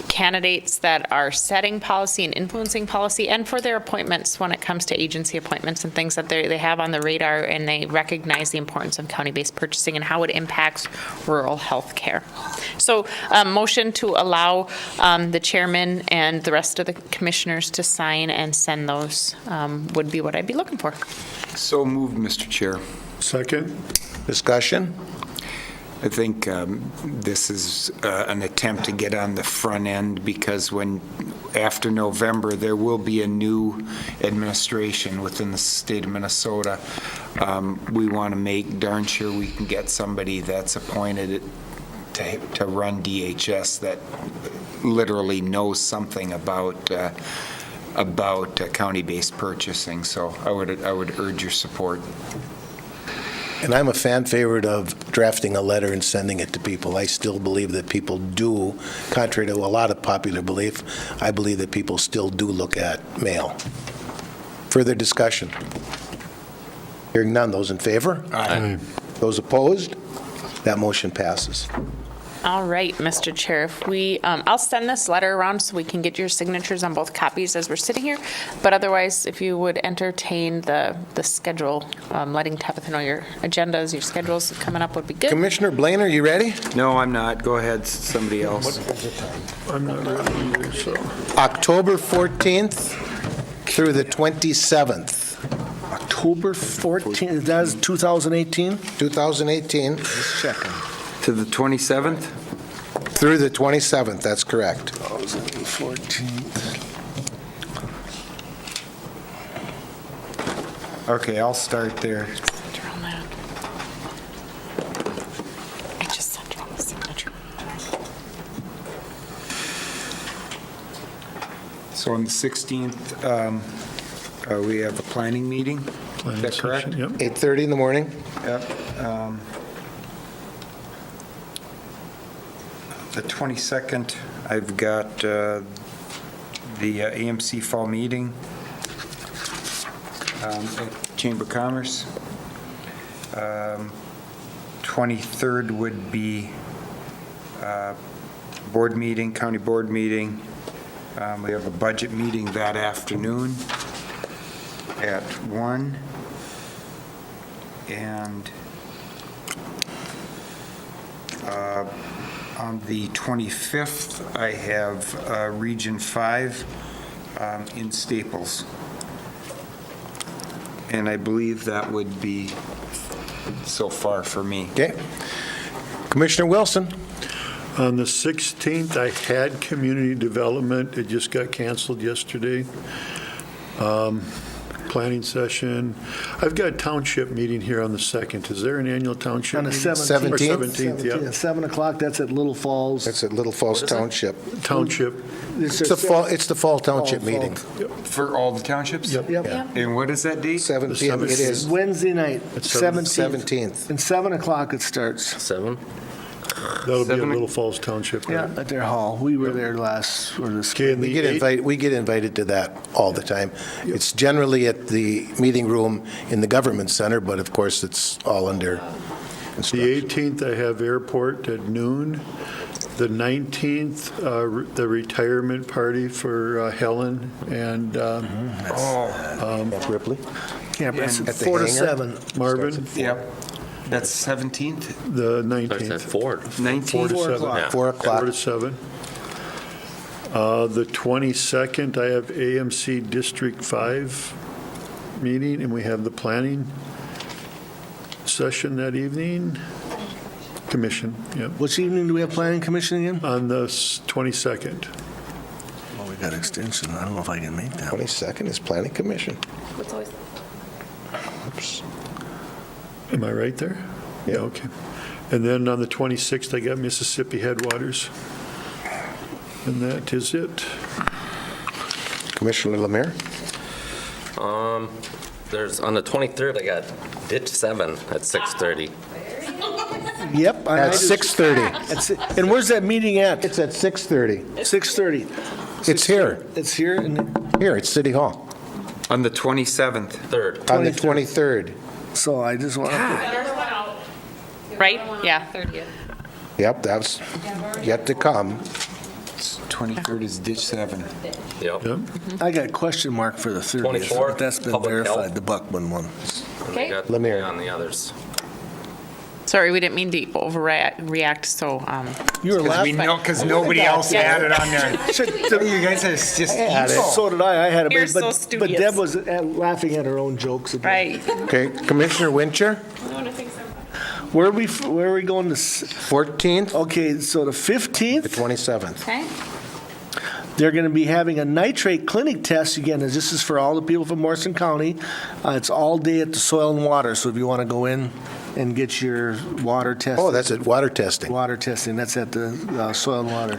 candidates that are setting policy and influencing policy, and for their appointments when it comes to agency appointments and things that they have on the radar, and they recognize the importance of county-based purchasing and how it impacts rural health care. So motion to allow the chairman and the rest of the commissioners to sign and send those would be what I'd be looking for. So moved, Mr. Chair. Second? Discussion? I think this is an attempt to get on the front end because after November, there will be a new administration within the state of Minnesota. We want to make darn sure we can get somebody that's appointed to run DHS that literally knows something about county-based purchasing. So I would urge your support. And I'm a fan favorite of drafting a letter and sending it to people. I still believe that people do, contrary to a lot of popular belief, I believe that people still do look at mail. Further discussion? Hearing none. Those in favor? Aye. Those opposed? That motion passes. All right, Mr. Chair, if we, I'll send this letter around so we can get your signatures on both copies as we're sitting here. But otherwise, if you would entertain the schedule, letting Tabitha know your agendas, your schedules coming up would be good. Commissioner Blaine, are you ready? No, I'm not. Go ahead, somebody else. I'm not ready either, so. October 14th through the 27th. October 14th, that is 2018? 2018. Just checking. To the 27th? Through the 27th, that's correct. 2014. Okay, I'll start there. I just sent her the signature. So on the 16th, we have a planning meeting. Is that correct? Yep. 8:30 in the morning. Yep. The 22nd, I've got the AMC Fall Meeting at Chamber of Commerce. 23rd would be board meeting, county board meeting. We have a budget meeting that afternoon at 1. And on the 25th, I have Region 5 in Staples. And I believe that would be so far for me. Okay. Commissioner Wilson? On the 16th, I had community development. It just got canceled yesterday. Planning session. I've got a township meeting here on the 2nd. Is there an annual township On the meeting? 17th. 17th, yeah. 7 o'clock, that's at Little Falls. That's at Little Falls Township. Township. It's the fall township meeting. For all the townships? Yep. Yep. And what is that date? 7 p.m. It is. Wednesday night, It's 17th. And 7 o'clock it starts. 7? That'll be at 7? Little Falls Township. Yeah, right? at their hall. We were there last, or this. Okay, and We the get invited to that all the time. It's generally at the meeting room in the Government Center, but of course, it's all under The construction. 18th, I have airport at noon. The 19th, the retirement party for Helen and Ripley? Camp, And at the 4 to hangar? 7. Marvin, Yep. That's 17th? the Starts 19th. at 4. 19th? 4 to 7. Yeah. 4 o'clock. 4 to 7. The 22nd, I have AMC District 5 meeting, and we have the planning session that evening. Commission, yep, Which evening do we have planning commission again? on the 22nd. Oh, we got extension. I don't know if I can make that. 22nd is Planning Commission. Oops. Am I right there? Yeah, okay. And then on the 26th, I got Mississippi Headwaters. And that is it. Commissioner Lemire? There's, on the 23rd, I got ditch 7 at 6:30. Yep. At 6:30. And where's that meeting at? It's at 6:30. 6:30. It's here. It's here and Here, it's City Hall. On the 27th. 3rd. On the 23rd. so I just want to. Right? Yeah. 30th. Yep, that's yet to come. 23rd is ditch 7. Yep. Yep. I got a question mark for the 30th. 24th, But that's been public verified, health. the Buckman one. And they got Lemire. on the others. Sorry, we didn't mean to overreact, so. You were laughing. Because nobody else had it on there. You guys are just. So did I. I had it, You're but, so but studious. Deb was laughing at her own jokes. Right. Okay, Commissioner Wincher? Where are we going to? 14th? Okay, so the 15th. The 27th. Okay. They're going to be having a nitrate clinic test again. This is for all the people from Morrison County. It's all day at the Soil and Water. So if you want to go in and get your water tested. Oh, that's at water testing. Water testing. That's at the Soil and Water.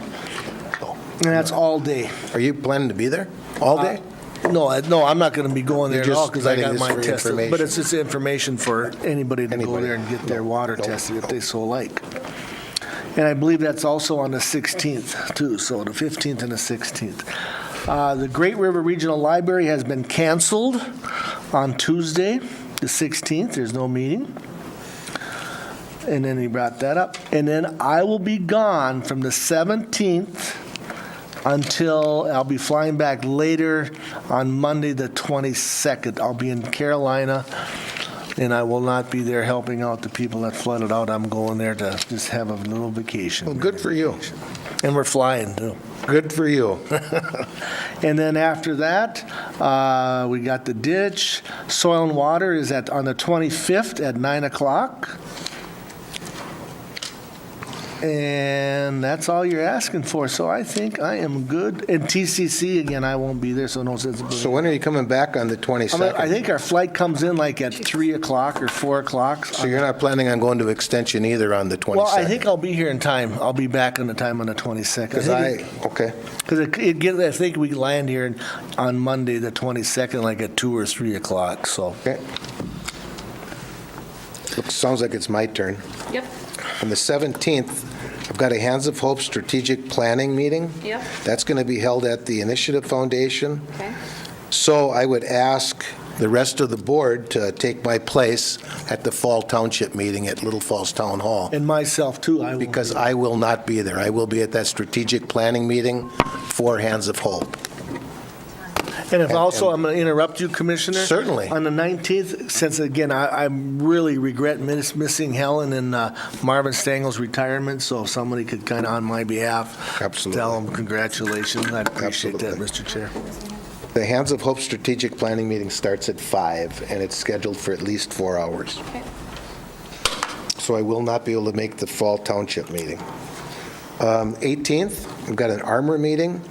And that's all day. Are you planning to be there all day? No, I'm not going to be going there at You're all just because I letting got this mine for tested. information. But it's just information for anybody to go there and get their water tested if they so like. And I believe that's also on the 16th, too, so the 15th and the 16th. The Great River Regional Library has been canceled on Tuesday, the 16th. There's no meeting. And then he brought that up. And then I will be gone from the 17th until I'll be flying back later on Monday, the 22nd. I'll be in Carolina. And I will not be there helping out the people that flooded out. I'm going there to just have a little vacation. Well, good for you. And we're flying, too. Good for you. And then after that, we got the ditch. Soil and Water is on the 25th at 9 o'clock. And that's all you're asking for. So I think I am good. And TCC, again, I won't be there, so no sense. So when are you coming back on the 22nd? I think our flight comes in like at 3 o'clock or 4 o'clock. So you're not planning on going to extension either on the 22nd? Well, I think I'll be here in time. I'll be back on the time on the 22nd. Okay. Because I think we land here on Monday, the 22nd, like at 2 or 3 o'clock, so. Okay. Sounds like it's my turn. Yep. On the 17th, I've got a Hands of Hope strategic planning meeting. Yep. That's going to be held at the Initiative Foundation. Okay. So I would ask the rest of the board to take my place at the Fall Township meeting at Little Falls Town Hall. And myself, too. Because I will not be there. I will be at that strategic planning meeting for Hands of Hope. And if also, I'm going to interrupt you, Commissioner. Certainly. On the 19th, since again, I really regret missing Helen and Marvin Stangel's retirement, so if somebody could kind of on my behalf. Absolutely. Tell them congratulations. I appreciate that, Mr. Chair. The Hands of Hope strategic planning meeting starts at 5, and it's scheduled for at least 4 hours. Okay. So I will not be able to make the Fall Township meeting. 18th, I've got an Armor meeting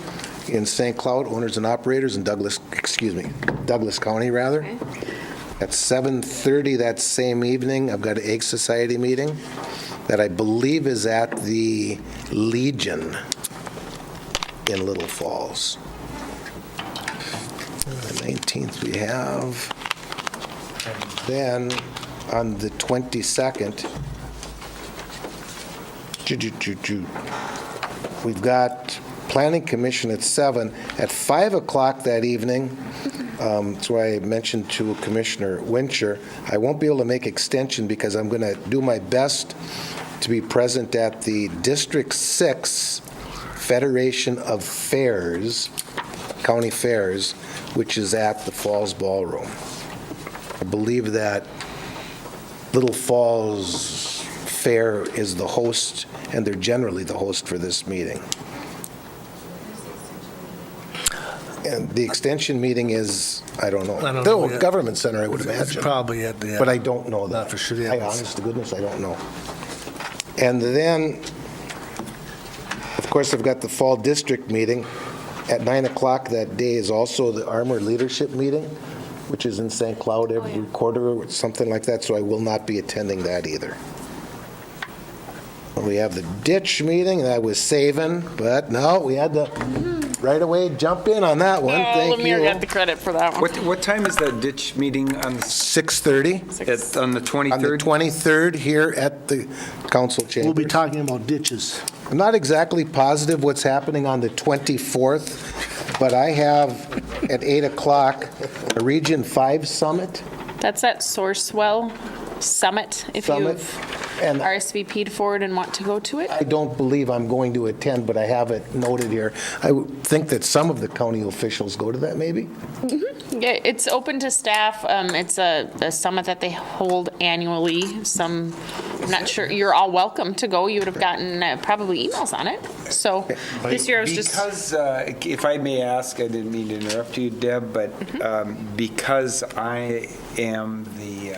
in St. Cloud, owners and operators in Douglas County, rather. Okay. At 7:30 that same evening, I've got an Egg Society meeting that I believe is at the Legion in Little Falls. The 19th we have. Then on the 22nd, we've got Planning Commission at 7. At 5 o'clock that evening, that's why I mentioned to Commissioner Wincher, I won't be able to make extension because I'm going to do my best to be present at the District 6 Federation of Fairs, County Fairs, which is at the Falls Ballroom. I believe that Little Falls Fair is the host, and they're generally the host for this meeting. And the extension meeting is, I don't know. The Government Center, I would imagine. It's probably at the. But I don't know that. Not for sure. Yeah, Honest to goodness, I don't know. And then, of course, I've got the Fall District meeting. At 9 o'clock that day is also the Armor Leadership meeting, which is in St. Cloud every quarter or something like that, so I will not be attending that either. We have the ditch meeting that I was saving, but no, we had to right away jump in on that one. Thank you. Lemire got the credit for that one. What time is that ditch meeting on? 6:30. On the 23rd? On the 23rd here at the council chambers. We'll be talking about ditches. I'm not exactly positive what's happening on the 24th, but I have at 8 o'clock a Region 5 summit. That's at Sourcewell Summit, if you've RSVP'd for it and want to go to it. I don't believe I'm going to attend, but I have it noted here. I would think that some of the county officials go to that, maybe? Yeah, it's open to staff. It's a summit that they hold annually. Some I'm not sure, you're all welcome to go. You would have gotten probably emails on it. So this year I was just. Because, if I may ask, I didn't mean to interrupt you, Deb, but because I am the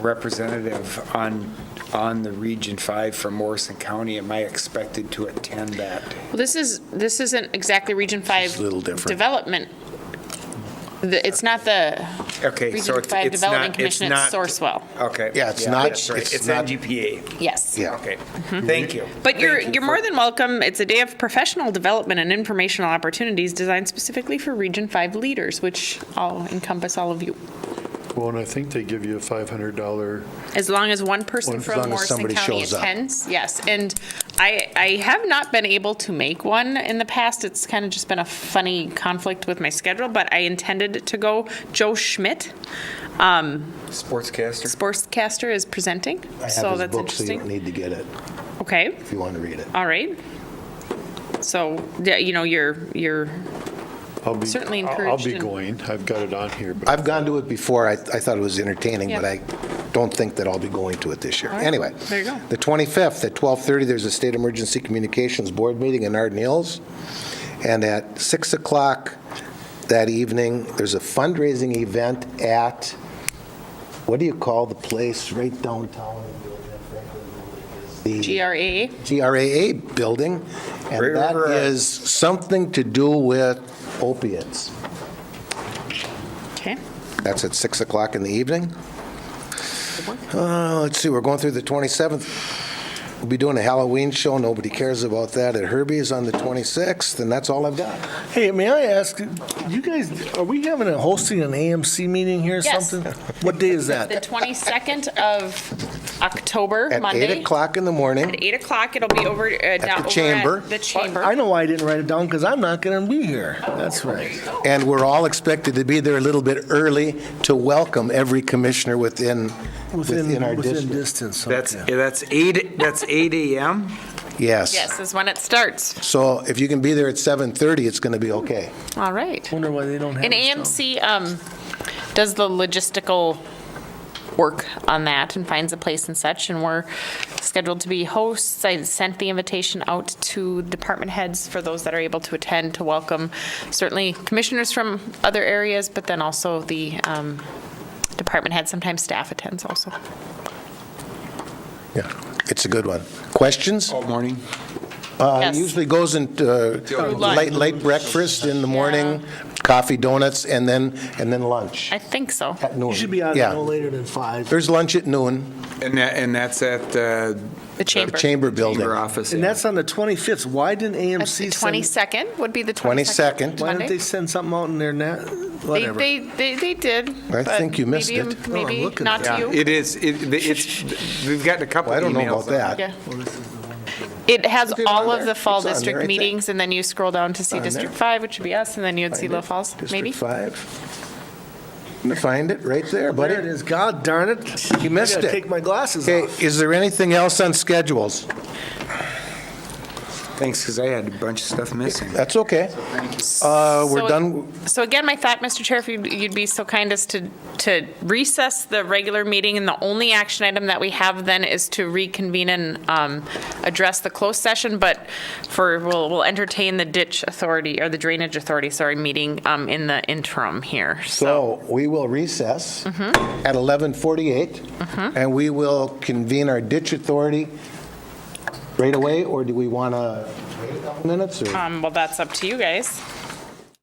representative on the Region 5 for Morrison County, am I expected to attend that? Well, this isn't exactly Region 5 a little different. development. It's not the Region 5 Development Commission, it's Sourcewell. Okay. Yeah, it's not. That's right. It's not- NGPA. Yes. Yeah. Okay. Thank you. But you're Thank you more for- than welcome. It's a day of professional development and informational opportunities designed specifically for Region 5 leaders, which all encompass all of you. Well, and I think they give you a $500. As long as one person As from long as Morrison somebody County shows up. attends, yes. And I have not been able to make one in the past. It's kind of just been a funny conflict with my schedule, but I intended to go. Joe Schmidt, sportscaster, is presenting, I have so his that's book, so you interesting. don't need to get it Okay, if you want to read it. all right. So, yeah, you know, you're certainly I'll encouraged. be and- going. I've got it on here. But I've gone to it before. I thought it was entertaining, Yeah. but I don't think that I'll be going to it this year. All right. Anyway, There you go. the 25th at 12:30, there's a State Emergency Communications Board meeting in Arden Hills. And at 6 o'clock that evening, there's a fundraising event at, what do you call the place right downtown? The GRAA? GRAA building, and that is something to do with opiates. Okay. That's at 6 o'clock in the evening. Let's see, we're going through the 27th. We'll be doing a Halloween show. Nobody cares about that at Herbie's on the 26th, and that's all I've got. Hey, may I ask, you guys, are we hosting an AMC meeting here or Yes. something? What day is The that? 22nd of October, At Monday. 8 o'clock in the morning. At 8 o'clock, it'll be over down the chamber. At the chamber. I know why I didn't write it down, because I'm not going to be here. That's right. And we're all expected to be there a little bit early to welcome every commissioner within our district. distance. That's okay. that's 8 a.m.? Yes. Yes, is when it starts. So if you can be there at 7:30, it's going to be okay. All right. Wonder why they don't have And it down. AMC does the logistical work on that and finds a place and such, and we're scheduled to be hosts. I sent the invitation out to department heads for those that are able to attend, to welcome certainly commissioners from other areas, but then also the department heads, sometimes staff attends also. Yeah, it's a good one. Questions? All morning? Yes. It usually goes into late breakfast in the morning, coffee, donuts, and then lunch I think so. at noon. You should be out Yeah. no later than 5. There's lunch at noon, And that's at The chamber. chamber building. chamber office. And that's on the 25th. Why didn't That's the AMC send? 22nd, would be the 22nd. Why didn't Monday. they send something out in there now? Whatever. They did. I but think you missed maybe- it. Oh, I'm Maybe looking not at to Yeah, you. it is. It's, we've gotten a couple I don't know emails about that. Yeah. It has Is it all on of there? the fall It's on there, I district think. meetings, and then you scroll down to see On District there. 5, which would be us, and then you'd see Little Falls, maybe? District 5. I'm going to find it right there, buddy. There it is. God darn it. You missed I gotta it. take my glasses Okay, off. is there anything else on schedules? Thanks, because I had a bunch of stuff missing. That's okay. We're So- done. So again, my thought, Mr. Chair, if you'd be so kind as to recess the regular meeting, and the only action item that we have then is to reconvene and address the closed session, but we'll entertain the ditch authority, or the drainage authority, meeting in the interim here. So we will recess at 11:48, and we will convene our ditch authority right away, or do we want to wait a couple minutes? Or? Well, that's up to you guys.